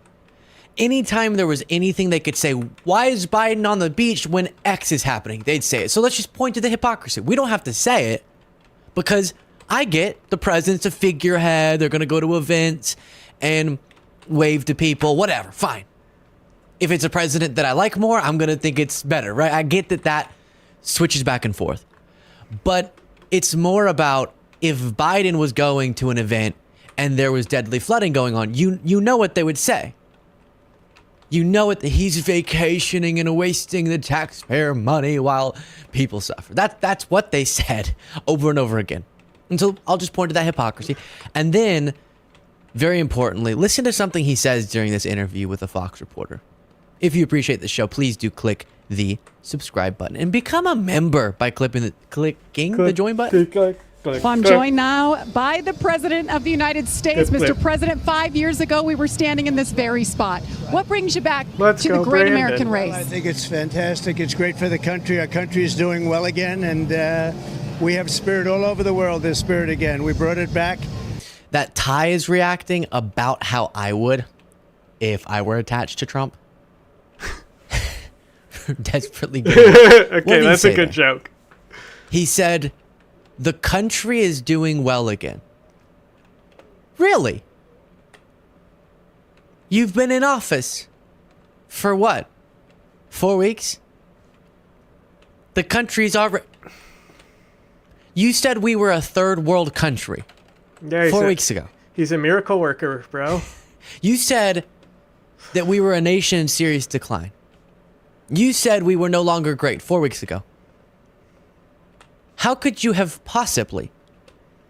Anytime there was anything they could say, why is Biden on the beach when X is happening? They'd say it. So let's just point to the hypocrisy. We don't have to say it, because I get the president's a figurehead. They're going to go to events and wave to people, whatever, fine. If it's a president that I like more, I'm going to think it's better, right? I get that switches back and forth. But it's more about, if Biden was going to an event and there was deadly flooding going on, you know what they would say. You know it. He's vacationing and wasting the taxpayer money while people suffer. That's what they said over and over again. And so I'll just point to that hypocrisy. And then, very importantly, listen to something he says during this interview with a Fox reporter. If you appreciate the show, please do click the subscribe button and become a member by clicking the join button. Well, I'm joined now by the President of the United States. Mr. President, 5 years ago, we were standing in this very spot. What brings you back to the great American race? Well, I think it's fantastic. It's great for the country. Our country is doing well again, and we have spirit all over the world. There's spirit again. We brought it back. That Ty is reacting about how I would if I were attached to Trump. Desperately good. Okay, that's a good joke. He said, the country is doing well again. Really? You've been in office for what? 4 weeks? The country's already... You said we were a third world country. Yeah, 4 weeks ago. He's a miracle worker, bro. You said that we were a nation in serious decline. You said we were no longer great 4 weeks ago. How could you have possibly,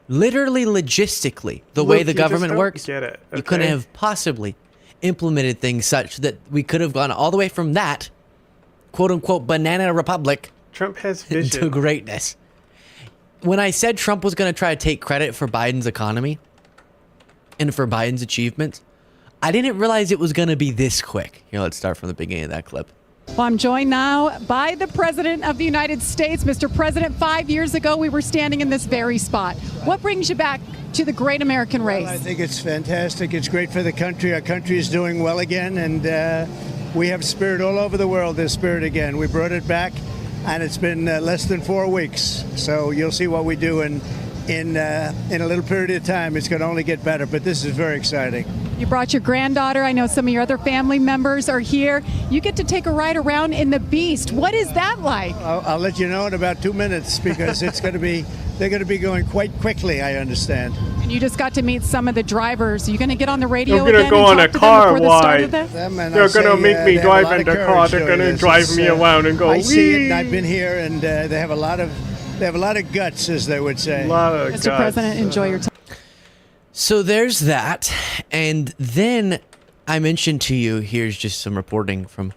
literally logistically, the way Luke, the you just government don't works, get it, you couldn't okay? have possibly implemented things such that we could have gone all the way from that quote unquote banana republic Trump has to vision. greatness. When I said Trump was going to try to take credit for Biden's economy and for Biden's achievements, I didn't realize it was going to be this quick. Here, let's start from the beginning of that clip. Well, I'm joined now by the President of the United States. Mr. President, 5 years ago, we were standing in this very spot. What brings you back to the great American race? Well, I think it's fantastic. It's great for the country. Our country is doing well again, and we have spirit all over the world. There's spirit again. We brought it back, and it's been less than 4 weeks. So you'll see what we do in a little period of time. It's going to only get better, but this is very exciting. You brought your granddaughter. I know some of your other family members are here. You get to take a ride around in the Beast. What is that like? I'll let you know in about 2 minutes, because they're going to be going quite quickly, I understand. And you just got to meet some of the drivers. Are you going to get on the radio They're again gonna go and on talk a to them car before the start of ride. this? They're gonna make me drive in the car. They're gonna drive me around and go. I see it, "Wee!" and I've been here, and they have a lot of guts, as they would say. Mr. President, enjoy your time. So there's that. And then I mentioned to you, here's just some reporting from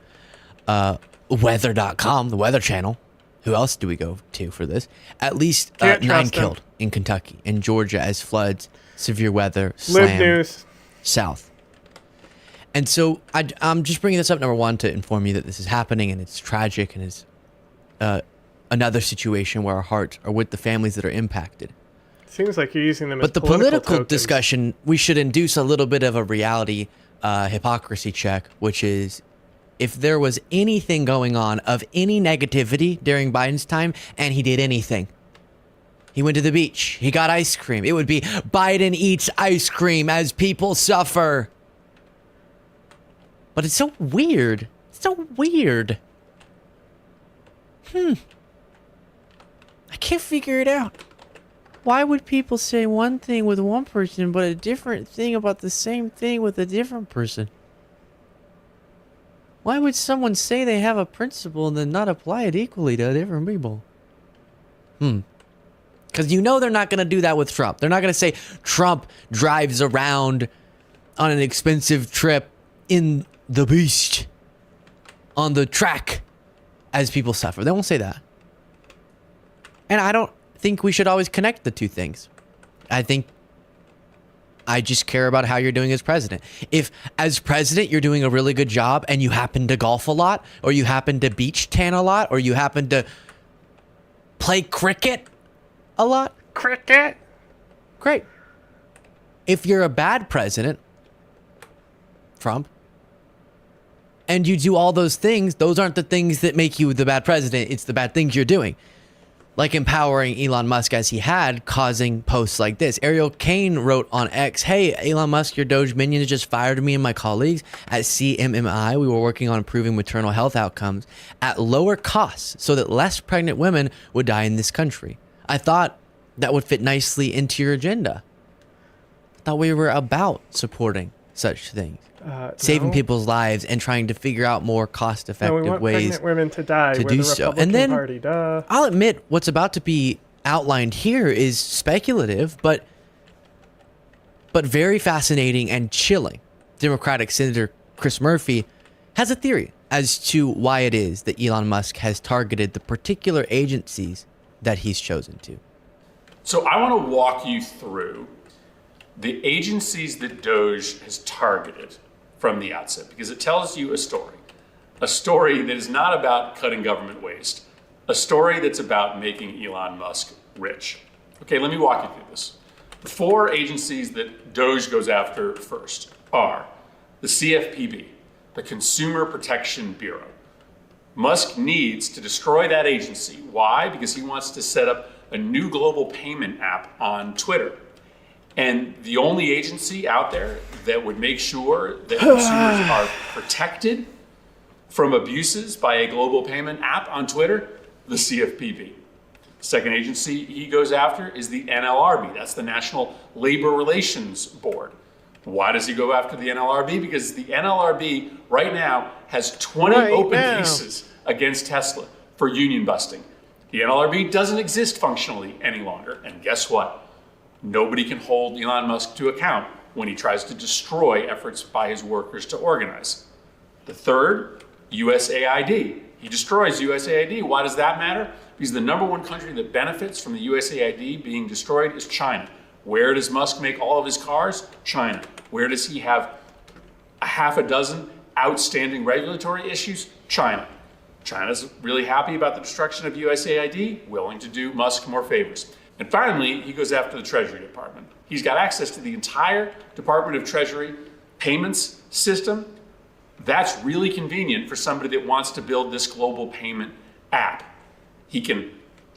weather.com, the Weather Channel. Who else do we go to for this? At least Can't 9 trust them. killed in Kentucky and Georgia as floods, severe weather, Live slam news. south. And so I'm just bringing this up, number one, to inform you that this is happening and it's tragic and it's another situation where our hearts are with the families that are impacted. Seems like you're using them as But the political tokens. discussion, we should induce a little bit of a reality hypocrisy check, which is if there was anything going on of any negativity during Biden's time and he did anything, He went to the beach. He got ice cream. It would be Biden eats ice cream as people suffer. But it's so weird. It's so weird. I can't figure it out. Why would people say one thing with one person, but a different thing about the same thing with a different person? Why would someone say they have a principle and then not apply it equally to different people? Because you know they're not going to do that with Trump. They're not going to say Trump drives around on an expensive trip in the beast on the track as people suffer. They won't say that. And I don't think we should always connect the two things. I just care about how you're doing as president. If as president you're doing a really good job and you happen to golf a lot, or you happen to beach tan a lot, or you happen to play cricket a lot. Cricket. Great. If you're a bad president, Trump, and you do all those things, those aren't the things that make you the bad president. It's the bad things you're doing. Like empowering Elon Musk as he had, causing posts like this. Ariel Kane wrote on X, "Hey, Elon Musk, your Doge minions just fired me and my colleagues at CMMI. We were working on improving maternal health outcomes at lower costs so that less pregnant women would die in this country. I thought that would fit nicely into your agenda. I thought we were about supporting such things. Saving people's lives and trying to figure out more cost-effective ways pregnant women to die. to We're do the so. Republican And then Party, duh. I'll admit what's about to be outlined here is speculative, but very fascinating and chilling. Democratic Senator Chris Murphy has a theory as to why it is that Elon Musk has targeted the particular agencies that he's chosen to. So I want to walk you through the agencies that Doge has targeted from the outset, because it tells you a story that is not about cutting government waste, a story that's about making Elon Musk rich. Okay, let me walk you through this. The four agencies that Doge goes after first are the CFPB, the Consumer Protection Bureau. Musk needs to destroy that agency. Why? Because he wants to set up a new global payment app on Twitter. And the only agency out there that would make sure that consumers are protected from abuses by a global payment app on Twitter, the CFPB. Second agency he goes after is the NLRB. That's the National Labor Relations Board. Why does he go after the NLRB? Because the NLRB right now has 20 open cases against Tesla for union busting. The NLRB doesn't exist functionally any longer. And guess what? Nobody can hold Elon Musk to account when he tries to destroy efforts by his workers to organize. The third, USAID. He destroys USAID. Why does that matter? Because the number one country that benefits from the USAID being destroyed is China. Where does Musk make all of his cars? China. Where does he have a half a dozen outstanding regulatory issues? China. China's really happy about the destruction of USAID, willing to do Musk more favors. And finally, he goes after the Treasury Department. He's got access to the entire Department of Treasury payments system. That's really convenient for somebody that wants to build this global payment app. He can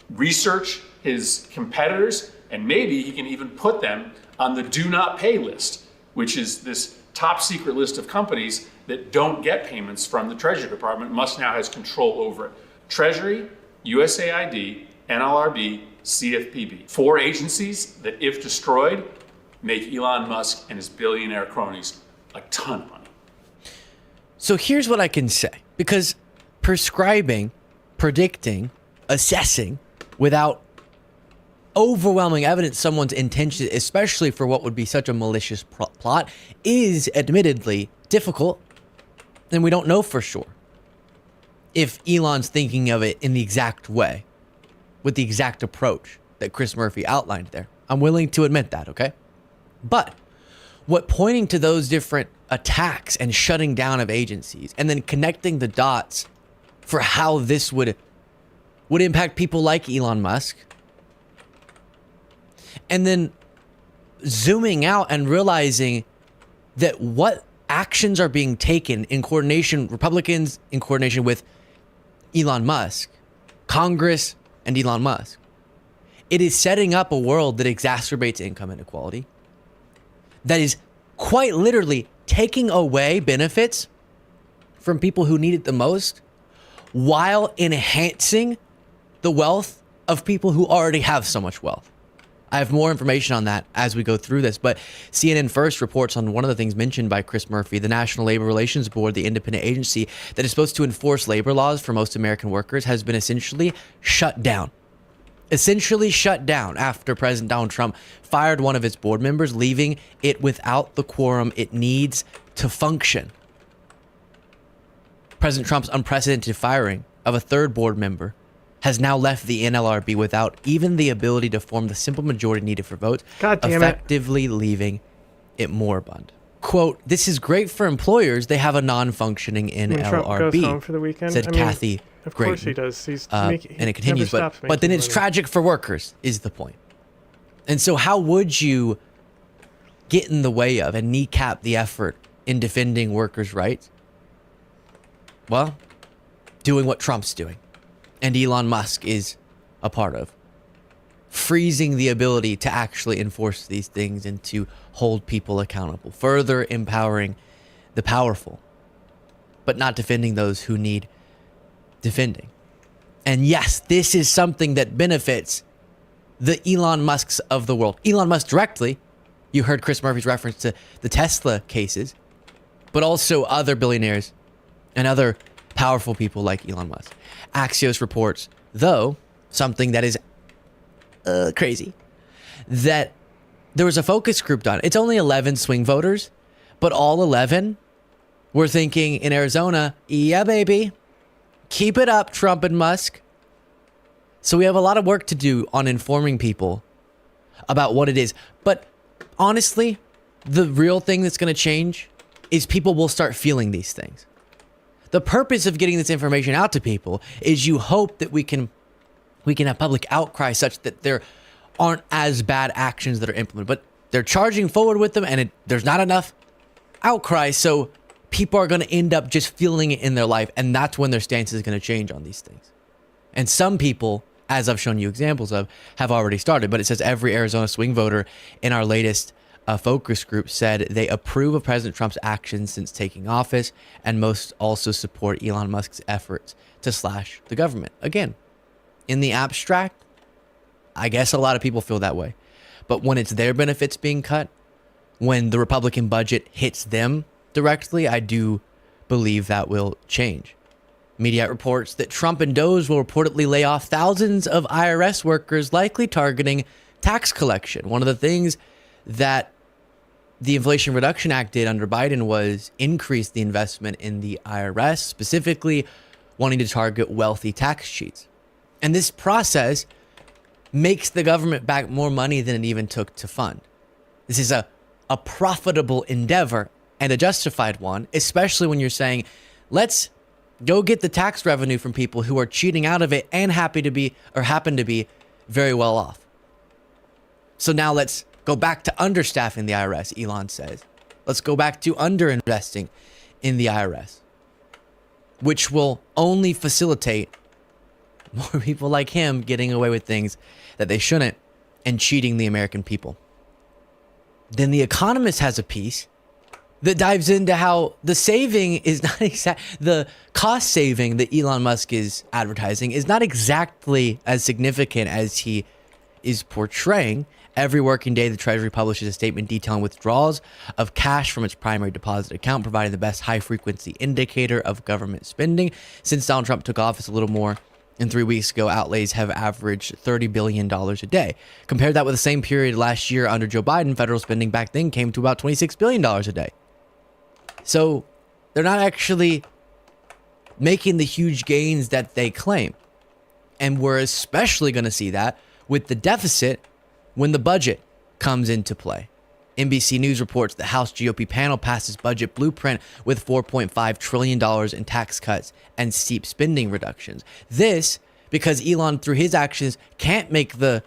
research his competitors, and maybe he can even put them on the do not pay list, which is this top secret list of companies that don't get payments from the Treasury Department. Musk now has control over it. Treasury, USAID, NLRB, CFPB. Four agencies that, if destroyed, make Elon Musk and his billionaire cronies a ton of money. So here's what I can say, because prescribing, predicting, assessing without overwhelming evidence someone's intention, especially for what would be such a malicious plot, is admittedly difficult, and we don't know for sure if Elon's thinking of it in the exact way, with the exact approach that Chris Murphy outlined there. I'm willing to admit that, okay? But what pointing to those different attacks and shutting down of agencies and then connecting the dots for how this would impact people like Elon Musk, and then zooming out and realizing that what actions are being taken in coordination, Republicans in coordination with Elon Musk, Congress and Elon Musk, it is setting up a world that exacerbates income inequality, that is quite literally taking away benefits from people who need it the most, while enhancing the wealth of people who already have so much wealth. I have more information on that as we go through this, but CNN First reports on one of the things mentioned by Chris Murphy. The National Labor Relations Board, the independent agency that is supposed to enforce labor laws for most American workers, has been essentially shut down. After President Donald Trump fired one of its board members, leaving it without the quorum it needs to function. President Trump's unprecedented firing of a third board member has now left the NLRB without even the ability to form the simple majority needed for votes, effectively leaving it moribund. Quote, "This is great for employers. They have a non-functioning NLRB," Trump goes home for the weekend? said Kathy Of Grayton. course he does. And it continues, but then it's tragic for workers, is the point. And so how would you get in the way of and kneecap the effort in defending workers' rights? Well, doing what Trump's doing and Elon Musk is a part of. Freezing the ability to actually enforce these things and to hold people accountable. Further empowering the powerful, but not defending those who need defending. And yes, this is something that benefits the Elon Musks of the world. Elon Musk directly. You heard Chris Murphy's reference to the Tesla cases, but also other billionaires and other powerful people like Elon Musk. Axios reports, though, something that is crazy, that there was a focus group done. It's only 11 swing voters, but all 11 were thinking in Arizona, yeah, baby, keep it up, Trump and Musk. So we have a lot of work to do on informing people about what it is. But honestly, the real thing that's going to change is people will start feeling these things. The purpose of getting this information out to people is you hope that we can have public outcry such that there aren't as bad actions that are implemented. But they're charging forward with them, and there's not enough outcry, so people are going to end up just feeling it in their life, and that's when their stance is going to change on these things. And some people, as I've shown you examples of, have already started. But it says every Arizona swing voter in our latest focus group said they approve of President Trump's actions since taking office, and most also support Elon Musk's efforts to slash the government. Again, in the abstract, I guess a lot of people feel that way. But when it's their benefits being cut, when the Republican budget hits them directly, I do believe that will change. Media reports that Trump and Doge will reportedly lay off thousands of IRS workers, likely targeting tax collection. One of the things that the Inflation Reduction Act did under Biden was increase the investment in the IRS, specifically wanting to target wealthy tax cheats. And this process makes the government back more money than it even took to fund. This is a profitable endeavor and a justified one, especially when you're saying, let's go get the tax revenue from people who are cheating out of it and happen to be very well off. So now let's go back to understaffing the IRS, Elon says. Let's go back to underinvesting in the IRS, which will only facilitate more people like him getting away with things that they shouldn't and cheating the American people. Then The Economist has a piece that dives into how the saving is not the cost saving that Elon Musk is advertising is not exactly as significant as he is portraying. Every working day, the Treasury publishes a statement detailing withdrawals of cash from its primary deposit account, providing the best high-frequency indicator of government spending. Since Donald Trump took office a little more than 3 weeks ago, outlays have averaged $30 billion a day. Compare that with the same period last year under Joe Biden, federal spending back then came to about $26 billion a day. So they're not actually making the huge gains that they claim. And we're especially going to see that with the deficit when the budget comes into play. NBC News reports the House GOP panel passes budget blueprint with $4.5 trillion in tax cuts and steep spending reductions. This because Elon, through his actions, can't make the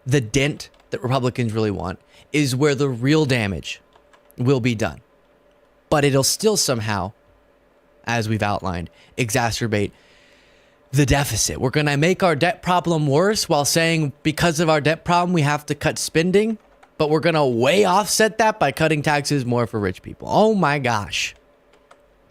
dent that Republicans really want, is where the real damage will be done. But it'll still somehow, as we've outlined, exacerbate the deficit. We're going to make our debt problem worse while saying because of our debt problem, we have to cut spending, but we're going to way offset that by cutting taxes more for rich people. Oh my gosh.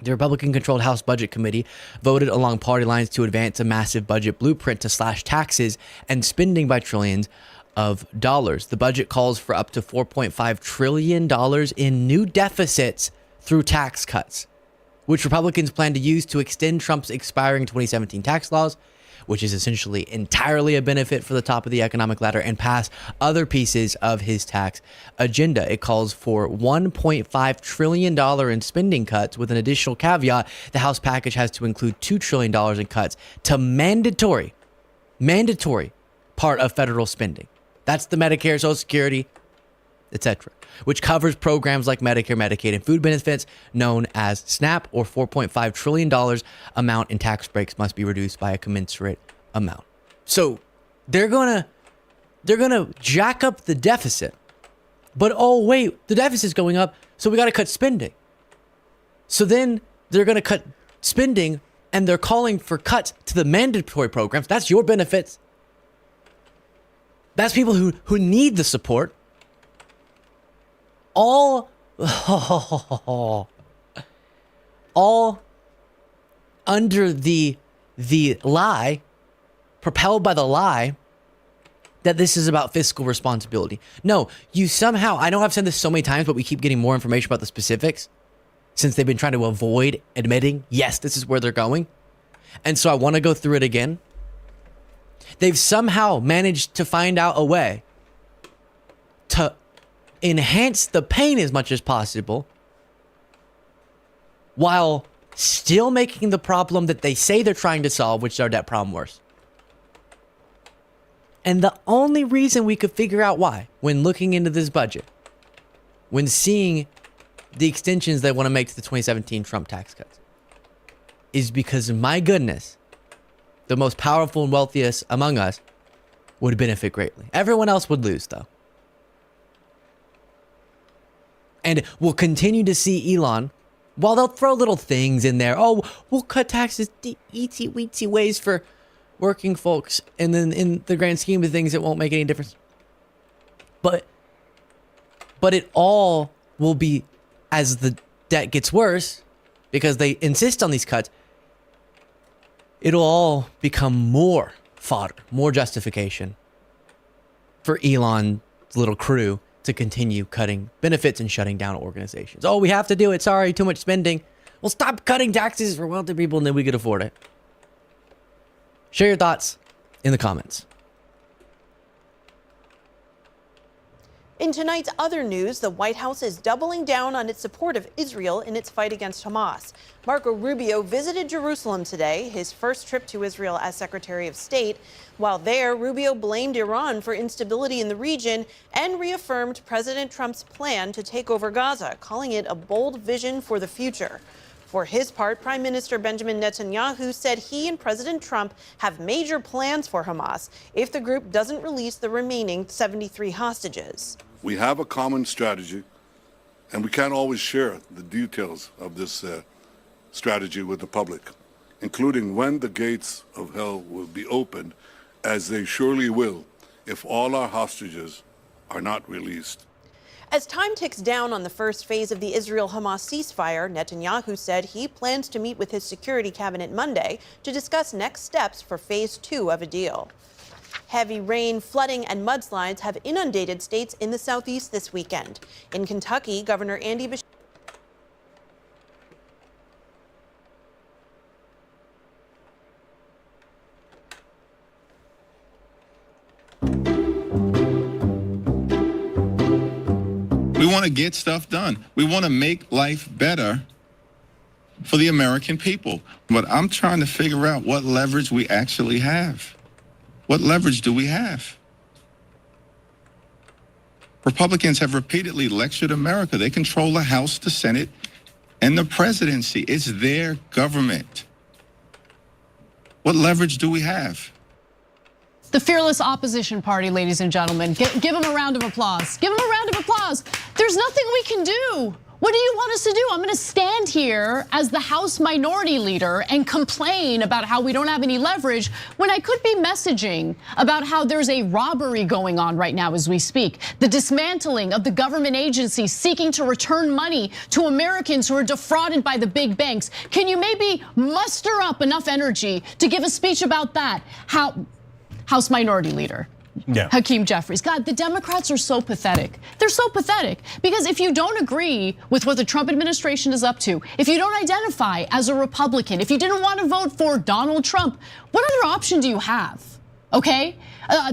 The Republican-controlled House Budget Committee voted along party lines to advance a massive budget blueprint to slash taxes and spending by trillions of dollars. The budget calls for up to $4.5 trillion in new deficits through tax cuts, which Republicans plan to use to extend Trump's expiring 2017 tax laws, which is essentially entirely a benefit for the top of the economic ladder, and pass other pieces of his tax agenda. It calls for $1.5 trillion in spending cuts, with an additional caveat. The House package has to include $2 trillion in cuts to mandatory part of federal spending. That's the Medicare, Social Security, etc., which covers programs like Medicare, Medicaid, and food benefits known as SNAP, or $4.5 trillion amount in tax breaks must be reduced by a commensurate amount. So they're gonna jack up the deficit, but oh wait, the deficit's going up, so we got to cut spending. So then they're gonna cut spending, and they're calling for cuts to the mandatory programs. That's your benefits. That's people who need the support. All under the lie, propelled by the lie that this is about fiscal responsibility. No, you somehow, I know I've said this so many times, but we keep getting more information about the specifics since they've been trying to avoid admitting, yes, this is where they're going. And so I want to go through it again. They've somehow managed to find out a way to enhance the pain as much as possible while still making the problem that they say they're trying to solve, which is our debt problem, worse. And the only reason we could figure out why, when looking into this budget, when seeing the extensions they want to make to the 2017 Trump tax cuts, is because, my goodness, the most powerful and wealthiest among us would benefit greatly. Everyone else would lose, though. And we'll continue to see Elon, while they'll throw little things in there. Oh, we'll cut taxes eatsy-weetsy ways for working folks. And then in the grand scheme of things, it won't make any difference. But it all will be, as the debt gets worse, because they insist on these cuts, it'll all become more fodder, more justification for Elon's little crew to continue cutting benefits and shutting down organizations. Oh, we have to do it. Sorry, too much spending. Well, stop cutting taxes for wealthy people and then we could afford it. Share your thoughts in the comments. In tonight's other news, the White House is doubling down on its support of Israel in its fight against Hamas. Marco Rubio visited Jerusalem today, his first trip to Israel as Secretary of State. While there, Rubio blamed Iran for instability in the region and reaffirmed President Trump's plan to take over Gaza, calling it a bold vision for the future. For his part, Prime Minister Benjamin Netanyahu said he and President Trump have major plans for Hamas if the group doesn't release the remaining 73 hostages. We have a common strategy, and we can't always share the details of this strategy with the public, including when the gates of hell will be opened, as they surely will if all our hostages are not released. As time ticks down on the first phase of the Israel-Hamas ceasefire, Netanyahu said he plans to meet with his security cabinet Monday to discuss next steps for phase 2 of a deal. Heavy rain, flooding, and mudslides have inundated states in the southeast this weekend. In Kentucky, Governor Andy Beshear We want to get stuff done. We want to make life better for the American people. But I'm trying to figure out what leverage we actually have. What leverage do we have? Republicans have repeatedly lectured America. They control the House, the Senate, and the presidency. It's their government. What leverage do we have? The fearless opposition party, ladies and gentlemen. Give them a round of applause. Give them a round of applause. There's nothing we can do. What do you want us to do? I'm gonna stand here as the House Minority Leader and complain about how we don't have any leverage when I could be messaging about how there's a robbery going on right now as we speak. The dismantling of the government agencies seeking to return money to Americans who are defrauded by the big banks. Can you maybe muster up enough energy to give a speech about that? House Minority Leader. Yeah. Hakeem Jeffries. God, the Democrats are so pathetic. They're so pathetic because if you don't agree with what the Trump administration is up to, if you don't identify as a Republican, if you didn't want to vote for Donald Trump, what other option do you have? Okay?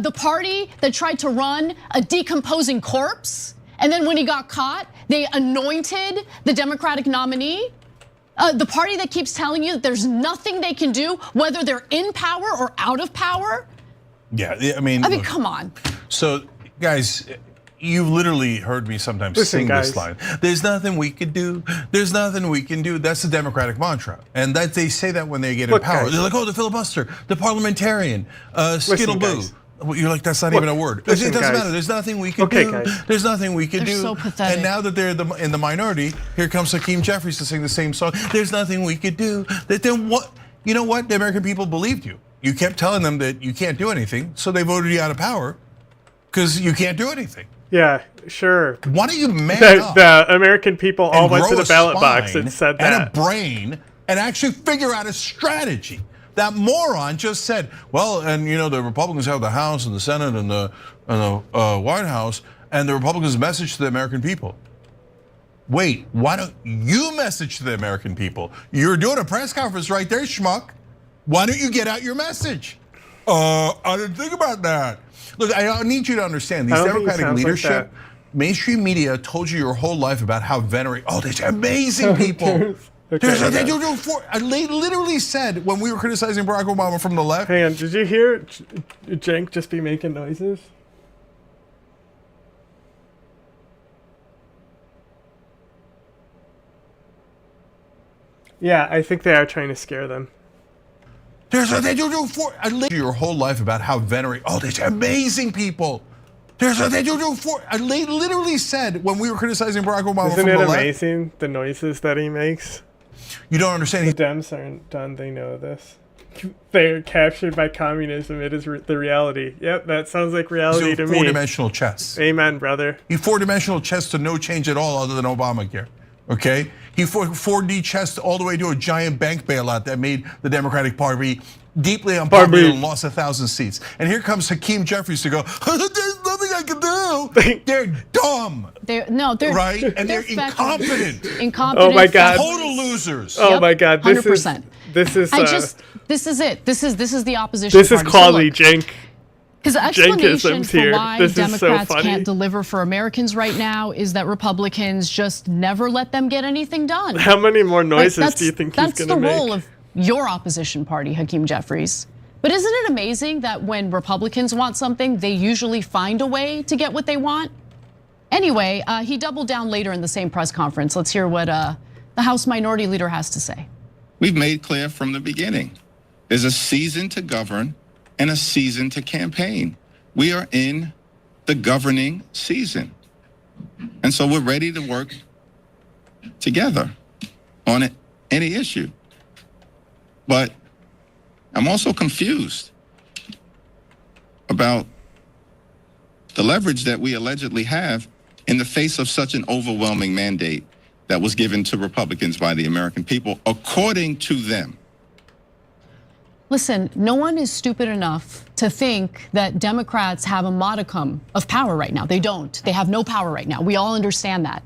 The party that tried to run a decomposing corpse, and then when he got caught, they anointed the Democratic nominee. The party that keeps telling you that there's nothing they can do, whether they're in power or out of power. Yeah, I mean, come on. So, guys, you've literally heard me sometimes sing this line. There's nothing we could do. There's nothing we can do. That's the Democratic mantra. And that they say that when they get in power. They're like, oh, the filibuster, the parliamentarian, skittle-boo. You're like, that's not even a word. It doesn't matter. There's nothing we can do. There's nothing we can do. So pathetic. And now that they're in the minority, here comes Hakeem Jeffries to sing the same song. There's nothing we could do. Then what? You know what? The American people believed you. You kept telling them that you can't do anything, so they voted you out of power because you can't do anything. Yeah, sure. Why don't you man up? The American people all went to the ballot box and said that. And a brain and actually figure out a strategy. That moron just said, well, and the Republicans have the House and the Senate and the White House, and the Republicans message to the American people. Wait, why don't you message to the American people? You're doing a press conference right there, schmuck. Why don't you get out your message? I didn't think about that. Look, I need you to understand these Democratic leadership, mainstream media told you your whole life about how venerate. Oh, they're amazing people. They literally said when we were criticizing Barack Obama from the left. Hang on, did you hear Cenk just be making noises? Yeah, I think they are trying to scare them. They do your whole life about how venerate. Oh, they're amazing people. They literally said when we were criticizing Barack Obama from the left. Isn't it amazing the noises that he makes? You don't understand. The Dems aren't done. They know this. They're captured by communism. It is the reality. Yep, that sounds like reality to me. Four-dimensional chess. Amen, brother. He four-dimensional chess to no change at all other than Obamacare. Okay? He 4D chess all the way to a giant bank bailout that made the Democratic Party deeply unpopular and lost 1,000 seats. And here comes Hakeem Jeffries to go, there's nothing I can do. They're dumb. They're right? And they're incompetent. Incompetent. Oh my God. Total losers. Oh my God. 100%. This is this is it. This is the opposition. This is quality Cenk. Because the explanation for here. why Democrats can't deliver for Americans right now is that Republicans just never let them get anything done. How many more noises do you think he's going to make? That's the role of your opposition party, Hakeem Jeffries. But isn't it amazing that when Republicans want something, they usually find a way to get what they want? Anyway, he doubled down later in the same press conference. Let's hear what the House Minority Leader has to say. We've made clear from the beginning, there's a season to govern and a season to campaign. We are in the governing season. And so we're ready to work together on any issue. But I'm also confused about the leverage that we allegedly have in the face of such an overwhelming mandate that was given to Republicans by the American people, according to them. Listen, no one is stupid enough to think that Democrats have a modicum of power right now. They don't. They have no power right now. We all understand that.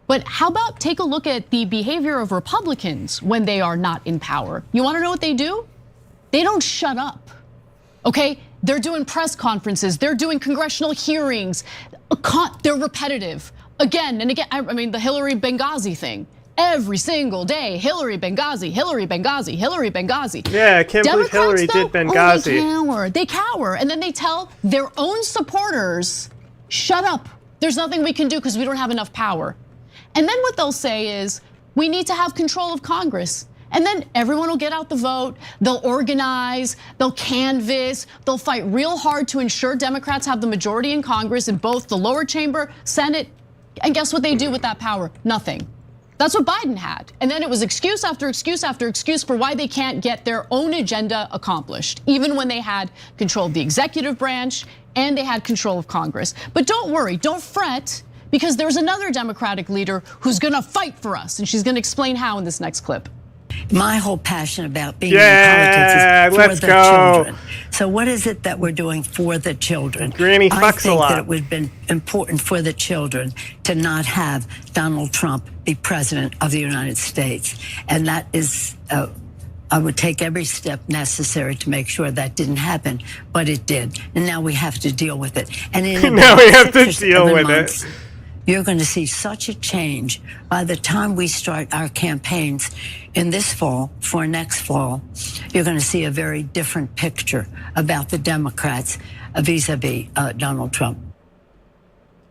But how about take a look at the behavior of Republicans when they are not in power? You want to know what they do? They don't shut up, okay? They're doing press conferences. They're doing congressional hearings. They're repetitive again and again. I mean, the Hillary Benghazi thing. Every single day, Hillary Benghazi, Hillary Benghazi, Hillary Benghazi. Yeah, I can't believe Hillary did Benghazi. Oh, they cower. And then they tell their own supporters, shut up. There's nothing we can do because we don't have enough power. And then what they'll say is, we need to have control of Congress. And then everyone will get out the vote, they'll organize, they'll canvass, they'll fight real hard to ensure Democrats have the majority in Congress in both the lower chamber, Senate, And guess what they do with that power? Nothing. That's what Biden had. And then it was excuse after excuse after excuse for why they can't get their own agenda accomplished, even when they had control of the executive branch and they had control of Congress. But don't worry, don't fret, because there's another Democratic leader who's gonna fight for us, and she's gonna explain how in this next clip. My whole passion about being in politics is for the children. So what is it that we're doing for the children? Granny I fucks a think lot. that it would have been important for the children to not have Donald Trump be president of the United States. And that is, I would take every step necessary to make sure that didn't happen, but it did. And now we have to deal with it. And in Now we have to 6 or deal 7 with months, it. you're going to see such a change by the time we start our campaigns in this fall, for next fall. You're going to see a very different picture about the Democrats vis-a-vis Donald Trump.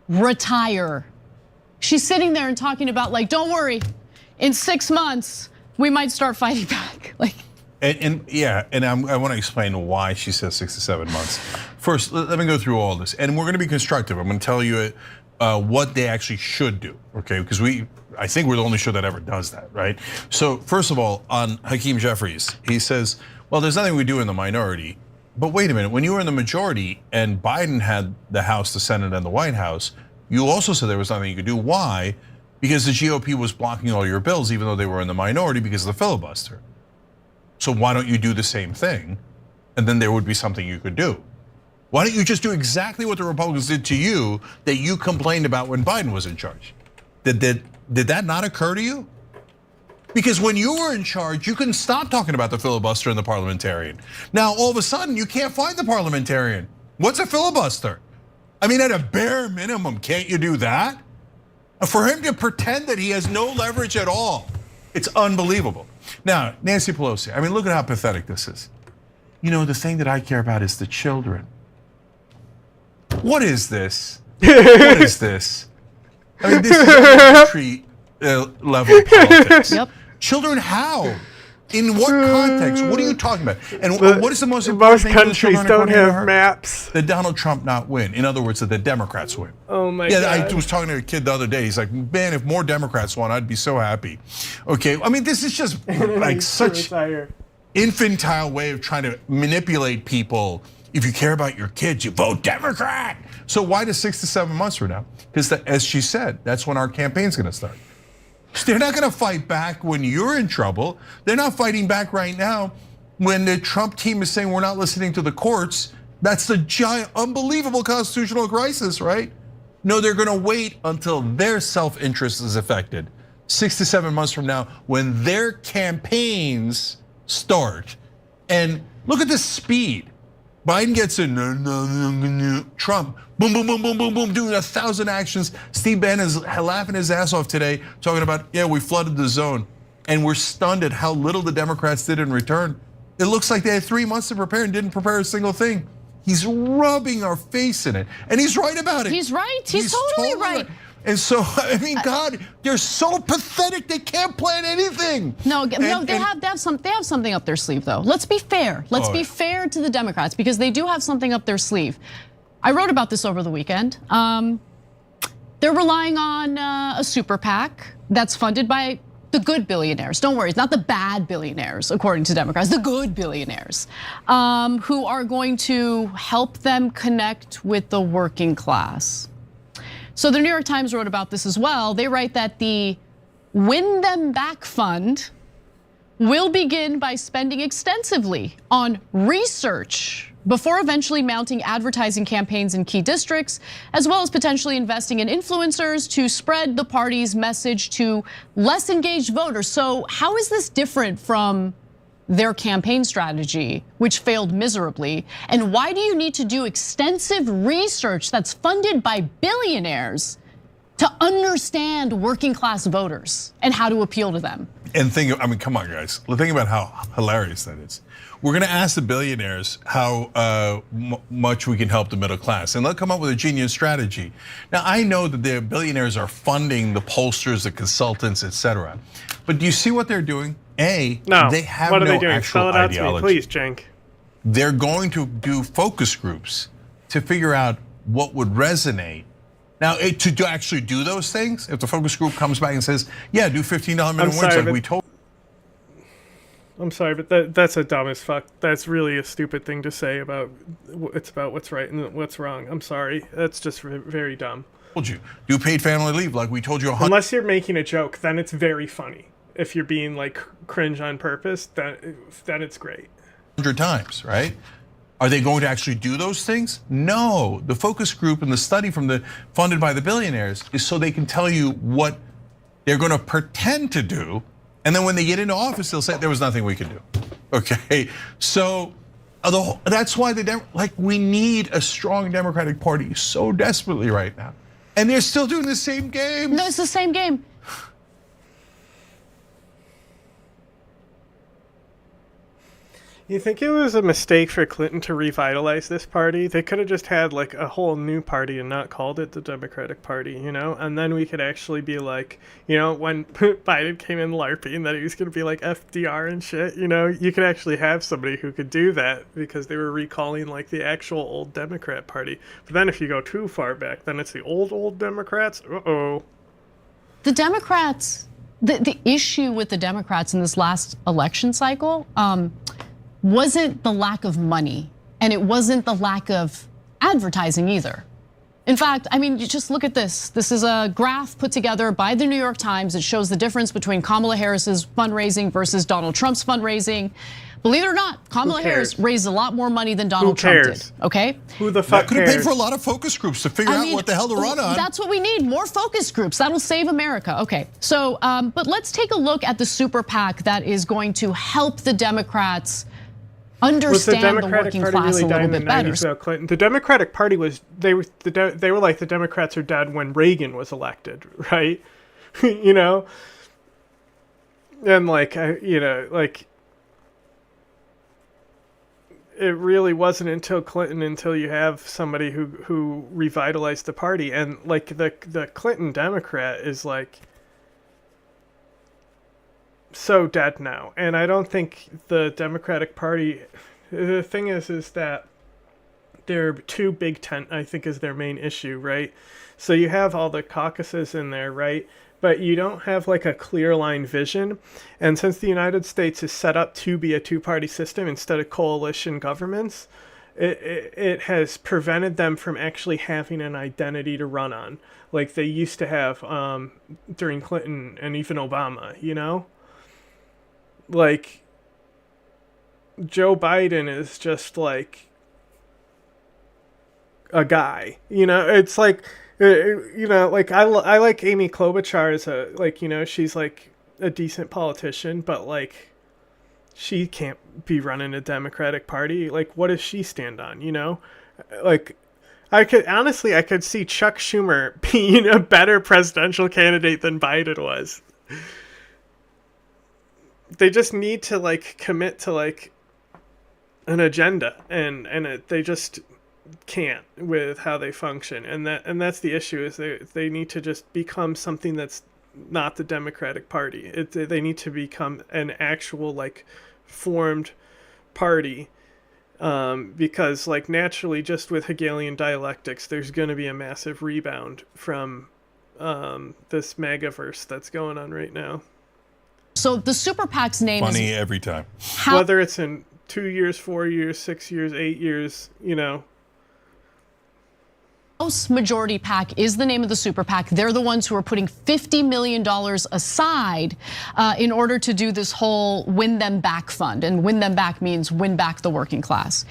Retire. She's sitting there and talking about, like, don't worry, in 6 months, we might start fighting back. Like, And I want to explain why she says 6 to 7 months. First, let me go through all this, and we're going to be constructive. I'm going to tell you what they actually should do, okay? Because I think we're the only show that ever does that, right? So first of all, on Hakeem Jeffries, he says, well, there's nothing we do in the minority. But wait a minute, when you were in the majority and Biden had the House, the Senate, and the White House, you also said there was nothing you could do. Why? Because the GOP was blocking all your bills, even though they were in the minority because of the filibuster. So why don't you do the same thing? And then there would be something you could do. Why don't you just do exactly what the Republicans did to you that you complained about when Biden was in charge? Did that not occur to you? Because when you were in charge, you couldn't stop talking about the filibuster and the parliamentarian. Now, all of a sudden, you can't find the parliamentarian. What's a filibuster? I mean, at a bare minimum, can't you do that? For him to pretend that he has no leverage at all, it's unbelievable. Now, Nancy Pelosi, I mean, look at how pathetic this is. You know, the thing that I care about is the children. What is this? What is this? I mean, this is elementary level politics. Yep. Children, how? In what context? What are you talking about? And what is the most important Most thing for the countries children, don't according to have her? maps. That Donald Trump not win. In other words, that the Democrats win. Oh my God. God. I was talking to a kid the other day. He's like, man, if more Democrats won, I'd be so happy. Okay, I mean, this is just like such infantile way of trying to manipulate people. If you care about your kids, you vote Democrat. So why does 6 to 7 months from now? Because as she said, that's when our campaign's gonna start. They're not gonna fight back when you're in trouble. They're not fighting back right now when the Trump team is saying we're not listening to the courts. That's the giant, unbelievable constitutional crisis, right? No, they're gonna wait until their self-interest is affected. 6 to 7 months from now, when their campaigns start. And look at the speed. Biden gets in, Trump, boom, boom, boom, boom, boom, boom, doing 1,000 actions. Steve Bannon is laughing his ass off today, talking about, yeah, we flooded the zone. And we're stunned at how little the Democrats did in return. It looks like they had 3 months to prepare and didn't prepare a single thing. He's rubbing our face in it. And he's right about it. he's right. He's totally right. And so, I mean, God, they're so pathetic. They can't plan anything. No, they have something up their sleeve, though. Let's be fair. Let's be fair to the Democrats, because they do have something up their sleeve. I wrote about this over the weekend. They're relying on a super PAC that's funded by the good billionaires. Don't worry, it's not the bad billionaires, according to Democrats, the good billionaires, who are going to help them connect with the working class. So the New York Times wrote about this as well. They write that the Win Them Back Fund will begin by spending extensively on research before eventually mounting advertising campaigns in key districts, as well as potentially investing in influencers to spread the party's message to less engaged voters. So how is this different from their campaign strategy, which failed miserably? And why do you need to do extensive research that's funded by billionaires to understand working class voters and how to appeal to them? And I mean, come on, guys. Think about how hilarious that is. We're gonna ask the billionaires how much we can help the middle class, and they'll come up with a genius strategy. Now, I know that the billionaires are funding the pollsters, the consultants, etc. But do you see what they're doing? They have what are they no doing? actual Spell it out ideology. to me, please, Cenk. They're going to do focus groups to figure out what would resonate. Now, to actually do those things, if the focus group comes back and says, yeah, do $15 minimum wage like we told. I'm sorry, but that's a dumb as fuck. That's really a stupid thing to say about what's right and what's wrong. I'm sorry. That's just very dumb. Told you. Do paid family leave like we told you. Unless you're making a joke, then it's very funny. If you're being like cringe on purpose, then it's great. 100 times, right? Are they going to actually do those things? No. The focus group and the study funded by the billionaires is so they can tell you what they're going to pretend to do, and then when they get into office, they'll say there was nothing we could do. Okay, so that's why we need a strong Democratic Party so desperately right now, and they're still doing the same game. No, it's the same game. You think it was a mistake for Clinton to revitalize this party? They could have just had like a whole new party and not called it the Democratic Party, you know? And then we could actually be like, you know, when Biden came in LARPing that he was going to be like FDR and shit, you know? You could actually have somebody who could do that because they were recalling like the actual old Democrat Party. But then if you go too far back, then it's the old Democrats. Uh-oh. The Democrats, the issue with the Democrats in this last election cycle, wasn't the lack of money, and it wasn't the lack of advertising either. In fact, I mean, you just look at this. This is a graph put together by the New York Times. It shows the difference between Kamala Harris's fundraising versus Donald Trump's fundraising. Believe it or not, Kamala Harris raised a lot more money than Donald Trump did, okay? Who the fuck could have paid for a lot of focus groups to figure out what the hell to run on. That's what we need, more focus groups. That'll save America. Okay, so, but let's take a look at the super PAC that is going to help the Democrats understand the working class a little bit better. Clinton? The Democratic Party was they were like the Democrats are dead when Reagan was elected, right? You know, and like you know, like it really wasn't until Clinton until you have somebody who revitalized the party, and like the Clinton Democrat is like so dead now, and I don't think the Democratic Party. The thing is that they're too big tent. I think is their main issue, right? So you have all the caucuses in there, right? But you don't have like a clear line vision. And since the United States is set up to be a two-party system instead of coalition governments, it has prevented them from actually having an identity to run on, like they used to have during Clinton and even Obama. You know. Like, Joe Biden is just like a guy, you know. It's like, you know, like I like Amy Klobuchar as a, like, you know, she's like a decent politician, but like she can't be running a Democratic Party. Like, what does she stand on, you know? Like, I could see Chuck Schumer being a better presidential candidate than Biden was. They just need to like commit to like an agenda, and they just can't with how they function, and that's the issue. Is they need to just become something that's not the Democratic Party. They need to become an actual like formed party, because like naturally, just with Hegelian dialectics, there's going to be a massive rebound from this MAGAverse that's going on right now. So the super PAC's name funny is every time. Whether it's in 2 years, 4 years, 6 years, 8 years, you know. House Majority PAC is the name of the super PAC. They're the ones who are putting $50 million aside in order to do this whole Win Them Back fund. And Win Them Back means win back the working class.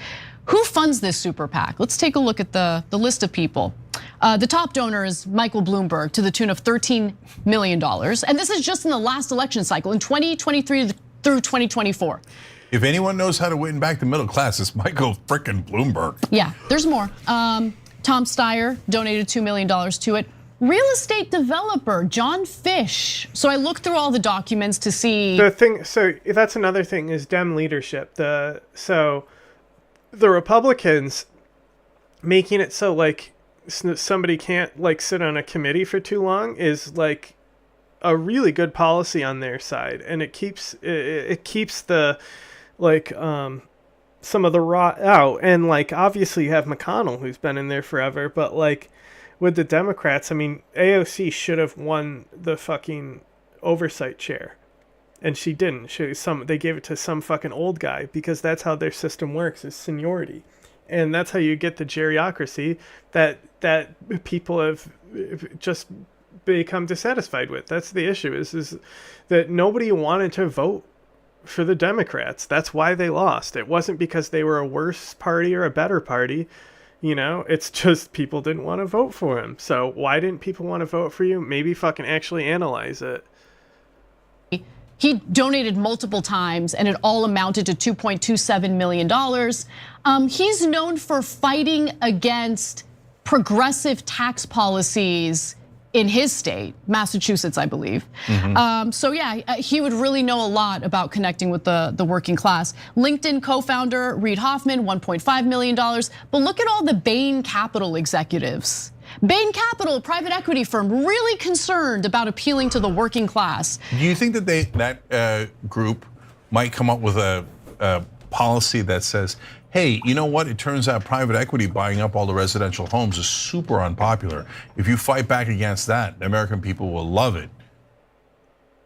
Who funds this super PAC? Let's take a look at the list of people. The top donor is Michael Bloomberg to the tune of $13 million. And this is just in the last election cycle in 2023 through 2024. If anyone knows how to win back the middle class, it's Michael frickin' Bloomberg. Yeah, there's more. Tom Steyer donated $2 million to it. Real estate developer John Fish. So I looked through all the documents to see. The thing, so that's another thing is Dem leadership. So the Republicans making it so like somebody can't like sit on a committee for too long is like a really good policy on their side, and it keeps the like some of the rot out. And like obviously you have McConnell who's been in there forever, but like with the Democrats, I mean, AOC should have won the fucking oversight chair. And she didn't. They gave it to some fucking old guy because that's how their system works, is seniority. And that's how you get the geriocracy that people have just become dissatisfied with. That's the issue, is that nobody wanted to vote for the Democrats. That's why they lost. It wasn't because they were a worse party or a better party. You know, it's just people didn't want to vote for him. So why didn't people want to vote for you? Maybe fucking actually analyze it. He donated multiple times and it all amounted to $2.27 million. He's known for fighting against progressive tax policies in his state, Massachusetts, I believe. So yeah, he would really know a lot about connecting with the working class. LinkedIn co-founder Reid Hoffman, $1.5 million. But look at all the Bain Capital executives. Bain Capital, private equity firm, really concerned about appealing to the working class. Do you think that that group might come up with a policy that says, hey, you know what? It turns out private equity buying up all the residential homes is super unpopular. If you fight back against that, the American people will love it.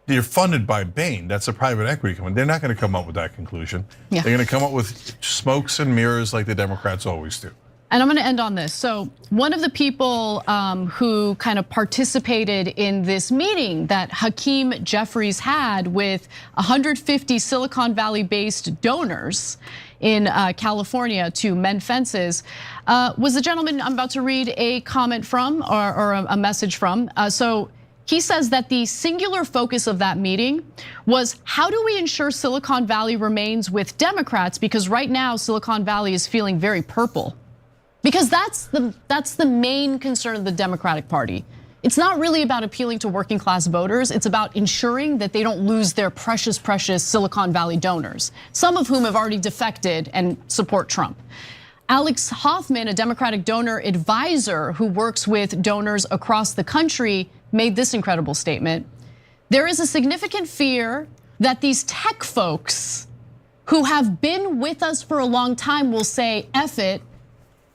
They're funded by Bain. That's a private equity company. They're not going to come up with that conclusion. Yeah. They're going to come up with smokes and mirrors like the Democrats always do. And I'm going to end on this. So one of the people who kind of participated in this meeting that Hakeem Jeffries had with 150 Silicon Valley-based donors in California to mend fences was the gentleman I'm about to read a comment from or a message from. So he says that the singular focus of that meeting was how do we ensure Silicon Valley remains with Democrats, because right now Silicon Valley is feeling very purple. Because that's the main concern of the Democratic Party. It's not really about appealing to working class voters. It's about ensuring that they don't lose their precious, precious Silicon Valley donors, some of whom have already defected and support Trump. Alex Hoffman, a Democratic donor advisor who works with donors across the country, made this incredible statement. There is a significant fear that these tech folks who have been with us for a long time will say, F it,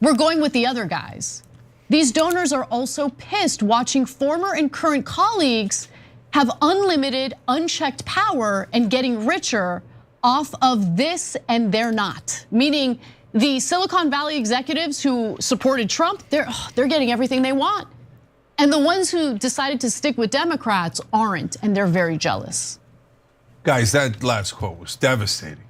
we're going with the other guys. These donors are also pissed watching former and current colleagues have unlimited, unchecked power and getting richer off of this, and they're not. Meaning the Silicon Valley executives who supported Trump, they're getting everything they want. And the ones who decided to stick with Democrats aren't, and they're very jealous. Guys, that last quote was devastating.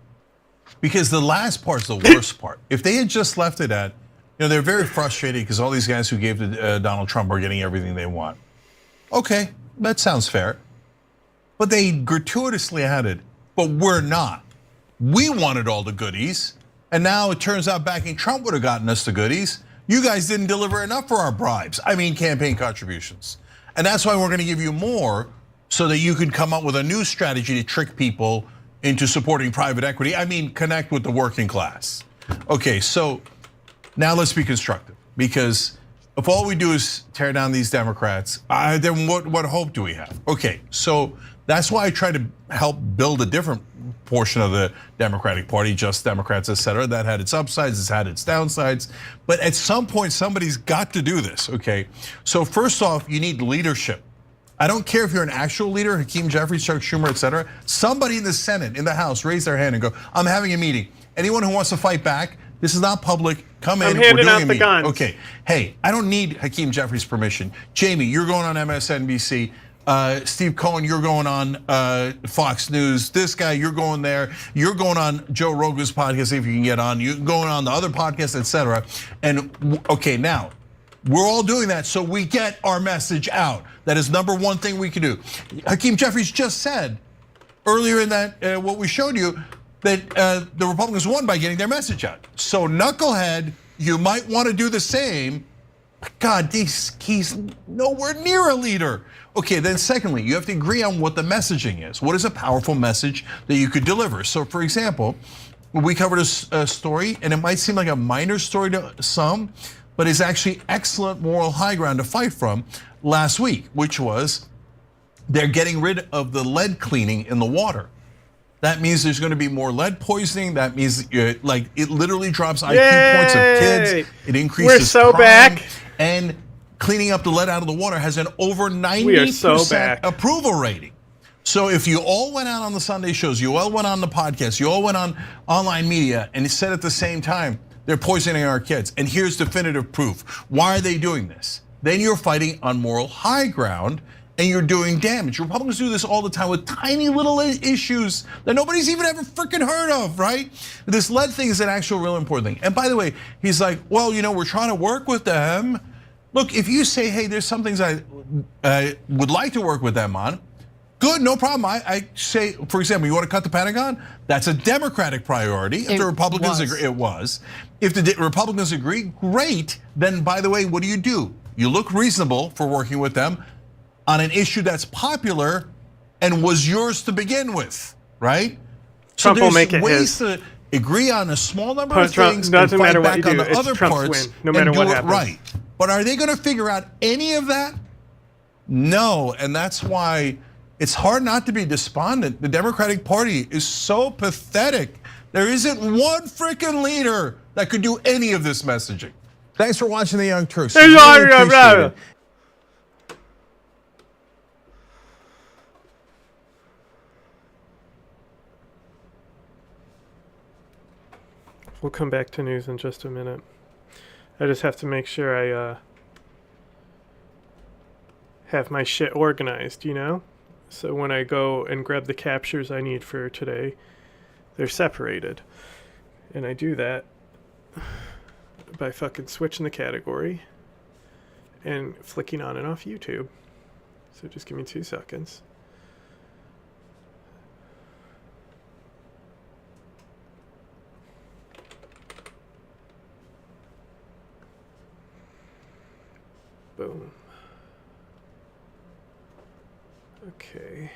Because the last part's the worst part. If they had just left it at, they're very frustrated because all these guys who gave to Donald Trump are getting everything they want. Okay, that sounds fair. But they gratuitously added, but we're not. We wanted all the goodies. And now it turns out backing Trump would have gotten us the goodies. You guys didn't deliver enough for our bribes. I mean, campaign contributions. And that's why we're going to give you more so that you can come up with a new strategy to trick people into supporting private equity. I mean, connect with the working class. Okay, so now let's be constructive, because if all we do is tear down these Democrats, then what hope do we have? Okay, so that's why I try to help build a different portion of the Democratic Party, Just Democrats, et cetera, that had its upsides, it's had its downsides. But at some point, somebody's got to do this, okay? So first off, you need leadership. I don't care if you're an actual leader, Hakeem Jeffries, Chuck Schumer, et cetera. Somebody in the Senate, in the House, raise their hand and go, I'm having a meeting. Anyone who wants to fight back, this is not public. Come in, we're doing a meeting. Okay, hey, I don't need Hakeem Jeffries' permission. Jamie, you're going on MSNBC. Steve Cohen, you're going on Fox News. This guy, you're going there. You're going on Joe Rogan's podcast if you can get on. You're going on the other podcasts, et cetera. And okay, now, we're all doing that so we get our message out. That is number one thing we can do. Hakeem Jeffries just said earlier in that, what we showed you, that the Republicans won by getting their message out. So knucklehead, you might want to do the same. But God, he's nowhere near a leader. Okay, then secondly, you have to agree on what the messaging is. What is a powerful message that you could deliver? So for example, we covered a story, and it might seem like a minor story to some, but it's actually excellent moral high ground to fight from last week, which was they're getting rid of the lead cleaning in the water. That means there's going to be more lead poisoning. That means it literally drops IQ points of kids. It increases crime. Back. And cleaning up the lead out of the water has an over We are so 90% back. approval rating. So if you all went out on the Sunday shows, you all went on the podcast, you all went on online media and said at the same time, they're poisoning our kids. And here's definitive proof. Why are they doing this? Then you're fighting on moral high ground and you're doing damage. Republicans do this all the time with tiny little issues that nobody's even ever freaking heard of, right? This lead thing is an actual real important thing. And by the way, he's like, well, we're trying to work with them. Look, if you say, hey, there's some things I would like to work with them on, good, no problem. I say, for example, you want to cut the Pentagon? That's a Democratic priority. If the Republicans agree, it was. If the Republicans agree, great. Then, by the way, what do? You look reasonable for working with them on an issue that's popular and was yours to begin with, right? Trump so will make it ways his. to agree on a small number of Trump, things and doesn't fight matter what back you do, on the it's other Trump's parts win, no matter and do what it happens. right. But are they going to figure out any of that? No, and that's why it's hard not to be despondent. The Democratic Party is so pathetic. There isn't one freaking leader that could do any of this messaging. Thanks for watching The Young Turks. Really appreciate it. We'll come back to news in just a minute. I just have to make sure I have my shit organized, So when I go and grab the captures I need for today, they're separated. And I do that by fucking switching the category and flicking on and off YouTube. So just give me 2 seconds. Boom. Okay.